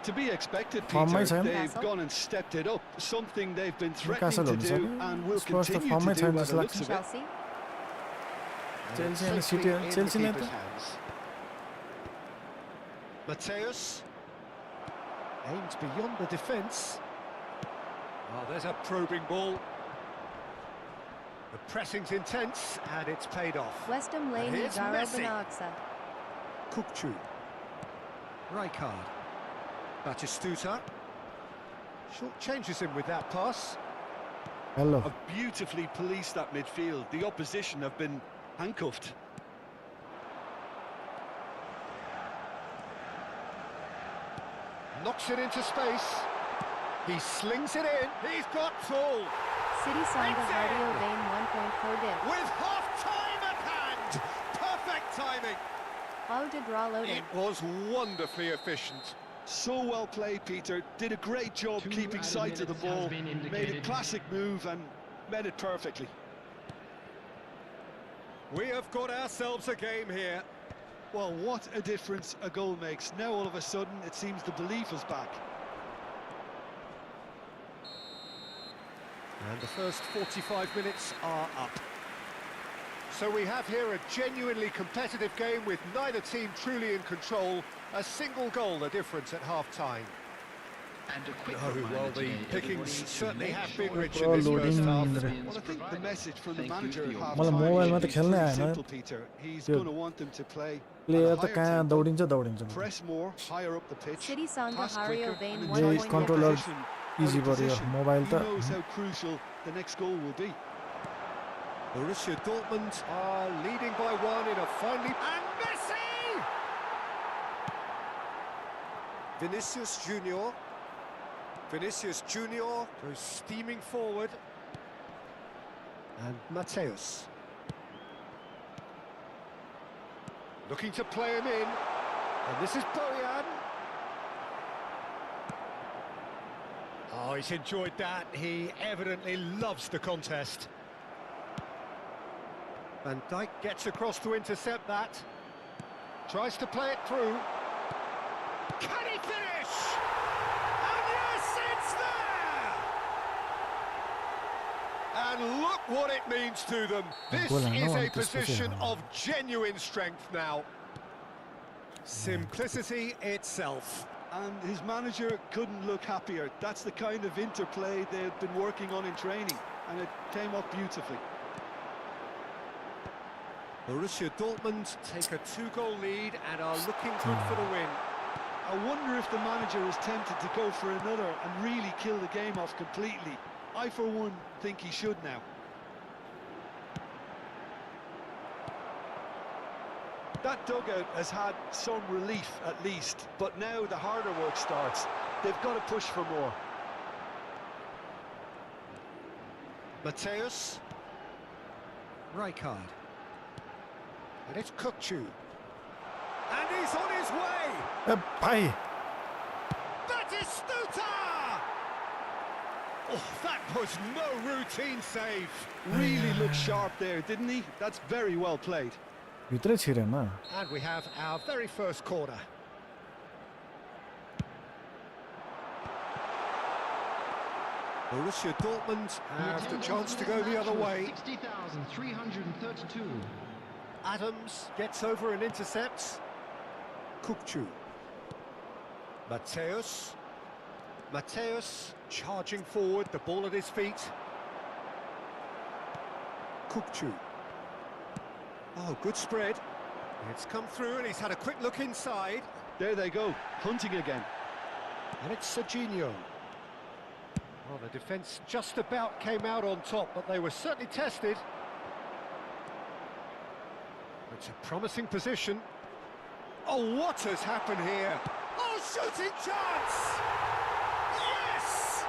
To be expected, Formमै Peter. छैन। They've Newcastle. gone and stepped it up. Something they've been Newcastle threatening to हुन्छ do कि? and will Spurs त continue formमै to छैन do by जस्तो the looks लाग्छ of it. Chelsea. Chelsea and Safely City- in the Chelsea नै keeper's त? hands. Mateus aims beyond the defence. Oh, there's a probing ball. The pressing's intense and it's paid off. West Ham Lane here's Garo Messi. Banaksa. Kukcu. Rijkaard. Batistuta. Short changes him with that pass. Hello Have beautifully policed that midfield. The opposition have been handcuffed. Knocks it into space. He slings it in. He's got tall. City Sanga Hardio Bain 1.4 dim. With half-time at hand. Perfect timing. How did Raw loading? It was wonderfully efficient. So well played, Peter. Did a great job 2 keeping added sight of the minutes has ball. been Made a indicated. classic move and made it perfectly. We have got ourselves a game here. Well, what a difference a goal makes. Now all of a sudden it seems the belief is back. And the first 45 minutes are up. So we have here a genuinely competitive game with neither team truly in control. A single goal the difference at half-time. And a quick Oh, reminder well, the today, pickings everybody, to certainly make have sure been rich that in this Loading. first half. the Well, bins I think the provided. message from the Thank you manager for at your half मलाई time मोबाइलमा त is खेल्नै pretty आएन। simple, Peter. He's Good. going to want them to play at a player त higher कहाँ tempo, दौडिन्छ press more, higher up the pitch, City Sanga pass Hario quicker, Bain and Yay, entice the 1.4 controller opposition out easy of भयो यो position. Mobile He त knows how crucial the next goal will be. Borussia Dortmund are leading by one in a finely... And Messi! Vinícius Jr. Vinícius Jr. goes steaming forward. And Mateus. Looking to play him in. And this is Bojan. Oh, he's enjoyed that. He evidently loves the contest. Van Dijk gets across to intercept that. Tries to play it through. Can he finish? And yes, it's there! And look what it means to them. This Well, I is know a I'm just position pushing. of genuine strength now. Simplicity itself. And his manager couldn't look happier. That's the kind of interplay they've been working on in training, and it came off beautifully. Borussia Dortmund take a 2-goal lead and are looking good for the win. I wonder if the manager is tempted to go for another and really kill the game off completely. I, for one, think he should now. That dugout has had some relief, at least, but now the harder work starts. They've got to push for more. Mateus. Rijkaard. And it's Kukcu. And he's on his way! ए भाइ Batistuta! Oh, that was no routine save. Really looked sharp there, didn't he? That's very well played. भित्रै छिरेन And we have our very first corner. Borussia Dortmund have the chance to go the other way. 60,332. Adams gets over and intercepts. Kukcu. Mateus. Mateus charging forward, the ball at his feet. Kukcu. Oh, good spread. It's come through and he's had a quick look inside. There they go, hunting again. And it's Serginho. Well, the defence just about came out on top, but they were certainly tested. It's a promising position. Oh, what has happened here? Oh, shooting chance! Yes!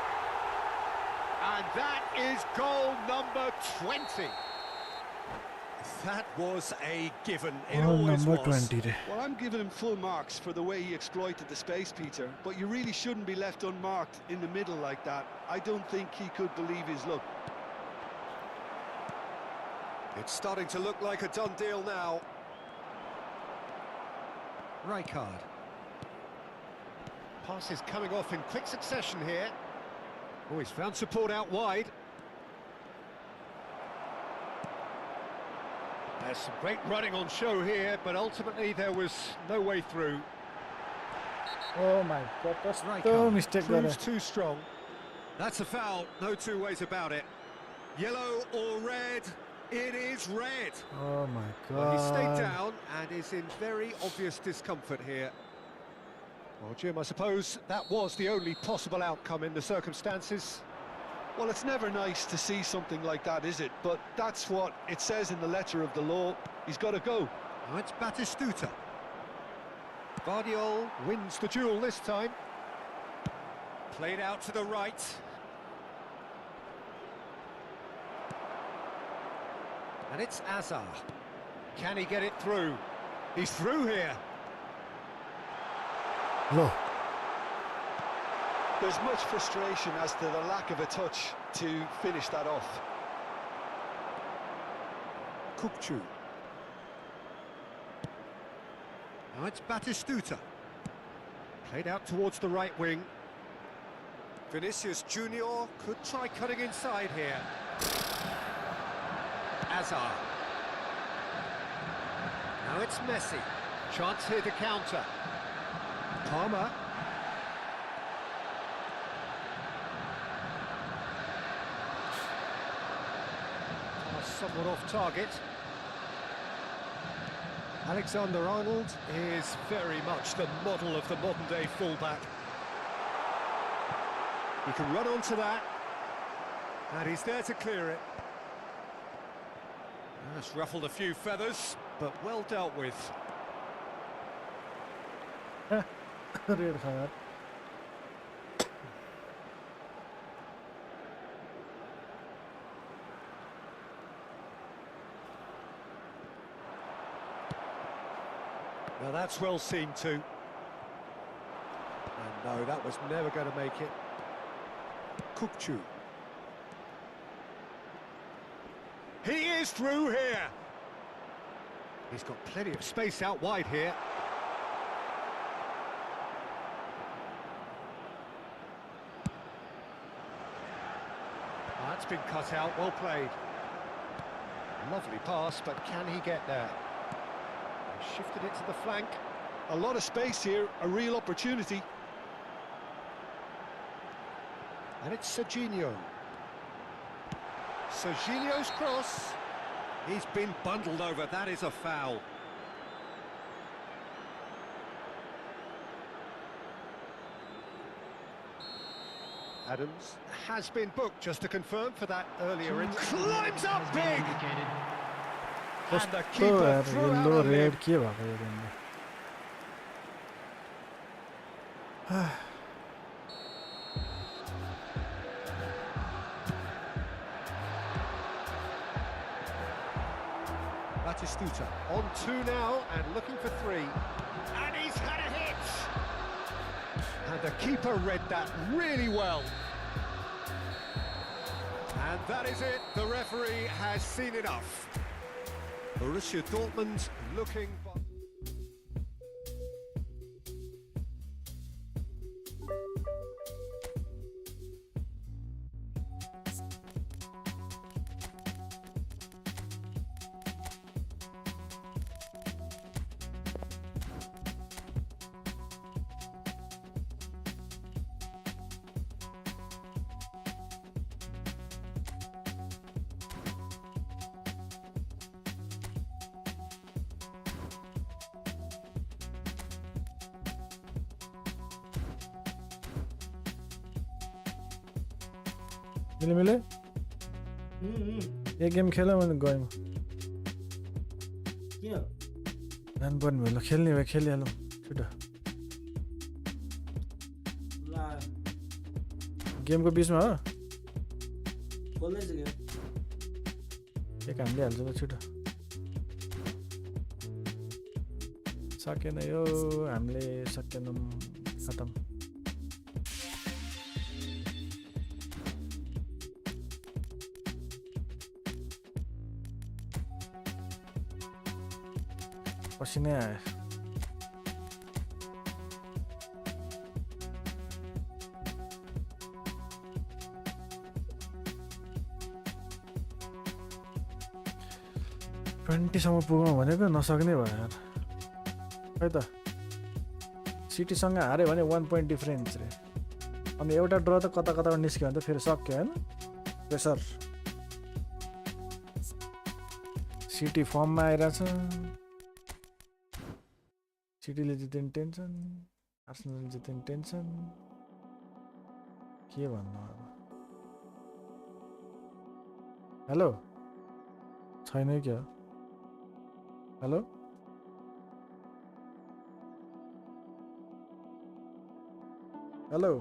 And that is goal number 20. That was a given. It Goal always number was. 20 re. Well, I'm giving him full marks for the way he exploited the space, Peter, but you really shouldn't be left unmarked in the middle like that. I don't think he could believe his luck. It's starting to look like a done deal now. Rijkaard. Pass is coming off in quick succession here. Oh, he's found support out wide. There's some great running on show here, but ultimately there was no way through. Oh my god, कस्तो Rijkaard mistake proves गरे. too strong. That's a foul, no two ways about it. Yellow or red? It is red. Oh my Well, he stayed god. down and is in very obvious discomfort here. Well, Jim, I suppose that was the only possible outcome in the circumstances. Well, it's never nice to see something like that, is it? But that's what it says in the letter of the law. He's got to go. Now it's Batistuta. Guardiol wins the duel this time. Played out to the right. And it's Azar. Can he get it through? He's through here. Lo. There's much frustration as to the lack of a touch to finish that off. Kukcu. Now it's Batistuta. Played out towards the right wing. Vinícius Jr could try cutting inside here. Azar. Now it's Messi. Chance here to counter. Palmer. Somewhat off target. Alexander-Arnold is very much the model of the modern-day fullback. He can run onto that, and he's there to clear it. That's ruffled a few feathers, but well dealt with. Red card. Now that's well seen too. And no, that was never going to make it. Kukcu. He is through here. He's got plenty of space out wide here. Oh, that's been cut out, well played. Lovely pass, but can he get there? Shifted it to the flank. A lot of space here, a real opportunity. And it's Serginho. Serginho's cross. He's been bundled over, that is a foul. Adams has been booked, just to confirm, for that earlier incident. Climbs up Has been big! indicated. And the कस्तो keeper यार threw out yellow a limb. red के भएको यो गेममा. Batistuta on two now and looking for three. And he's had a hit! And the keeper read that really well. And that is it. The referee has seen enough. Borussia Dortmund looking... मिले एक game खेला भने गएँ किन जानुपर्ने भयो ल खेल्ने भए खेलिहालौँ छिटो ल गेमको बिचमा हो खोल्दैछ के एक हानिदिइहाल्छ ल छिटो सकेन यो हामीले सकेनौँ खतम पसिनै आयो ट्वेन्टीसम्म पुगौँ भनेको नसक्ने भयो यार खै त सिटीसँग हाऱ्यो भने 1 पोइन्ट डिफरेन्स रे अनि एउटा ड्र त कता कताबाट निस्क्यो भने त फेरि सक्यो होइन प्रेसर सिटी फर्ममा आइरहेछ सिटीले जित्यो भने टेन्सन आर्सेनलले जित्यो भने टेन्सन के भन्नु अब हेलो छैन क्या hello hello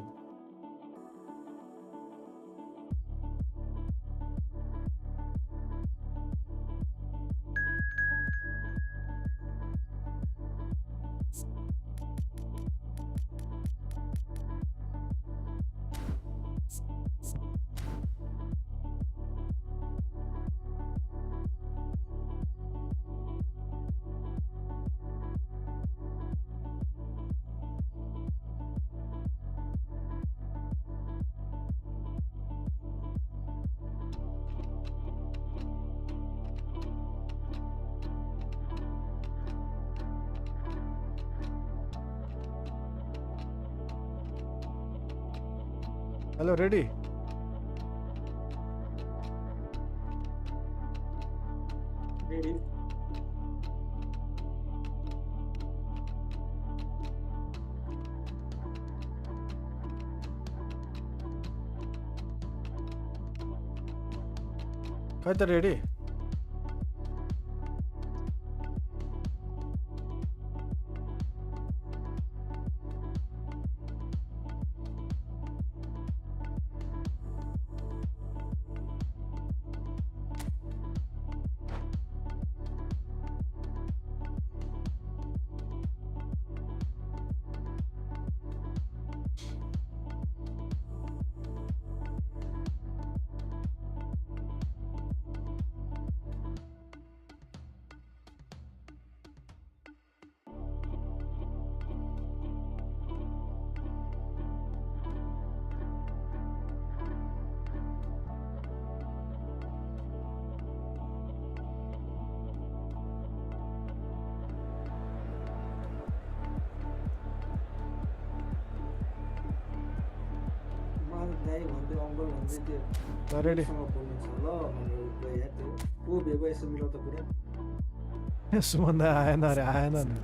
hello ready ready खै त रेडी दाइ भन्दै अङ्कल भन्दै त्यो रेडी सँग बोल्नु छ ल भनेर गयो त्यो को भेगो यसो मिलाउँदा कुरा सुमन्दा आएन अरे आएन नि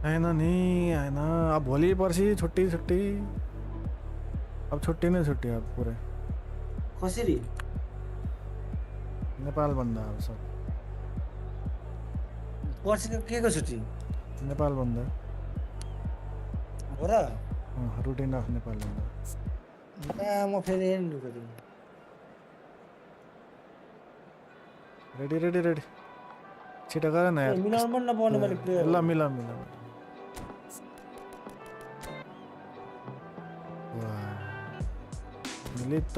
आएन नि आएन अब भोलि पर्सि छुट्टी छुट्टी अब छुट्टी नै छुट्टी अब पुरै कसरी नेपाल भन्दा अब सब पर्सिको के को छुट्टी नेपाल भन्दा हो र रुटिन अफ नेपाल भन्दा म फेरि हेर्नु ढुक्यो रेडी रेडी रेडी छिटो गर न यार मिलाउनु पनि नपाउनु मैले प्लेयर ल मिला मिला मिली त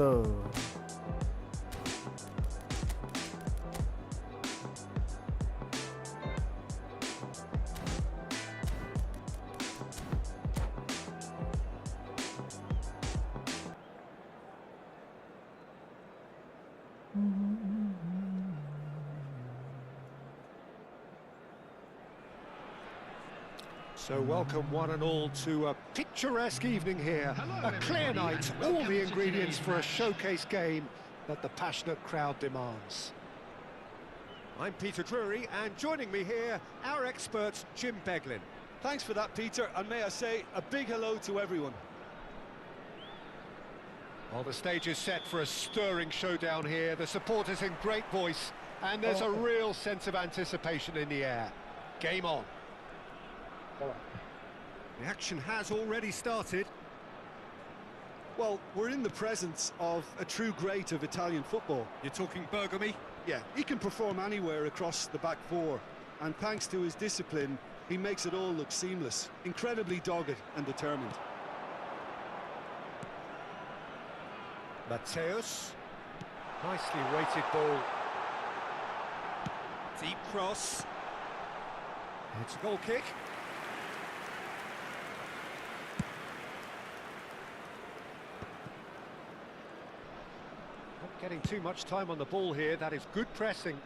So welcome one and all to a picturesque evening here. A clear night, all the ingredients for a showcase game that the passionate crowd demands. I'm Peter Drury, and joining me here, our expert, Jim Beglin. Thanks for that, Peter, and may I say a big hello to everyone. Well, the stage is set for a stirring showdown here. The supporters in great voice, and there's a real sense of anticipation in the air. Game on. The action has already started. Well, we're in the presence of a true great of Italian football. You're talking Bergami? Yeah, he can perform anywhere across the back four, and thanks to his discipline, he makes it all look seamless. Incredibly dogged and determined. Matthäus. Nicely weighted ball. Deep cross. It's a goal kick. Not getting too much time on the ball here. That is good pressing.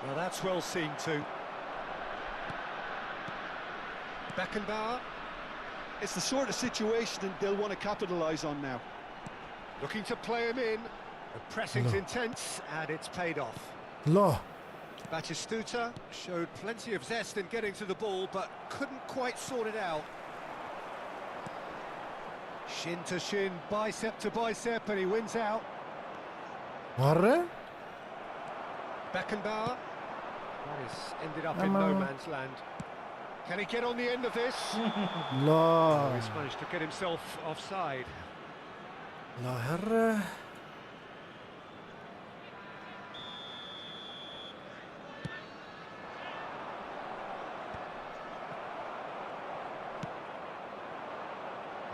Well, that's well seen too. Beckenbauer. It's the sort of situation they'll want to capitalise on now. Looking to play him in. The pressing's intense, and it's paid off. Law. Batistuta showed plenty of zest in getting to the ball, but couldn't quite sort it out. Shin to shin, bicep to bicep, and he wins out. Arre? Beckenbauer. That is ended up in no man's land. Can he get on the end of this? Law. Oh, he's managed to get himself offside. Law, herre.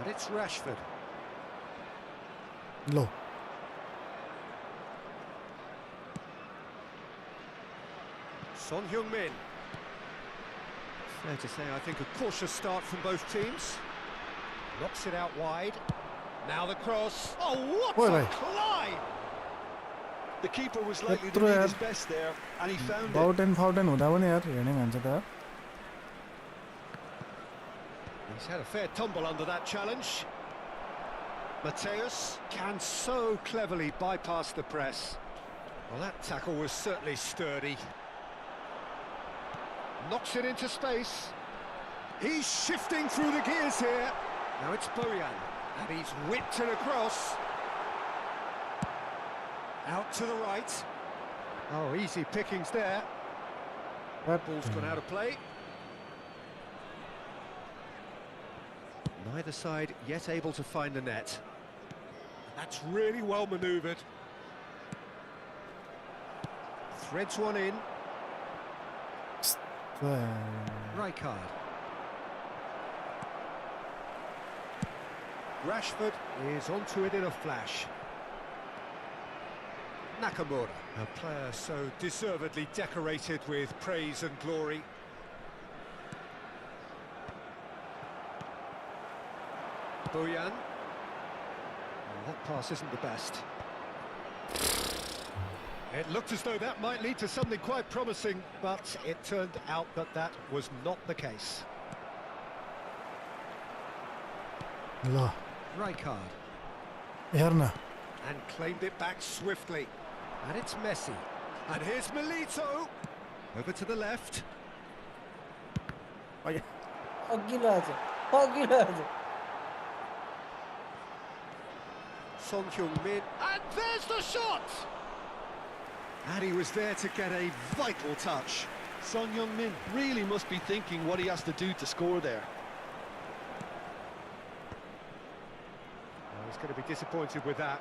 And it's Rashford. Law. Son Heung-min. Fair to say, I think, a cautious start from both teams. Knocks it out wide. Now the cross. Oh, what a climb! The keeper was likely to need his best there, and he found Fountain हुँदा पनि यार हेर्ने भन्छ त. He's had a fair tumble under that challenge. Matthäus can so cleverly bypass the press. Well, that tackle was certainly sturdy. Knocks it into space. He's shifting through the gears here. Now it's Bojan, and he's whipped it across. Out to the right. Oh, easy pickings there. That Ball's gone out of play. Neither side yet able to find the net. That's really well manoeuvred. Threads one in. Rijkaard. Rashford is onto it in a flash. Nakamura, a player so deservedly decorated with praise and glory. Bojan. Well, that pass isn't the best. It looked as though that might lead to something quite promising, but it turned out that that was not the case. Law. Rijkaard. Herna. And claimed it back swiftly. And it's Messi. And here's Milito. Over to the left. Son Heung-min. And there's the shot! And he was there to get a vital touch. Son Heung-min really must be thinking what he has to do to score there. Oh, he's going to be disappointed with that.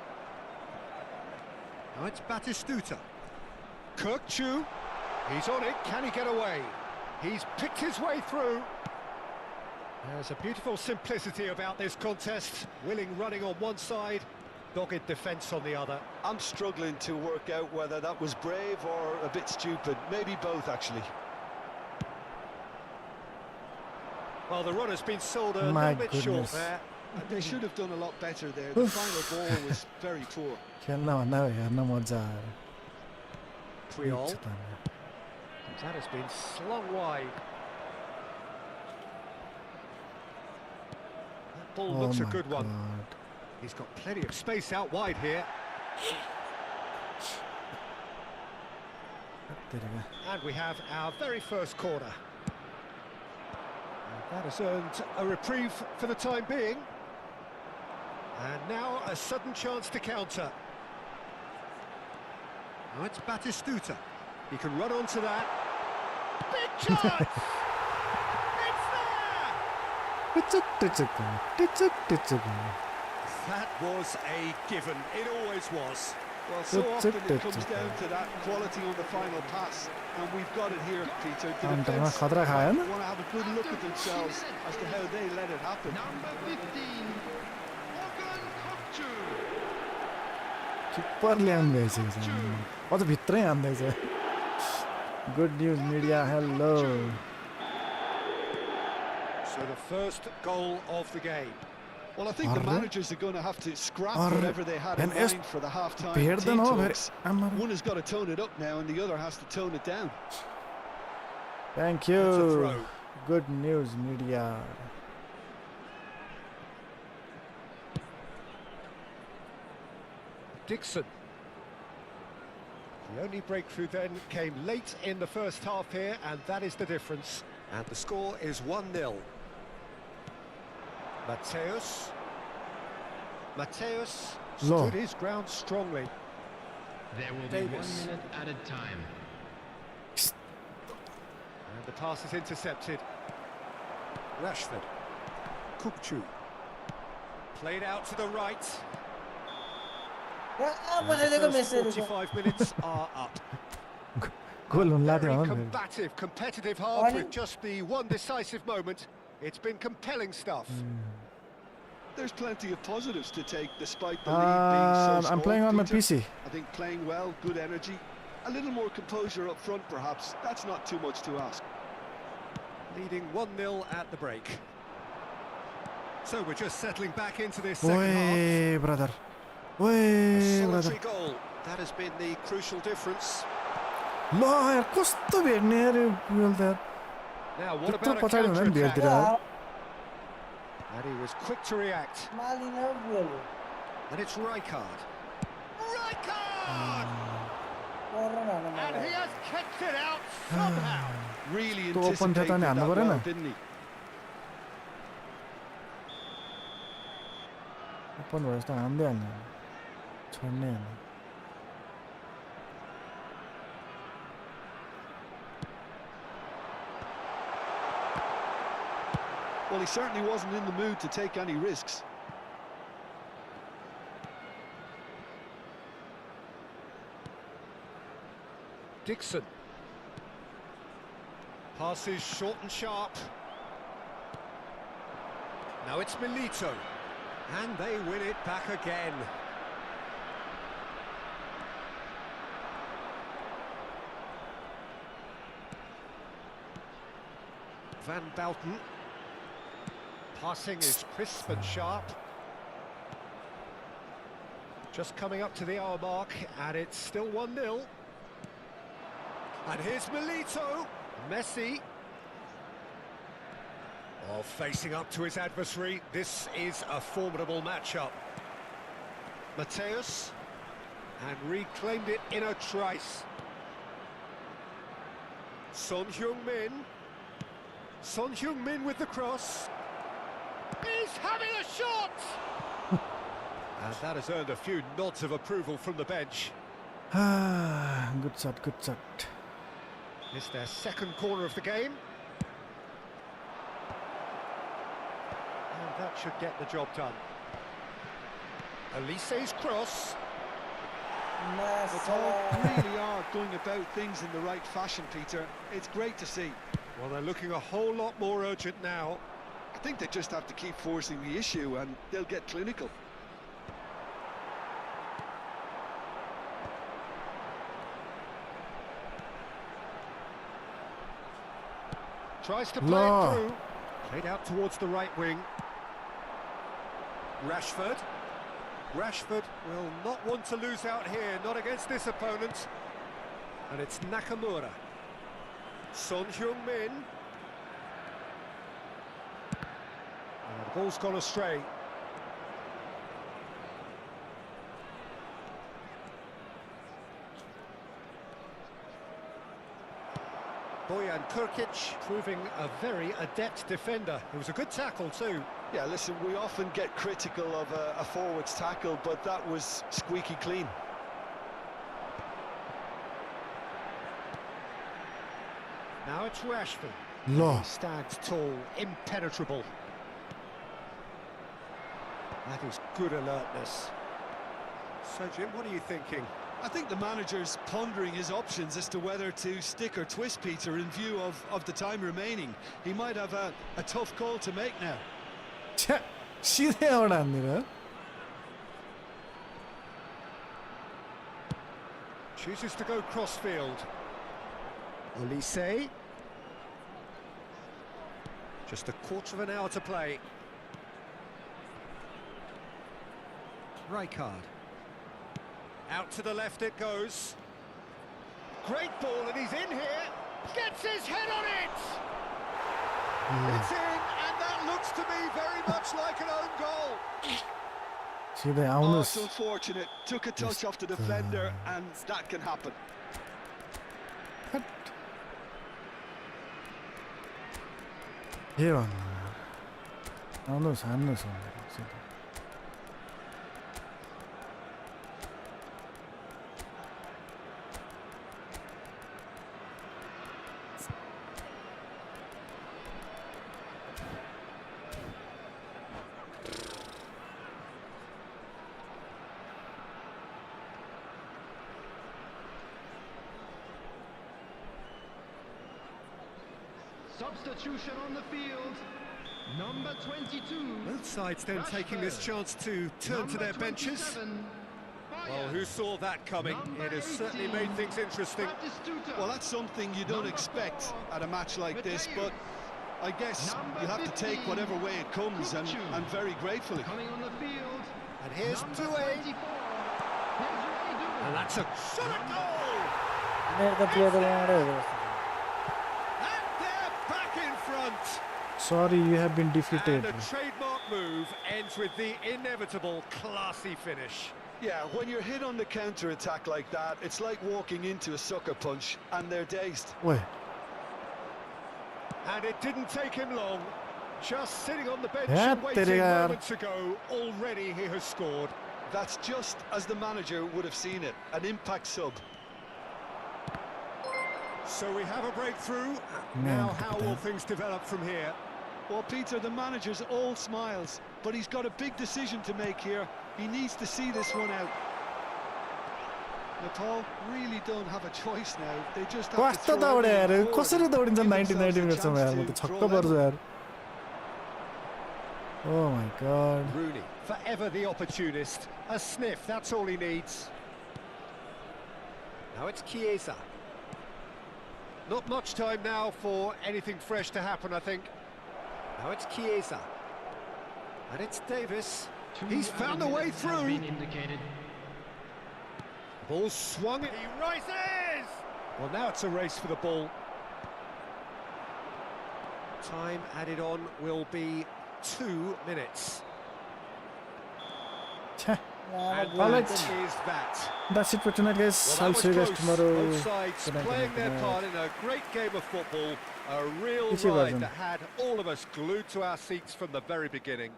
Now it's Batistuta. Kirkchu. He's on it. Can he get away? He's picked his way through. There's a beautiful simplicity about this contest. Willing running on one side, dogged defence on the other. I'm struggling to work out whether that was brave or a bit stupid. Maybe both, actually. Well, the run has been sold a little bit short there. They should have done a lot better there. The final ball was very poor. Puyol. That has been slung wide. That ball looks a good one. He's got plenty of space out wide here. And we have our very first corner. And that has earned a reprieve for the time being. And now a sudden chance to counter. Now it's Batistuta. He can run onto that. Big chance! It's there! That was a given. It always was. Well, so often it comes down to that quality on the final pass, and we've got it here, Peter. The defence want to have a good look at themselves as to how they let it happen. Number 15, किपरले आउँदैछ अझ भित्रै आउँदैछ good news media hello So the first goal of the game. Well, I think the managers are going to have to scrap whatever they had in mind for the half-time team talks. One has got to tone it up now, and the other has to tone it down. Thank you. Good news, media. Dixon. The only breakthrough then came late in the first half here, and that is the difference. And the score is 1-0. Mateus stood his ground strongly. There will be 1 minute at a time. And the pass is intercepted. Rashford. Kubo. Played out to the right. And the first 45 minutes are up. Very combative, competitive half with just the one decisive moment. It's been compelling stuff. There's plenty of positives to take despite the lead being so small. I'm playing on my PC. I think playing well, good energy, a little more composure up front perhaps. That's not too much to ask. Leading 1-0 at the break. So we're just settling back into this second half. Brother. A solitary goal. That has been the crucial difference. Now what about a counter-attack? And he was quick to react. And it's Rijkaard. Rijkaard! And he has kicked it out somehow. Really anticipated that well, didn't he? Open was the hand then. Turn in. Well, he certainly wasn't in the mood to take any risks. Dixon. Passes short and sharp. Now it's Milito. And they win it back again. Van Bouten. Passing is crisp and sharp. Just coming up to the hour mark, and it's still 1-0. And here's Milito. Messi. Oh, facing up to his adversary. This is a formidable matchup. Mateus. And reclaimed it in a trice. Son Heung-min. Son Heung-min with the cross. He's having a shot! And that has earned a few nods of approval from the bench. Good shot, good shot. It's their second corner of the game. And that should get the job done. Elise's cross. The Todd really are going about things in the right fashion, Peter. It's great to see. Well, they're looking a whole lot more urgent now. I think they just have to keep forcing the issue and they'll get clinical. Tries to play it through. Played out towards the right wing. Rashford. Rashford will not want to lose out here, not against this opponent. And it's Nakamura. Son Heung-min. The ball's gone astray. Bojan Kurkic proving a very adept defender. It was a good tackle too. Yeah, listen, we often get critical of a forward's tackle, but that was squeaky clean. Now it's Rashford. No. He stands tall, impenetrable. That is good alertness. So, Jim, what are you thinking? I think the manager's pondering his options as to whether to stick or twist Peter in view of the time remaining. He might have a tough call to make now. 시대 아니라. Chooses to go crossfield. Olise. Just a quarter of an hour to play. Rijkaard. Out to the left it goes. Great ball, and he's in here. Gets his head on it! It's in, and that looks to me very much like an own goal. 시대 Oh, 아웃. it's unfortunate. Took a touch off the defender, and that can happen. 예원. 아웃 안 넣었어. Substitution on the field. Number 22. Both sides then taking this chance to turn to their benches. Well, who saw that coming? It has certainly made things interesting. Well, that's something you don't expect at a match like this, but I guess you have to take whatever way it comes, and very gratefully. Coming on the field. And here's Doué. And that's a shot at goal! And they're back in front. Sorry, you have been defeated. And a trademark move ends with the inevitable classy finish. Yeah, when you're hit on the counter-attack like that, it's like walking into a sucker punch, and they're dazed. Wait. And it didn't take him long. Just sitting on the bench Yeah, and waiting Terry. moments ago, already he has scored. That's just as the manager would have seen it, an impact sub. So we have a breakthrough. Now how will things develop from here? Well, Peter, the manager's all smiles, but he's got a big decision to make here. He needs to see this one out. Nepal really don't have a choice now. They just have to क्वास्ता throw दौड़े यार everything forward, कसरी दौडिन्छ give 90 themselves a मिनेटसम्म यार म chance त to छक्क draw पर्छु level. यार Oh my god. Rooney, forever the opportunist. A sniff, that's all he needs. Now it's Chiesa. Not much time now for anything fresh to happen, I think. Now it's Chiesa. And it's Davis. He's found a way through. Ball swung, he rises! Well, now it's a race for the ball. Time added on will be 2 minutes. ಛೆ, And Alright. that is that. that's it for tonight guys. Well, I'll that see you was guys close. tomorrow. Both sides Good night, playing good their night. part in a great game of football. A real Easy ride version. that had all of us glued to our seats from the very beginning.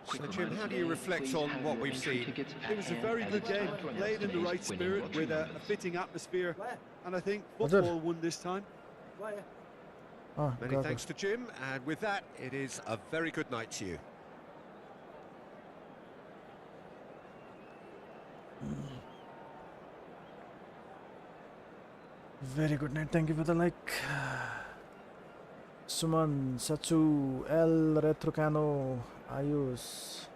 So, Jim, how do you reflect on what we've seen? It was a very good game, played in the right spirit with a fitting atmosphere, and I think Was it? football won this time. Ah, Many got thanks it. to Jim, and with that, it is a very good night to you. Very good night. Thank you for the like. Suman, Satsu, L, Retrocano, Ayus.